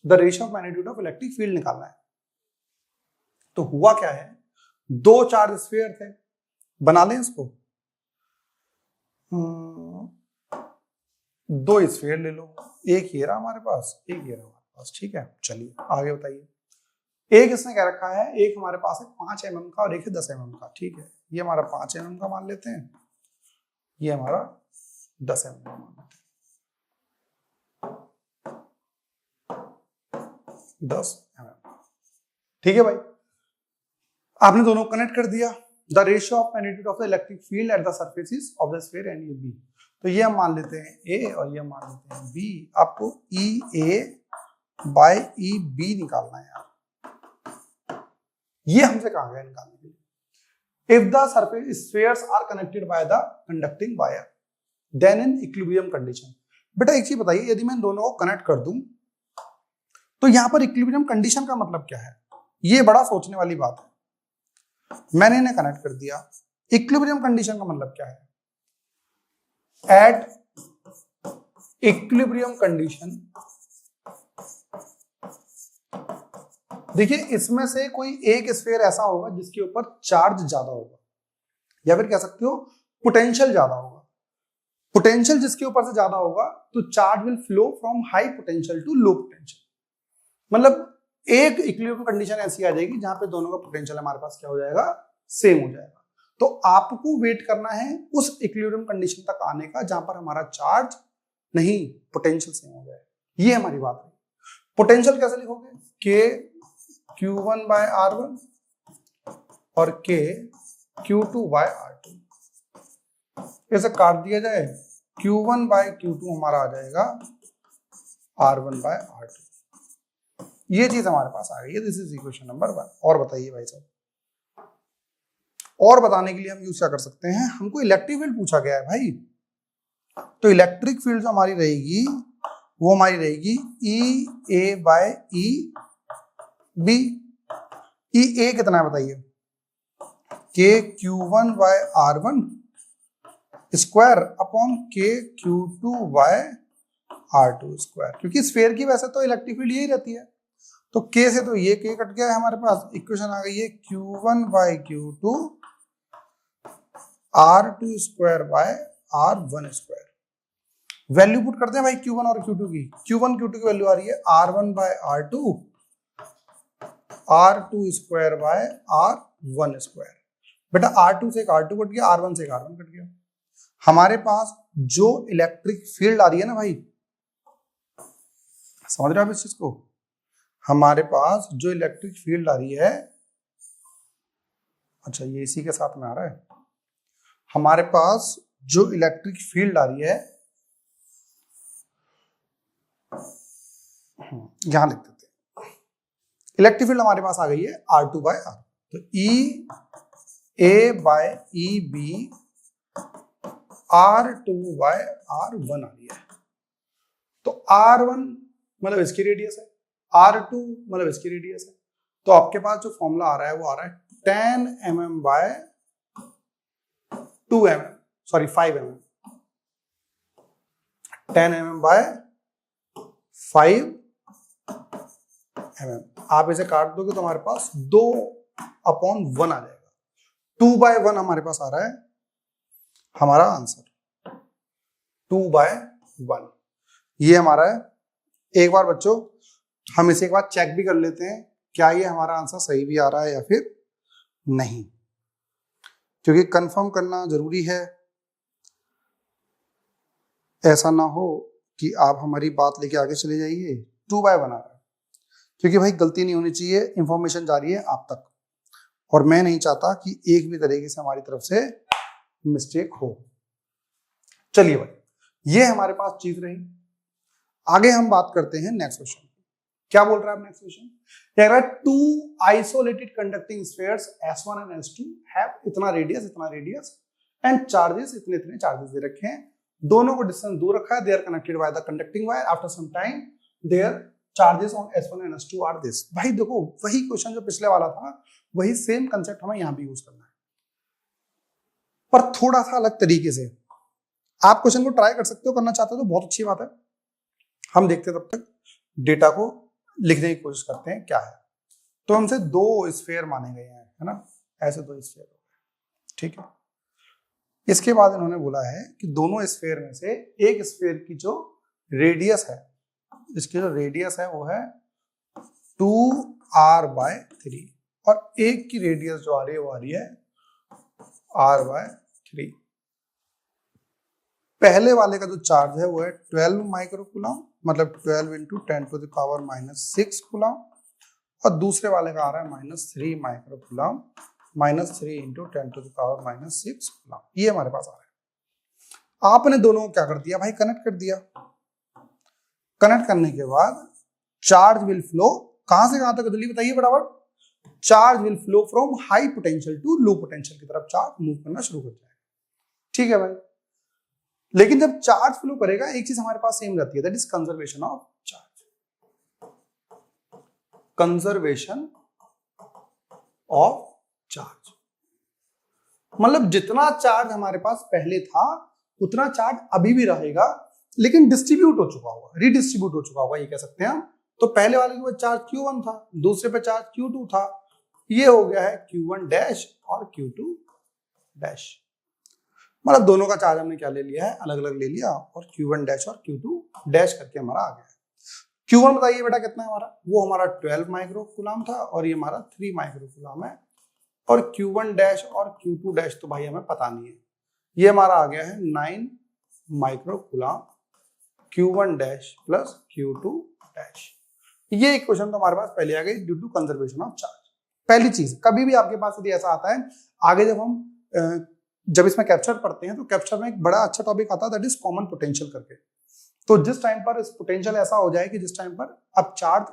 the ratio of magnitude of electric field निकालना है। तो हुआ क्या है, 2 चार्ज स्फीयर थे, बना लें इसको, 2 स्फीयर ले लो, एक ये रहा हमारे पास, एक ये रहा हमारे पास। ठीक है, चलिए आगे बताइए। एक इसने क्या रखा है, एक हमारे पास है 5 mm का और एक है 10 mm का। ठीक है, ये हमारा 5 mm का मान लेते हैं, ये हमारा 10 mm का मान लेते हैं, 10 mm। ठीक है भाई, आपने दोनों कनेक्ट कर दिया। The ratio of magnitude of the electric field at the surfaces of the sphere and ये B, तो ये हम मान लेते हैं A और ये मान लेते हैं B। आपको EA बाय EB निकालना है यार, ये हमसे कहा गया निकालने के लिए। If the surface spheres are connected by the conducting wire then in equilibrium condition. बेटा एक चीज बताइए, यदि मैं इन दोनों को कनेक्ट कर दूं तो यहां पर इक्विलिब्रियम कंडीशन का मतलब क्या है, ये बड़ा सोचने वाली बात है। मैंने इन्हें कनेक्ट कर दिया, इक्विलिब्रियम कंडीशन का मतलब क्या है, एट इक्विलिब्रियम कंडीशन, देखिए इसमें से कोई एक स्फीयर ऐसा होगा जिसके ऊपर चार्ज ज्यादा होगा, या फिर कह सकते हो पोटेंशियल ज्यादा होगा। पोटेंशियल जिसके ऊपर से ज्यादा होगा तो charge will flow from high potential to low potential. मतलब एक इक्विलिब्रियम कंडीशन ऐसी आ जाएगी जहां पे दोनों का पोटेंशियल हमारे पास क्या हो जाएगा, सेम हो जाएगा। तो आपको वेट करना है उस इक्विलिब्रियम कंडीशन तक आने का जहां पर हमारा चार्ज नहीं, पोटेंशियल सेम हो जाए। ये हमारी बात है। पोटेंशियल कैसे लिखोगे, K Q1 बाय R1 और K Q2 बाय R2, इसे काट दिया जाए Q1 बाय Q2 हमारा आ जाएगा R1 बाय R2। ये चीज हमारे पास आ गई है। This is equation number 1। और बताइए भाई साहब, और बताने के लिए हम यूज क्या कर सकते हैं, हमको इलेक्ट्रिक फील्ड पूछा गया है भाई। तो इलेक्ट्रिक फील्ड जो हमारी रहेगी वो हमारी रहेगी ई ए बाय ई बी। ई ए कितना है बताइए, के Q1 bye R1 square upon के Q2 बाय R2 स्क्वायर। क्योंकि स्फीयर की वैसे तो इलेक्ट्रिक फील्ड यही रहती है, तो के से तो ये के कट गया है, हमारे पास इक्वेशन आ गई है Q1 by Q2 R2 square by R1 square. Value put करते हैं भाई Q1 और Q2 की। Q1 Q2 की वैल्यू आ रही है R1 by R2 R2 square by R1 square. बेटा R2 से एक R2 कट गया, R1 से एक R1 कट गया। हमारे पास जो इलेक्ट्रिक फील्ड आ रही है ना भाई, समझ रहे हो आप इस चीज को, हमारे पास जो इलेक्ट्रिक फील्ड आ रही है, अच्छा ये इसी के साथ में आ रहा है, हमारे पास जो इलेक्ट्रिक फील्ड आ रही है, यहां लिख देते हैं, इलेक्ट्रिक फील्ड हमारे पास आ गई है R2 बाय R। तो E A by E B R2 by R1 आ रही है। तो R1 मतलब इसकी रेडियस है, R2 मतलब इसकी रेडियस है। तो आपके पास जो फॉर्मूला आ रहा है वो आ रहा है 10 mm by 2 mm, sorry 5 mm, 10 mm by 5 mm। आप इसे काट दोगे तो हमारे पास 2/1 आ जाएगा। 2/1 हमारे पास आ रहा है हमारा आंसर, 2/1 ये हमारा है। एक बार बच्चों हम इसे एक बार चेक भी कर लेते हैं, क्या ये हमारा आंसर सही भी आ रहा है या फिर नहीं, क्योंकि कंफर्म करना जरूरी है। ऐसा ना हो कि आप हमारी बात लेके आगे चले जाइए 2/1 आ रहा है, क्योंकि भाई गलती नहीं होनी चाहिए, इंफॉर्मेशन जा रही है आप तक, और मैं नहीं चाहता कि एक भी तरीके से हमारी तरफ से मिस्टेक हो। चलिए भाई ये हमारे पास चीज रही। आगे हम बात करते हैं नेक्स्ट क्वेश्चन। क्या बोल रहा है नेक्स्ट क्वेश्चन, कह रहा है two isolated conducting spheres S1 and S2 have इतना रेडियस एंड चार्जेस इतने चार्जेस दे रखे हैं। दोनों को डिस्टेंस दूर रखा है, they are connected by the conducting wire. After some time their charges on S1 and S2 are this. भाई देखो वही क्वेश्चन जो पिछले वाला था, वही सेम कंसेप्ट हमें यहां भी यूज करना है, पर थोड़ा सा अलग तरीके से। आप क्वेश्चन को ट्राई कर सकते हो, करना चाहते हो तो बहुत अच्छी बात है। हम देखते हैं तब तक डेटा को लिखने की कोशिश करते हैं क्या है। तो हमसे 2 स्फीयर माने गए हैं, है ना, ऐसे 2 स्फीयर हो गए, ठीक है। इसके बाद इन्होंने बोला है कि दोनों स्फीयर में से एक स्फीयर की जो रेडियस है, इसकी जो रेडियस है वो है 2r/3 और एक की रेडियस जो आ रही है वो आ रही है r/3। पहले वाले का जो चार्ज है वो है 12 माइक्रोकूलम, मतलब 12 × 10⁻⁻6 कूलम, और दूसरे वाले का आ रहा है -3 माइक्रोकूलम, -3 × 10⁻⁻6 कूलम। ये हमारे पास आ रहा है। आपने दोनों को क्या कर दिया भाई, कनेक्ट कर दिया। कनेक्ट करने के बाद चार्ज विल फ्लो कहां से कहां तक, जल्दी बताइए फटाफट। Charge will flow from high potential to low potential की तरफ चार्ज मूव करना शुरू कर जाएगा, ठीक है भाई। लेकिन जब चार्ज फ्लो करेगा एक चीज हमारे पास सेम रहती है, that is conservation of charge. Conservation of charge मतलब जितना चार्ज हमारे पास पहले था उतना चार्ज अभी भी रहेगा, लेकिन डिस्ट्रीब्यूट हो चुका होगा, रीडिस्ट्रीब्यूट हो चुका होगा, ये कह सकते हैं हम। तो पहले वाले के चार्ज Q1 था, दूसरे पे चार्ज Q2 था, ये हो गया है Q1 डैश और Q2 डैश। मतलब दोनों का चार्ज हमने क्या ले लिया है, अलग अलग ले लिया, और Q1 डैश और Q2 डैश करके हमारा आ गया। Q1 बताइए बेटा कितना है हमारा, वो हमारा 12 माइक्रोकूलम था और ये हमारा 3 माइक्रोकूलम है, और Q1 डैश और Q2 डैश तो भाई हमें पता नहीं है, ये हमारा आ गया है 9 microcoulomb Q1 dash plus Q2 dash. ये इक्वेशन तो हमारे पास पहले आ गई due to conservation of charge. पहली चीज, कभी भी आपके पास यदि ऐसा आता है, आगे जब हम जब इसमें कैप्चर पढ़ते हैं तो कैप्चर में एक बड़ा अच्छा टॉपिक आता है दैट इज कॉमन पोटेंशियल करके। तो जिस टाइम पर इस पोटेंशियल ऐसा हो जाए कि जिस टाइम पर अब चार्ज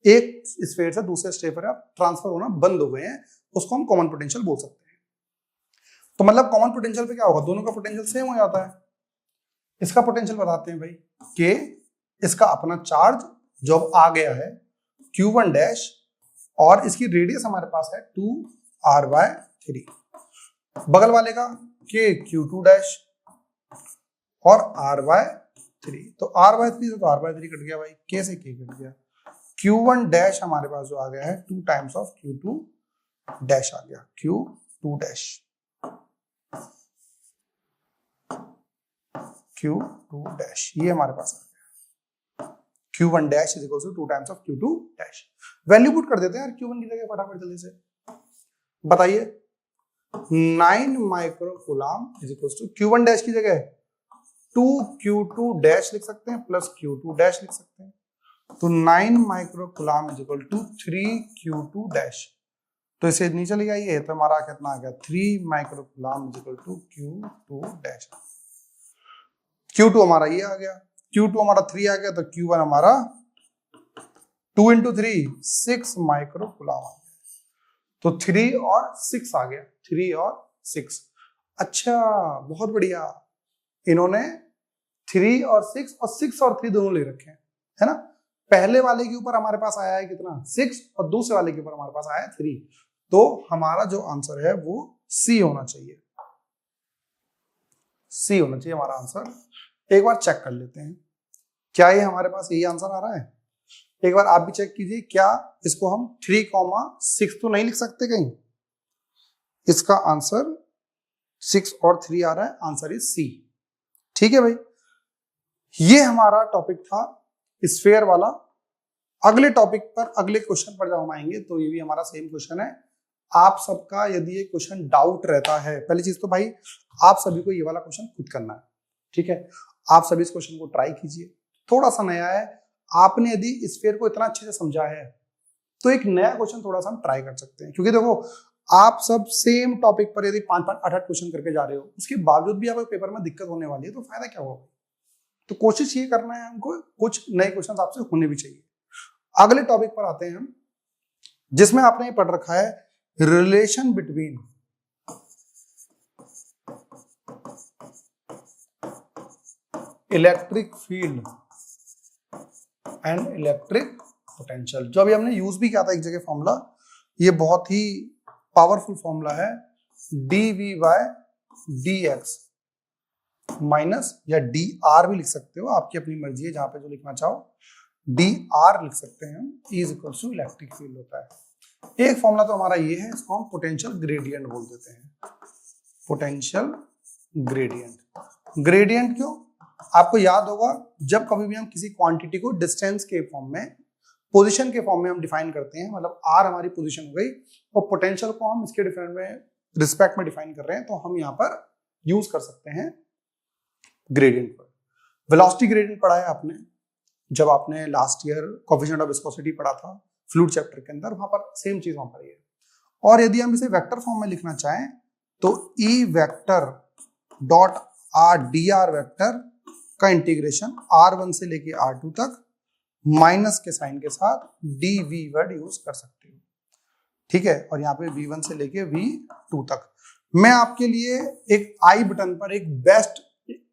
एक स्फीयर से दूसरे स्फीयर पर अब ट्रांसफर होना बंद हो गए हैं, उसको हम कॉमन पोटेंशियल बोल सकते हैं। तो मतलब कॉमन पोटेंशियल पे क्या होगा, दोनों का पोटेंशियल सेम हो जाता है। इसका पोटेंशियल बताते हैं भाई कि इसका अपना चार्ज जो अब आ गया है Q1 डैश और इसकी रेडियस हमारे पास है 2r/3, बगल वाले का के Q2 डैश और r/3, तो r/3 से तो r/3 कट गया भाई, k से k कट गया, Q1 डैश हमारे पास जो आ गया है 2 टाइम्स ऑफ Q2 डैश आ गया, Q2 डैश, Q2 डैश ये हमारे पास आ गया, Q1 dash is equal to 2 times of Q2 dash. Value put कर देते हैं यार Q1 की जगह फटाफट जल्दी से, बताइए 9 microcoulomb is equal to Q1 dash की जगह 2Q2 डैश लिख सकते हैं प्लस Q2 डैश लिख सकते हैं, तो 9 microcoulomb is equal to 3Q2 dash, तो इसे नीचे ले आइए तो हमारा कितना आ गया 3 microcoulomb is equal to Q2 dash. Q2 हमारा ये आ गया, Q2 हमारा 3 आ गया, तो Q1 हमारा 2 into 3 6 माइक्रोकूलम आ गया, तो 3 और 6 आ गया, 3 और 6। अच्छा बहुत बढ़िया, इन्होंने 3 और 6 और 3 दोनों ले रखे हैं, है ना। पहले वाले के ऊपर हमारे पास आया है कितना 6 और दूसरे वाले के ऊपर हमारे पास आया है 3, तो हमारा जो आंसर है वो C होना चाहिए, C होना चाहिए हमारा आंसर। एक बार चेक कर लेते हैं क्या ये हमारे पास यही आंसर आ रहा है, एक बार आप भी चेक कीजिए, क्या इसको हम 3,6 तो नहीं लिख सकते कहीं, इसका आंसर 6 और 3 आ रहा है, आंसर इज C। ठीक है भाई, ये हमारा टॉपिक था स्फीयर वाला। अगले टॉपिक पर अगले क्वेश्चन पर जब हम आएंगे तो ये भी हमारा सेम क्वेश्चन है। आप सबका यदि ये क्वेश्चन डाउट रहता है, पहली चीज तो भाई आप सभी को ये वाला क्वेश्चन खुद करना है, ठीक है। आप सभी इस क्वेश्चन को ट्राई कीजिए, थोड़ा सा नया है, आपने यदि स्फीयर को इतना अच्छे से समझा है तो एक नया क्वेश्चन थोड़ा सा हम ट्राई कर सकते हैं, क्योंकि देखो आप सब सेम टॉपिक पर यदि 5-5, 8-8 क्वेश्चन करके जा रहे हो, उसके बावजूद भी आपको पेपर में दिक्कत होने वाली है, तो फायदा क्या होगा। तो कोशिश ये करना है हमको, कुछ नए क्वेश्चन आपसे होने भी चाहिए। अगले टॉपिक पर आते हैं हम, जिसमें आपने ये पढ़ रखा है relation between electric field and electric potential, जो अभी हमने यूज भी किया था एक जगह फॉर्मूला, ये बहुत ही पावरफुल फॉर्मूला है, dV/dx माइनस, या dr भी लिख सकते हो, आपकी अपनी मर्जी है, जहां पे जो लिखना चाहो dr लिख सकते हैं, is equal to electric field होता है। एक फॉर्मूला तो हमारा ये है, इसको हम पोटेंशियल ग्रेडियंट बोल देते हैं, पोटेंशियल ग्रेडियंट। ग्रेडियंट क्यों, आपको याद होगा जब कभी भी हम किसी क्वांटिटी को डिस्टेंस के फॉर्म में, पोजीशन के फॉर्म में हम डिफाइन करते हैं, मतलब r हमारी पोजीशन हो गई और पोटेंशियल को हम इसके डिफरेंट में रिस्पेक्ट में डिफाइन कर रहे हैं, तो हम यहाँ पर यूज कर सकते हैं ग्रेडियंट पर। वेलोसिटी ग्रेडियंट पढ़ा है आपने जब आपने last year coefficient of viscosity पढ़ा था फ्लूइड चैप्टर के अंदर, वहां पर सेम चीज वहां पर है। और यदि हम इसे वेक्टर फॉर्म में लिखना चाहें तो E vector dot r dr vector का इंटीग्रेशन r1 से लेके r2 तक माइनस के साइन के साथ dv वर्ड यूज कर सकते हो, ठीक है। और यहाँ पे v1 से लेके v2 तक। मैं आपके लिए एक आई बटन पर एक बेस्ट,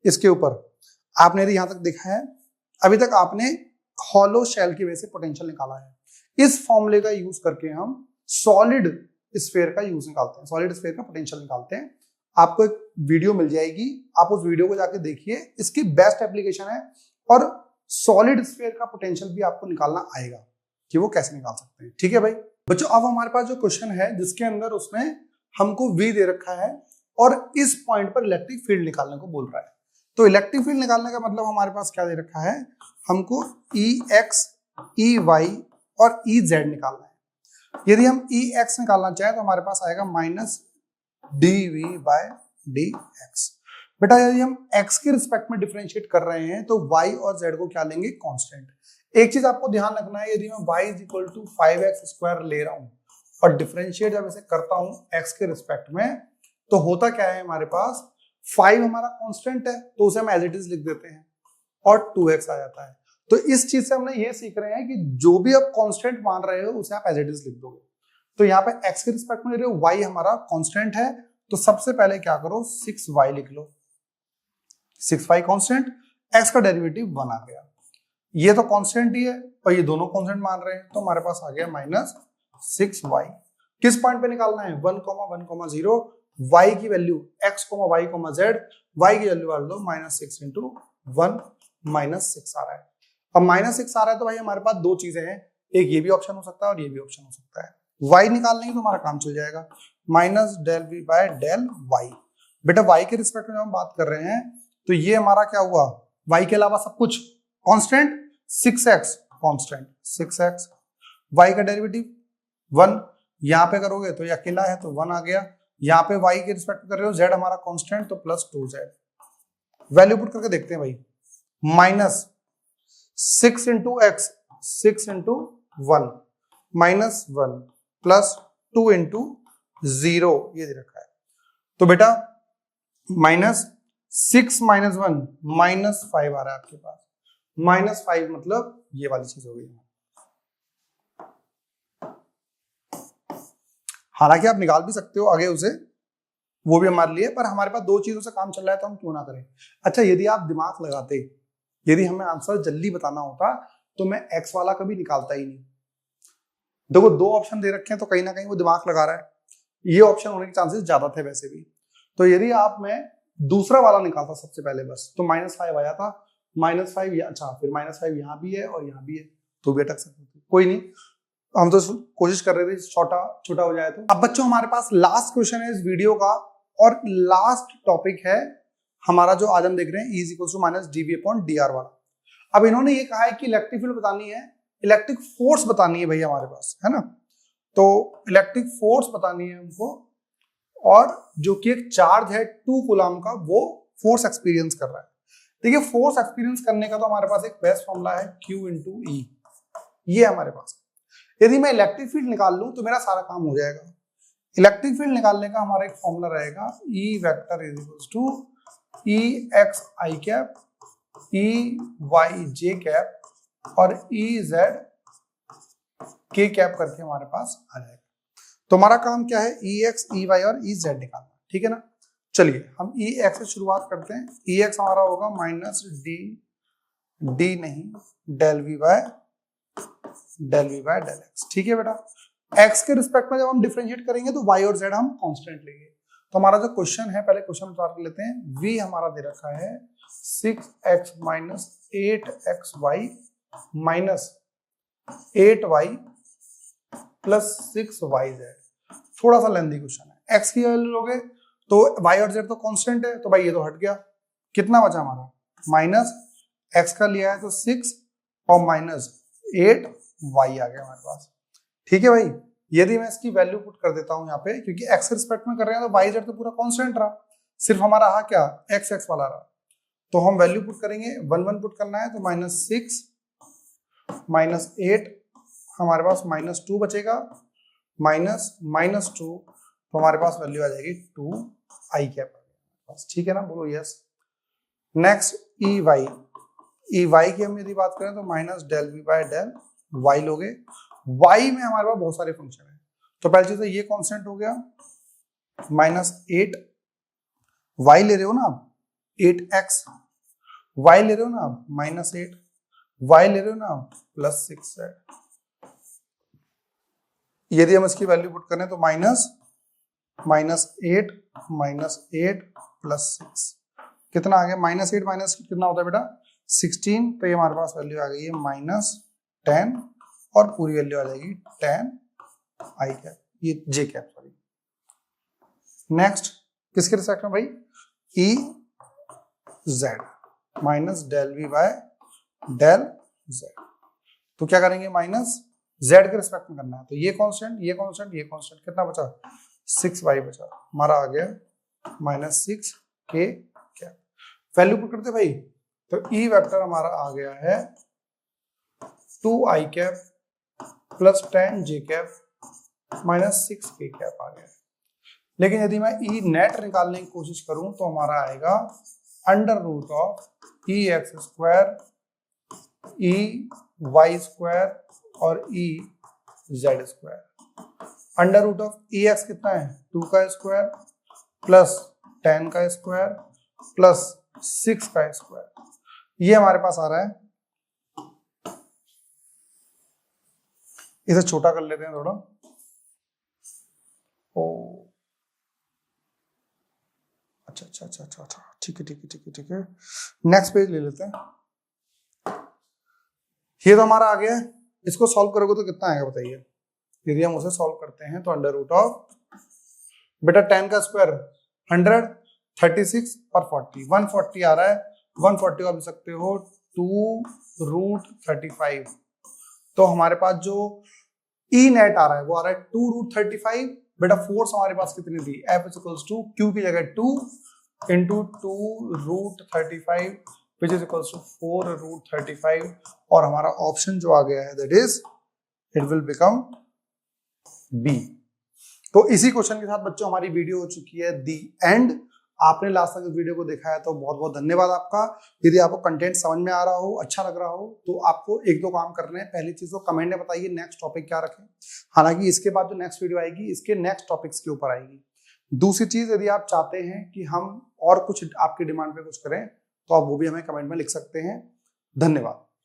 इसके ऊपर आपने यदि यहाँ तक देखा है, अभी तक आपने हॉलो शेल की वजह से पोटेंशियल निकाला है, इस फॉर्मूले का यूज करके हम सॉलिड स्फीयर का यूज निकालते हैं, सॉलिड स्फीयर का पोटेंशियल निकालते हैं। आपको एक वीडियो मिल जाएगी, आप उस वीडियो को जाके देखिए, इसकी बेस्ट एप्लीकेशन है, और सॉलिड स्फीयर का पोटेंशियल भी आपको निकालना आएगा कि वो कैसे निकाल सकते हैं, ठीक है भाई। बच्चों अब हमारे पास जो क्वेश्चन है जिसके अंदर उसने हमको V दे रखा है और इस पॉइंट पर इलेक्ट्रिक फील्ड निकालने को बोल रहा है, तो इलेक्ट्रिक फील्ड निकालने का मतलब हमारे पास क्या दे रखा है, हमको EX, EY और EZ निकालना है। यदि हम EX निकालना चाहें तो हमारे पास आएगा माइनस dV/dx। बेटा यदि हम x के रिस्पेक्ट में डिफरेंशिएट कर रहे हैं तो y और z को क्या लेंगे, कांस्टेंट। एक चीज आपको ध्यान रखना है, यदि मैं y = 5x² ले रहा हूं और डिफरेंशिएट जब इसे करता हूं x के रिस्पेक्ट में, तो होता क्या है हमारे पास 5 हमारा कांस्टेंट है तो उसे हम एज इट इज लिख देते हैं और 2x आ जाता है। तो इस चीज से हमने ये सीख रहे हैं कि जो भी आप कांस्टेंट मान रहे हो उसे आप एज इट इज लिख दोगे। तो यहाँ पे x के रिस्पेक्ट में ले रहे हो, y हमारा कांस्टेंट है तो सबसे पहले क्या करो 6y लिख लो, 6y कांस्टेंट, x का डेरिवेटिव 1 आ गया, ये तो कांस्टेंट ही है और ये दोनों कांस्टेंट मान रहे हैं तो हमारे पास आ गया -6y। किस पॉइंट पे निकालना है 1,1,0, y की value x, y, z, y की वैल्यू डाल दो -6 इंटू 1 -6 आ रहा है। अब -6 आ रहा है तो भाई हमारे पास दो चीजें हैं, एक ये भी ऑप्शन हो सकता है और ये भी ऑप्शन हो सकता है। y निकाल लेंगे तो हमारा काम चल जाएगा, -del v/del y। बेटा y के रिस्पेक्ट में हम बात कर रहे हैं तो ये हमारा क्या हुआ, y के अलावा सब कुछ constant, 6x constant, 6x, y का डेरिवेटिव 1, यहां पे करोगे तो ये अकेला है तो 1 आ गया, यहाँ पे y के रिस्पेक्ट कर रहे हो, z हमारा कांस्टेंट तो +2z। वैल्यू पुट करके देखते हैं भाई, -6 इंटू एक्स, 6 इंटू 1 -1 +2 इंटू 0 ये दे रखा है। तो बेटा -6 - 1 -5 आ रहा है आपके पास, -5 मतलब ये वाली चीज हो गई। हालांकि आप निकाल भी सकते हो आगे उसे, वो भी हमारे लिए, पर हमारे पास दो चीजों से काम चल रहा है तो हम क्यों ना करें। अच्छा यदि आप दिमाग लगाते, यदि हमें आंसर जल्दी बताना होता तो मैं x वाला कभी निकालता ही नहीं। देखो दो ऑप्शन दे रखे हैं तो कहीं ना कहीं वो दिमाग लगा रहा है, ये ऑप्शन होने के चांसेस ज्यादा थे वैसे भी। तो यदि आप मैं दूसरा वाला निकालता सबसे पहले बस तो -5 आया था, -5, अच्छा फिर -5 यहाँ भी है और यहाँ भी है तो भी अटक सकते थे, कोई नहीं, हम तो कोशिश कर रहे थे छोटा हो जाए। तो अब बच्चों हमारे पास लास्ट क्वेश्चन है इस वीडियो का और लास्ट टॉपिक है हमारा जो आज हम देख रहे हैं, E = -dv/dr वाला। अब इन्होंने ये कहा है कि इलेक्ट्रिक फील्ड बतानी है, इलेक्ट्रिक फोर्स बतानी है भैया हमारे पास, है ना। तो इलेक्ट्रिक फोर्स बतानी है हमको और जो कि एक चार्ज है 2 कूलम का वो फोर्स एक्सपीरियंस कर रहा है। देखिए फोर्स एक्सपीरियंस करने का तो हमारे पास एक बेस्ट फॉर्मूला है Q × E, ये हमारे पास। यदि मैं इलेक्ट्रिक फील्ड निकाल लूं तो मेरा सारा काम हो जाएगा। इलेक्ट्रिक फील्ड निकालने का हमारा एक फॉर्मूला रहेगा E vector = EXi cap, EYJ cap और EZ K कैप करके हमारे पास आ जाएगा। तो हमारा काम क्या है, EX, EY और EZ निकालना, ठीक है ना। चलिए हम EX से शुरुआत करते हैं। EX हमारा होगा -d नहीं del v/del x, ठीक है बेटा। x के रिस्पेक्ट में जब हम डिफरेंशिएट करेंगे तो y और z हम कांस्टेंट लेंगे। तो हमारा जो क्वेश्चन है, पहले क्वेश्चन उतार कर लेते हैं। v हमारा दे रखा है 6x - 8xy -8y + 6yz। थोड़ा सा लेंथी क्वेश्चन है। x की वैल्यू लोगे तो y और z तो कांस्टेंट है तो भाई ये तो हट गया, कितना बचा हमारा -x का लिया है तो 6 और -8y आ गया हमारे पास, ठीक है भाई। यदि मैं इसकी वैल्यू पुट कर देता हूं यहाँ पे, क्योंकि x के रिस्पेक्ट में कर रहे हैं तो y z तो पूरा कांस्टेंट रहा, सिर्फ हमारा रहा क्या x वाला रहा। तो हम वैल्यू पुट करेंगे, 1 पुट करना है तो -6 -8 हमारे पास -2 बचेगा, -2 तो हमारे पास वैल्यू आ जाएगी 2i कैप, ठीक है ना, बोलो यस। नेक्स्ट EY की हम यदि बात करें तो -del v/del y लोगे। y में हमारे पास बहुत सारे फंक्शन है, तो पहली चीज ये कांस्टेंट हो गया, -8 y ले रहे हो ना आप, 8x y ले रहे हो ना आप, -8 y ले रहे हो ना आप, +6z। यदि हम इसकी वैल्यू पुट करें तो -8 + 6 कितना आ गया, -8 कितना होता है बेटा 16, तो ये हमारे पास वैल्यू आ गई है -10 और पूरी वैल्यू आ जाएगी 10i कैप, ये j कैप सॉरी। नेक्स्ट किसके रिस्पेक्ट में भाई, EZ -del v/del z। तो क्या करेंगे, -z के रिस्पेक्ट में करना है तो ये कांस्टेंट ये कांस्टेंट ये कांस्टेंट, कितना बचा 6y बचा, हमारा आ गया -6k कैप। वैल्यू पुट करते भाई तो E वेक्टर हमारा आ गया है 2i cap + 10j cap -6k cap आ गया। लेकिन यदि मैं ई नेट निकालने की कोशिश करूं तो हमारा आएगा under root of E X square E Y square और E Z square. Under root of E X कितना है 2 का स्क्वायर प्लस 10 का स्क्वायर प्लस 6 का स्क्वायर, ये हमारे पास आ रहा है। इसे छोटा कर लेते हैं थोड़ा। ओ अच्छा अच्छा अच्छा अच्छा अच्छा, ठीक है ठीक है ठीक है ठीक है। नेक्स्ट पेज ले लेते हैं। ये तो हमारा आ गया है, इसको सॉल्व करोगे तो कितना आएगा बताइए। यदि हम उसे सॉल्व करते हैं तो अंडर रूट ऑफ बेटा 10 का स्क्वायर 100, 36 और 40, 140 आ रहा है। 140 आप लिख सकते हो 2√35। तो हमारे पास जो ई नेट आ रहा है वो आ रहा है 2√35। बेटा फोर्स हमारे पास कितनी थी, F इक्वल्स टू Q की जगह 2 into 2√35 which is equals to 4√35, और हमारा ऑप्शन जो आ गया है that is it will become B. तो इसी क्वेश्चन के साथ बच्चों हमारी वीडियो हो चुकी है दी एंड। आपने लास्ट तक इस वीडियो को देखा है तो बहुत बहुत धन्यवाद आपका। यदि आपको कंटेंट समझ में आ रहा हो, अच्छा लग रहा हो, तो आपको एक दो काम करने हैं। पहली चीज को कमेंट में बताइए नेक्स्ट टॉपिक क्या रखें। हालांकि इसके बाद जो नेक्स्ट वीडियो आएगी इसके नेक्स्ट टॉपिक्स के ऊपर आएगी। दूसरी चीज, यदि आप चाहते हैं कि हम और कुछ आपकी डिमांड पे कुछ करें तो आप वो भी हमें कमेंट में लिख सकते हैं। धन्यवाद।